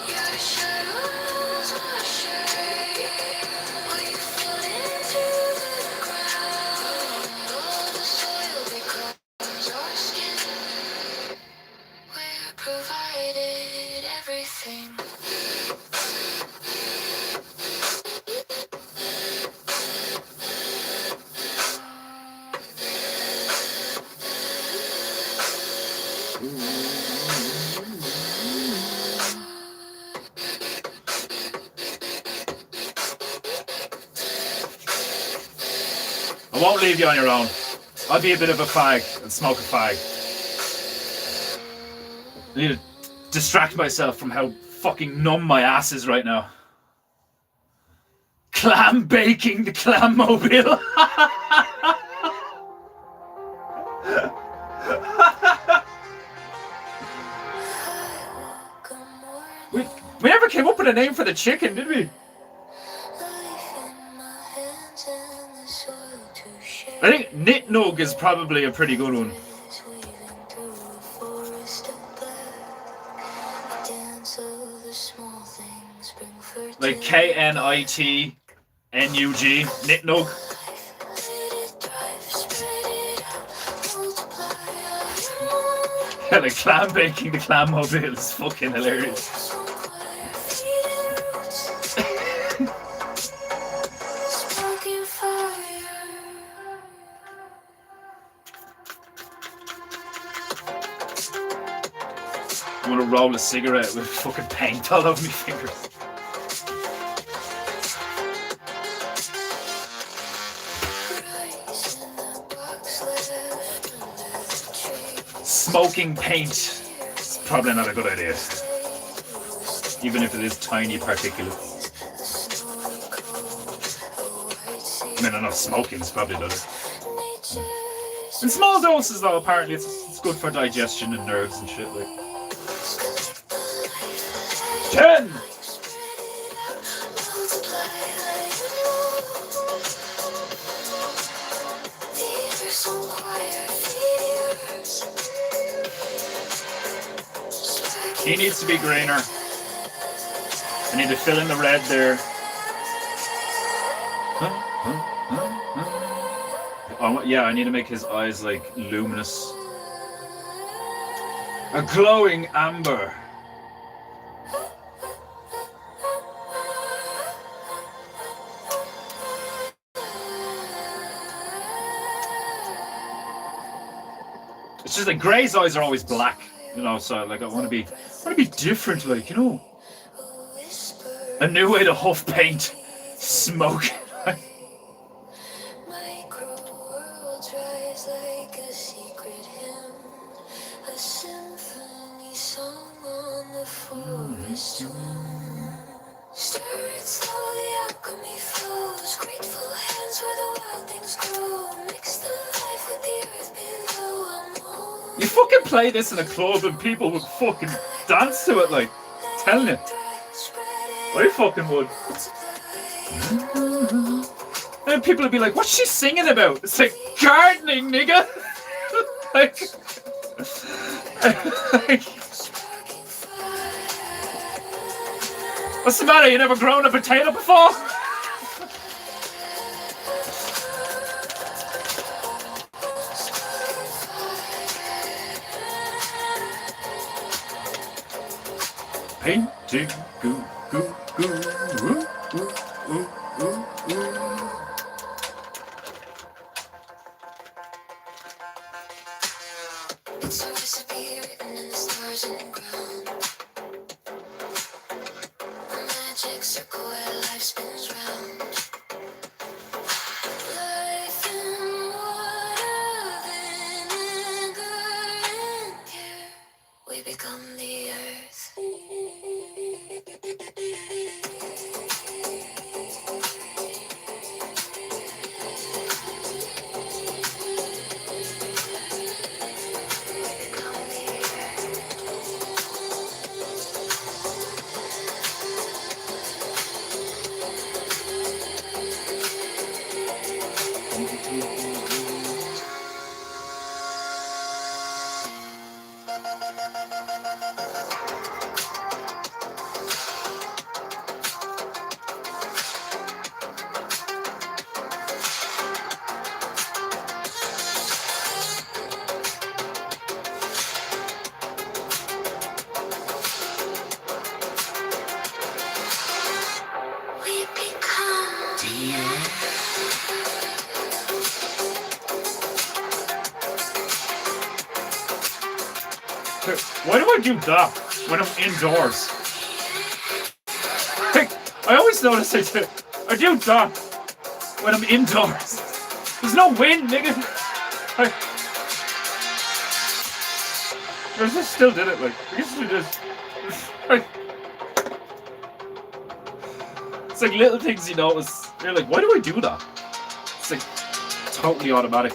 Your shadows wash away when you fall into the ground. All the soil becomes our skin. We're provided everything. I won't leave you on your own. I'll be a bit of a fag and smoke a fag. I need to distract myself from how fucking numb my ass is right now. Clam baking the clam mobile. We never came up with a name for the chicken, did we? I think Nitnog is probably a pretty good one. Like KNITNUG, Nitnog. Yeah, like clam baking the clam mobile is fucking hilarious. I want to roll a cigarette with fucking paint all over my fingers. Smoking paint is probably not a good idea. Even if it is tiny particulates. I mean, enough smoking is probably better. In small doses though, apparently it's good for digestion and nerves and shit like. 10! He needs to be greener. I need to fill in the red there. Oh, yeah, I need to make his eyes like luminous. A glowing amber. It's just like Grey's eyes are always black, you know. So like I want to be different, like, you know. A new way to huff paint, smoke. You fucking play this in a club and people would fucking dance to it, like, telling you. I fucking would. And people would be like, what's she singing about? It's like, gardening, nigga. like, what's the matter? You never grown a potato before? Painting, goo, goo, goo, ooh, ooh, ooh, ooh, ooh. It's a recipe written in the stars and the ground. A magic circle where life spins round. Life in water, vinegar and air. We become the earth. Why do I do that when I'm indoors? Like, I always notice I do that when I'm indoors. There's no wind, nigga. Like, I just still did it, like, I guess we did. Like, it's like little things you notice. You're like, why do I do that? It's like totally automatic.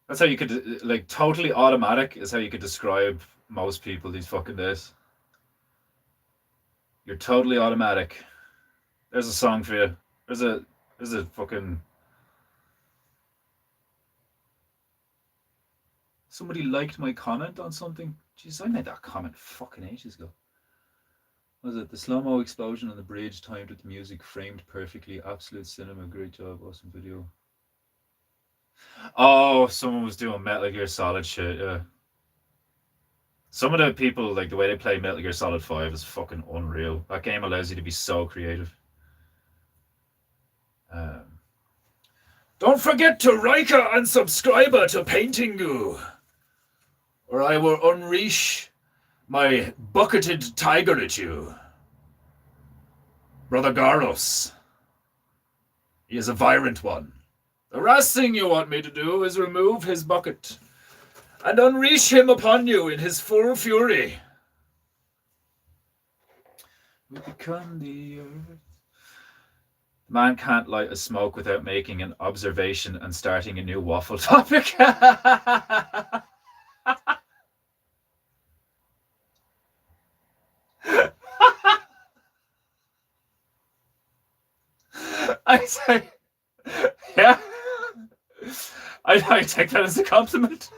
That's how you could, like, totally automatic is how you could describe most people these fucking days. You're totally automatic. There's a song for you. There's a fucking. Somebody liked my comment on something. Jeez, I made that comment fucking ages ago. Was it the slow mo explosion on the bridge timed with the music framed perfectly? Absolute cinema, great job, awesome video. Oh, someone was doing Metal Gear Solid shit, yeah. Some of the people, like the way they play Metal Gear Solid 5 is fucking unreal. That game allows you to be so creative. Don't forget to Riker and subscriber to Painting Goo, or I will unleash my bucketed tiger at you. Brother Garlos. He is a violent one. The last thing you want me to do is remove his bucket and unleash him upon you in his full fury. We become the earth. Man can't light a smoke without making an observation and starting a new waffle topic. I say, yeah. I take that as a compliment.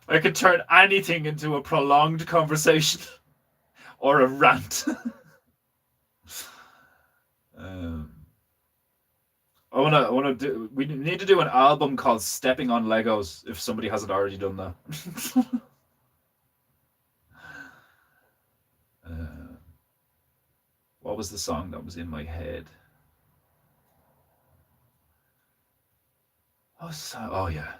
I could turn anything into a prolonged conversation or a rant. I wanna do. We need to do an album called "Stepping on Legos." If somebody hasn't already done that. What was the song that was in my head? Oh yeah.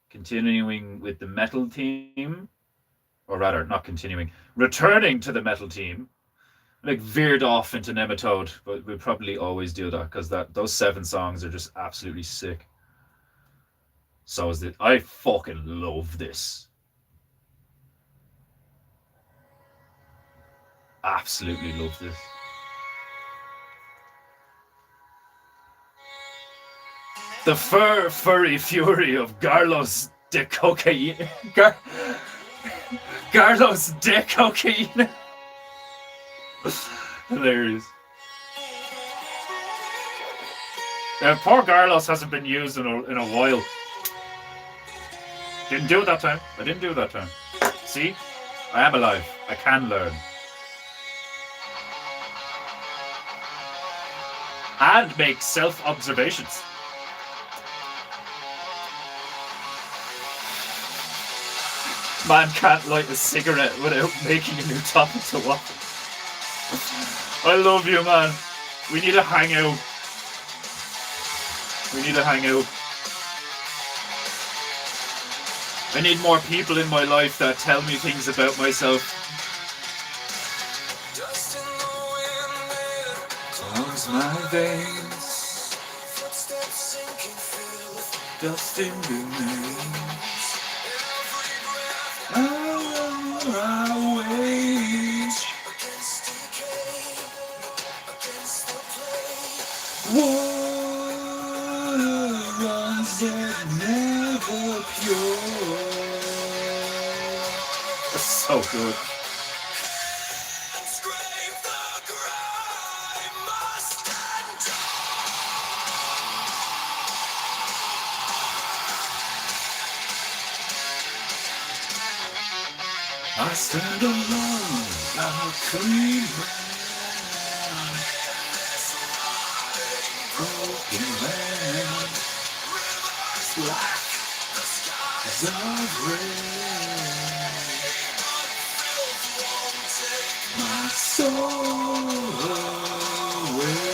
Continuing with the metal theme, or rather, not continuing, returning to the metal theme. Like veered off into Nematode, but we probably always do that because those 7 songs are just absolutely sick. So is it? I fucking love this. Absolutely love this. The furry fury of Garlos de Cocaine. Garlos de Cocaine. Hilarious. Poor Garlos hasn't been used in a while. Didn't do it that time. I didn't do it that time. See? I am alive. I can learn. And make self-observations. Man can't light a cigarette without making a new topic to waffle. I love you, man. We need to hang out. We need to hang out. I need more people in my life that tell me things about myself. Dust in the wind clogs my veins. Footsteps sinking filled with dust in remains. I wage against decay, against the plague. Water runs yet never pure. That's so good. Scrape the grime, must endure. I stand alone, a clean man, broken land, black skies of rain. My soul away.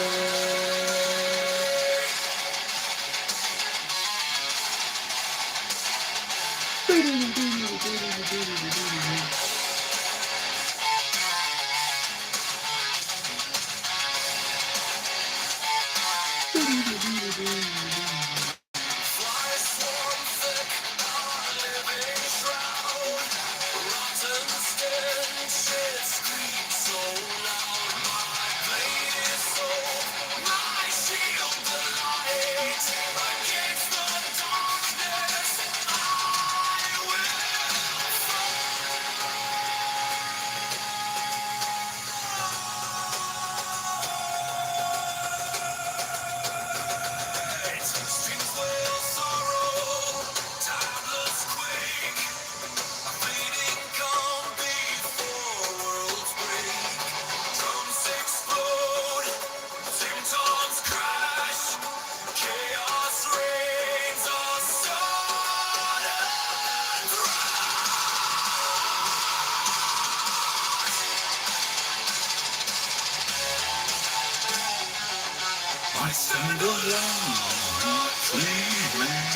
I stand alone, not free man.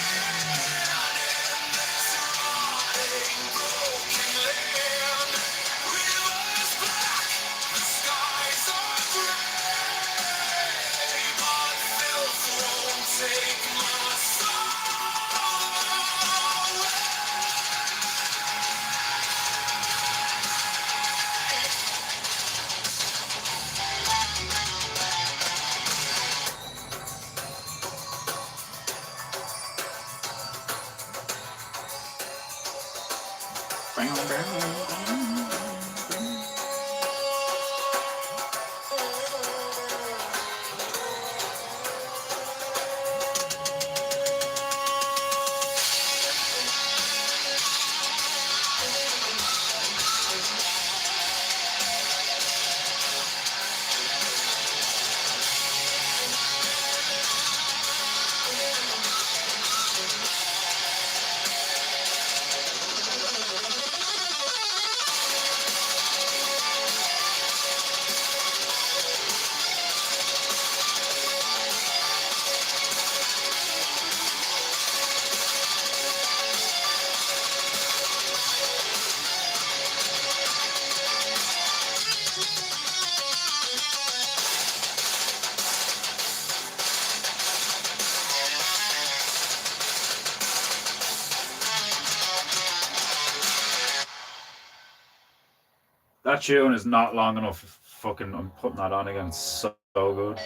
That tune is not long enough. Fucking, I'm putting that on again. It's so good.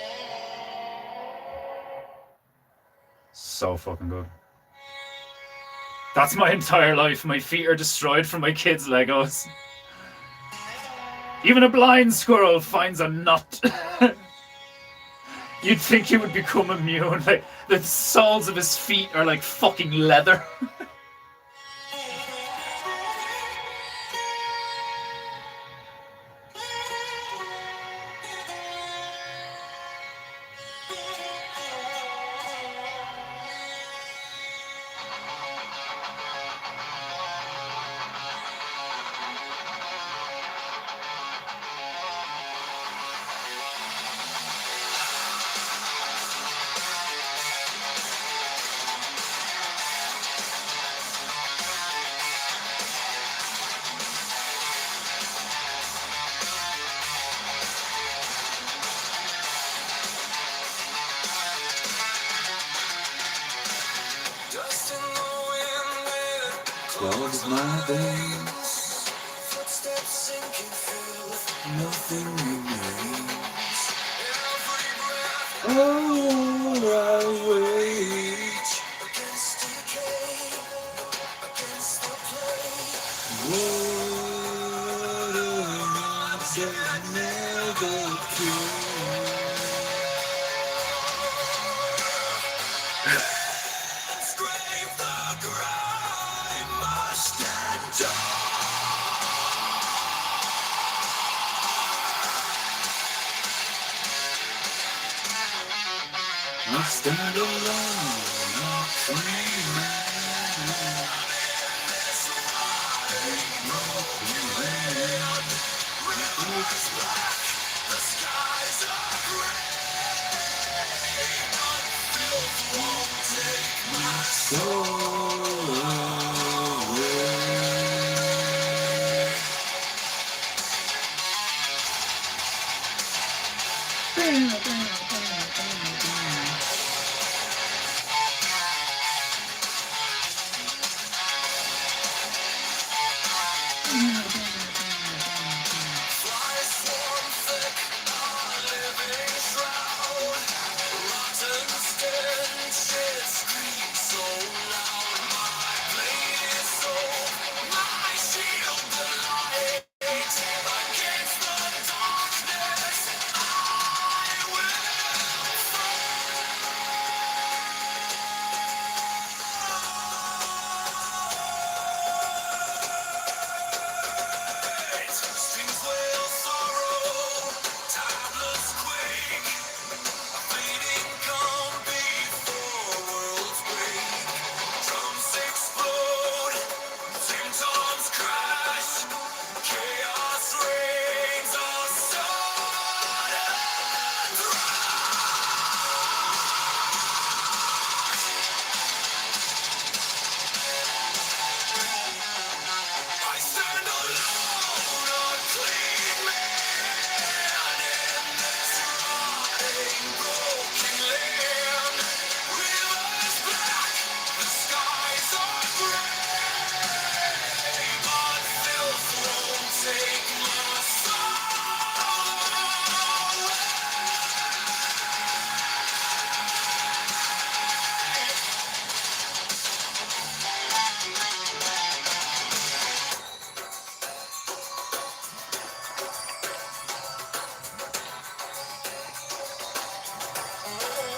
So fucking good. That's my entire life. My feet are destroyed from my kids' Legos. Even a blind squirrel finds a nut. You'd think he would become immune. Like, the soles of his feet are like fucking leather. Dust in the wind, it Close my veins. footsteps sinking through with Nothing remains. every breath Oh, I wait. against decay, against the play. Water that never cure. Scrape the grime, must endure. I stand alone, not free man. The skies are gray, but filth won't take my Soul away. flies swarm thick, a living shroud. Rotten stench, it screams so loud.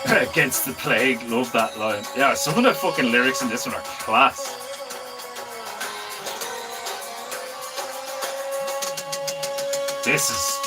Against the plague, love that line. Yeah, some of the fucking lyrics in this one are class. This is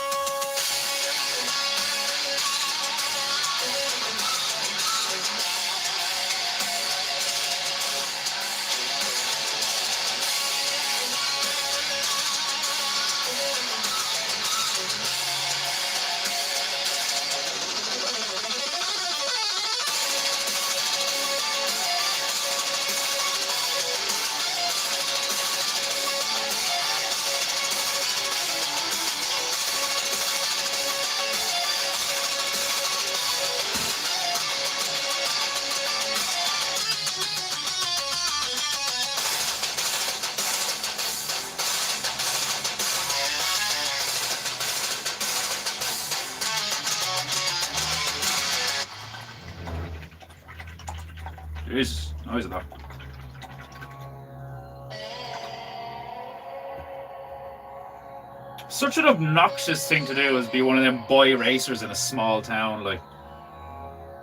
Jesus, noise of that. Such an obnoxious thing to do is be one of them boy racers in a small town, like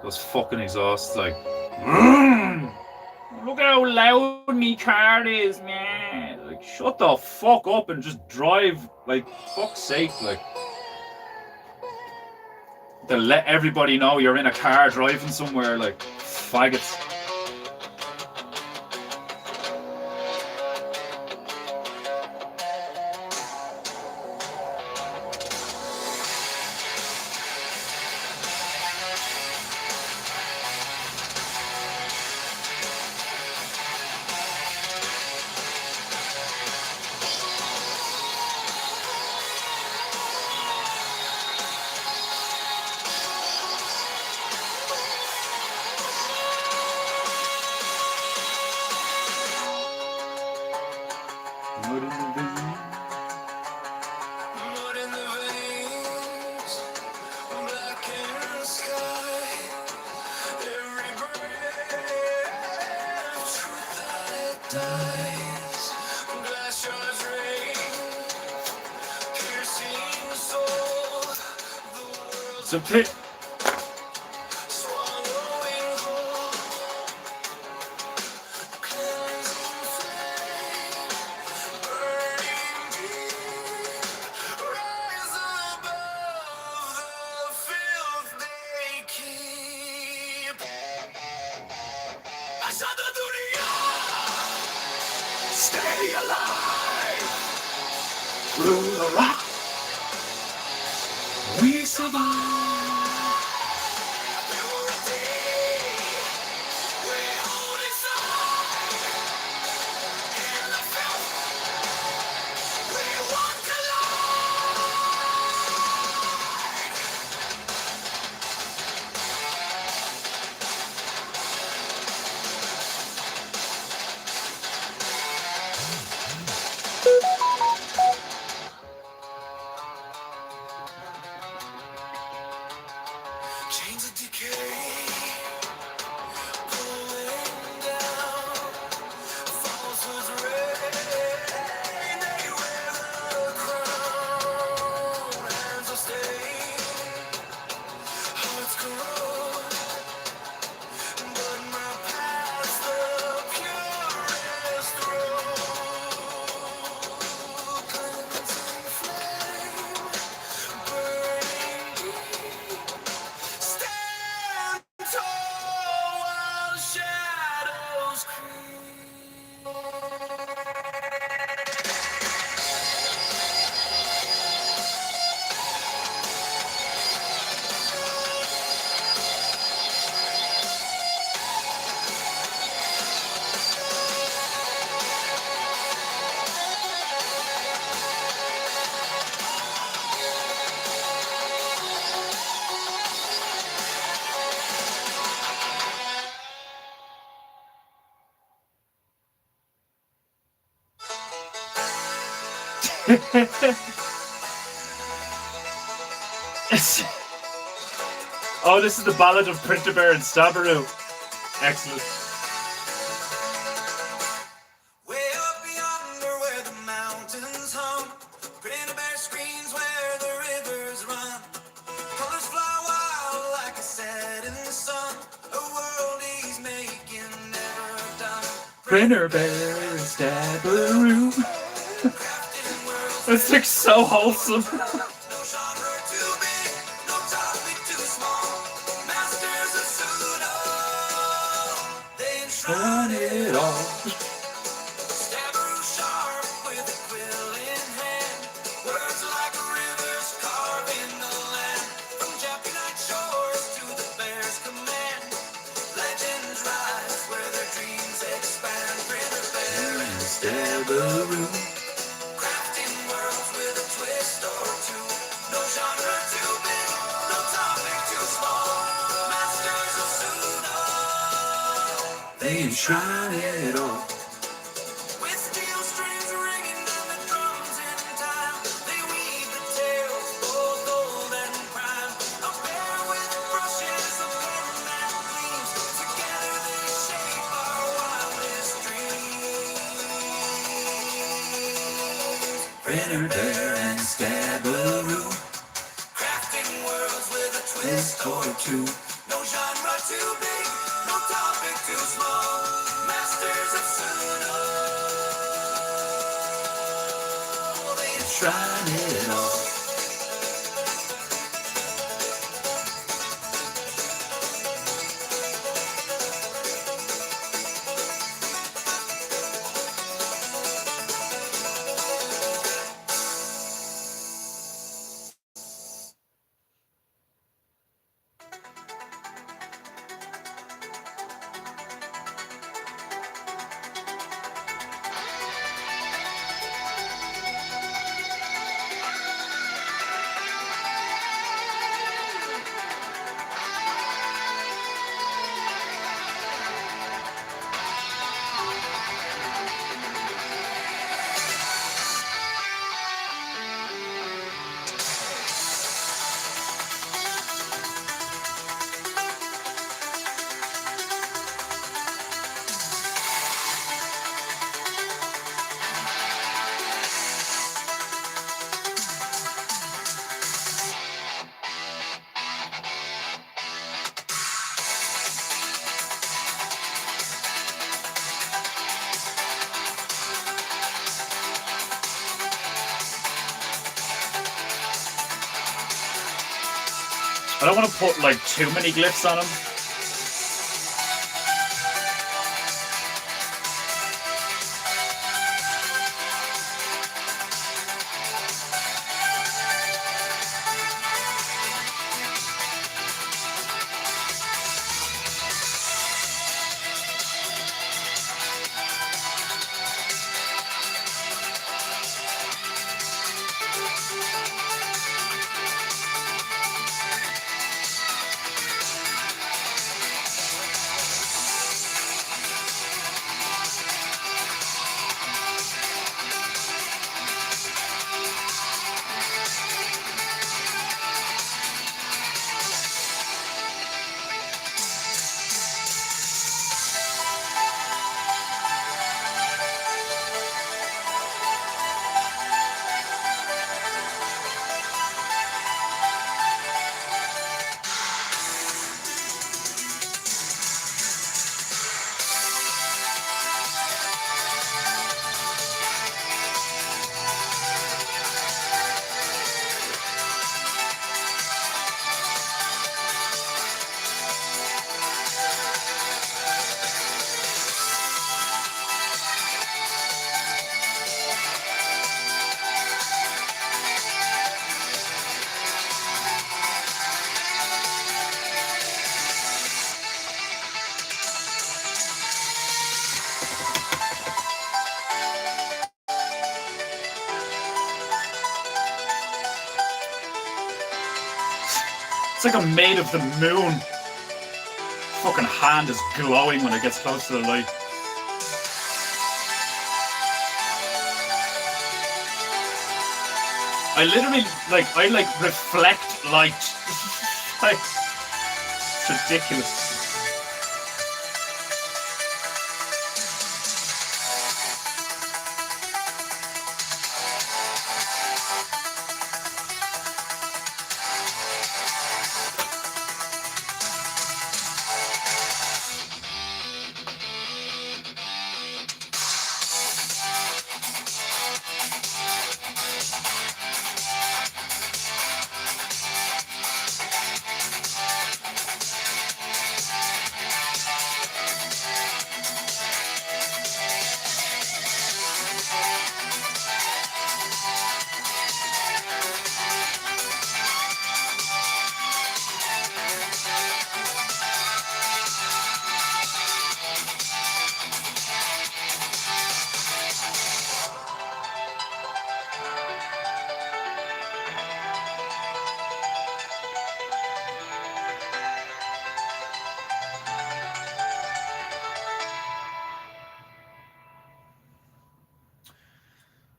those fucking exhausts, like. Look how loud me car is, man. Like, shut the fuck up and just drive. Like, fuck's sake, like. They'll let everybody know you're in a car driving somewhere, like, faggots. Mud in the veins, blackened sky. Every breath, truth that dies. Glass shards rain, piercing soul. The world's It's a pit. swallowing whole. Cleansing flame, burning deep. Rise above the filth they keep. Ashad dunya, stay alive. Through the rock, we survive. Purity, we hold inside. In the filth, we walk chains of decay, pulling down. Falsehoods reign, they wear the crown. Hands of stain, hearts corrode, but my path's the purest road. Cleansing flame, burning deep. Stand tall while shadows creep. Oh, this is the Ballad of Printerbear and Stabaroo. Excellent. Way up yonder where the mountains hum, Printerbear screens where the rivers run. Colors fly wild like a setting sun. Grinner Bear and Stabberoo. It's like so wholesome. No genre too big, no topic too small. Masters of pseudo, they enshrine it all. Stabberoo sharp with a quill in hand. Words like rivers carving the land. From Japanite shores to the bear's command. Legends rise where their dreams expand. Grinner Bear and Stabberoo. Crafting worlds with a twist or two. No genre too big, no topic too small. Masters of pseudo, they enshrine it all. With steel strings ringing and the drums in time, they weave the tales, both old and prime. A bear with brushes, a pen that gleams. Together they shape our wildest dreams. Grinner Bear and Stabberoo, crafting worlds with a twist or two. No genre too big, no topic too small. Masters of pseudo, they enshrine it all. I don't want to put like too many glyphs on him. It's like I'm made of the moon. Fucking hand is glowing when it gets close to the light. I literally, I reflect light. Like, it's ridiculous.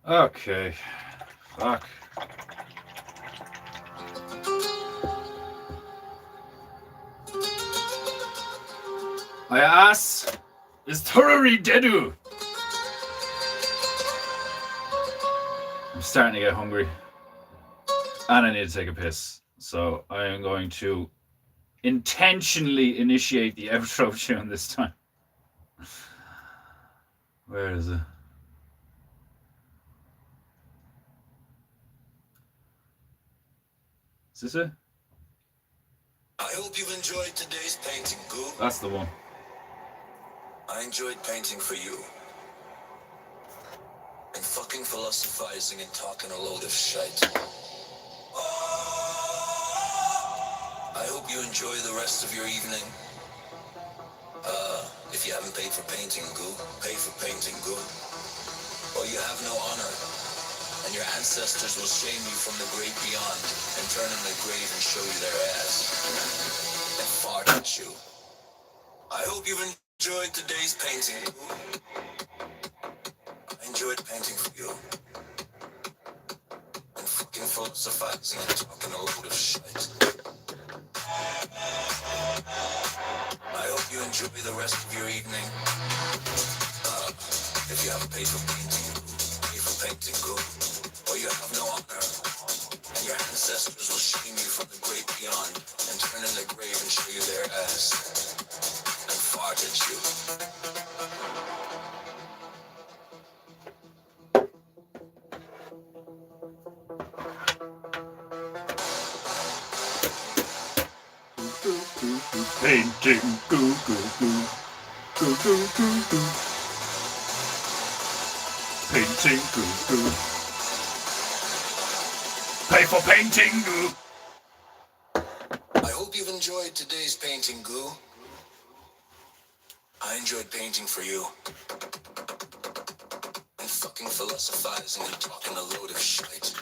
Okay. Fuck. My ass is thoroughly deadu. I'm starting to get hungry. And I need to take a piss. So I am going to intentionally initiate the outro tune this time. Where is it? Is this it? I hope you've enjoyed today's painting, Goo. That's the one. I enjoyed painting for you. And fucking philosophizing and talking a load of shite. I hope you enjoy the rest of your evening. If you haven't paid for painting, Goo, pay for painting, Goo. Or you have no honor, and your ancestors will shame you from the great beyond and turn in the grave and show you their ass and fart at you. I hope you've enjoyed today's painting, Goo. I enjoyed painting for you. And fucking philosophizing and talking a load of shit. I hope you enjoy the rest of your evening. If you haven't paid for painting, pay for painting, Goo. Or you have no honor, and your ancestors will shame you from the great beyond and turn in the grave and show you their ass and fart at you. Painting, goo, goo, goo. Goo, goo, goo, goo. Painting, goo, goo. Pay for painting, goo. I hope you've enjoyed today's painting, Goo. I enjoyed painting for you. And fucking philosophizing and talking a load of shit.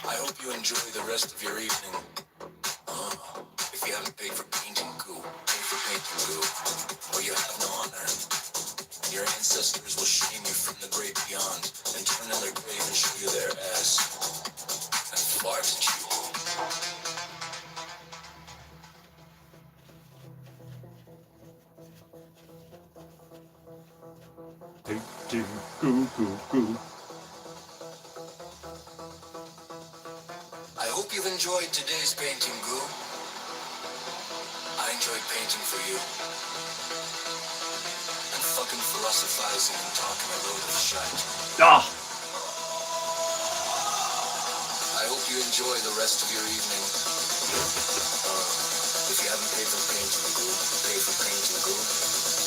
I hope you enjoy the rest of your evening. If you haven't paid for painting, Goo, pay for painting, Goo. Or you have no honor. Your ancestors will shame you from the great beyond and turn in their grave and show you their ass and fart at you. Painting, goo, goo, goo. I hope you've enjoyed today's painting, Goo. I enjoyed painting for you. And fucking philosophizing and talking a load of shit. Ah! I hope you enjoy the rest of your evening. If you haven't paid for painting, Goo, pay for painting, Goo.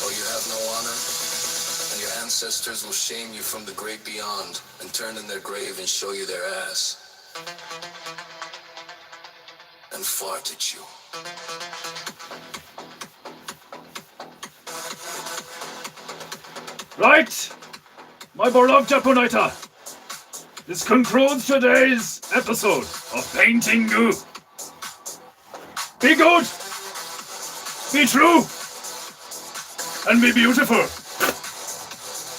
Or you have no honor, and your ancestors will shame you from the great beyond and turn in their grave and show you their ass and fart at you. Right, my beloved Japonator, this concludes today's episode of Painting Goo. Be good, be true, and be beautiful.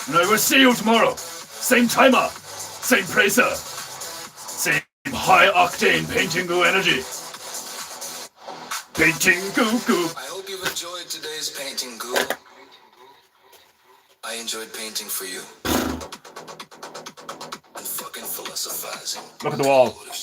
And I will see you tomorrow. Same timer, same placer, same high-octane Painting Goo energy. Painting Goo Goo. I hope you've enjoyed today's painting, Goo. I enjoyed painting for you. And fucking philosophizing. Look at the wall. Load of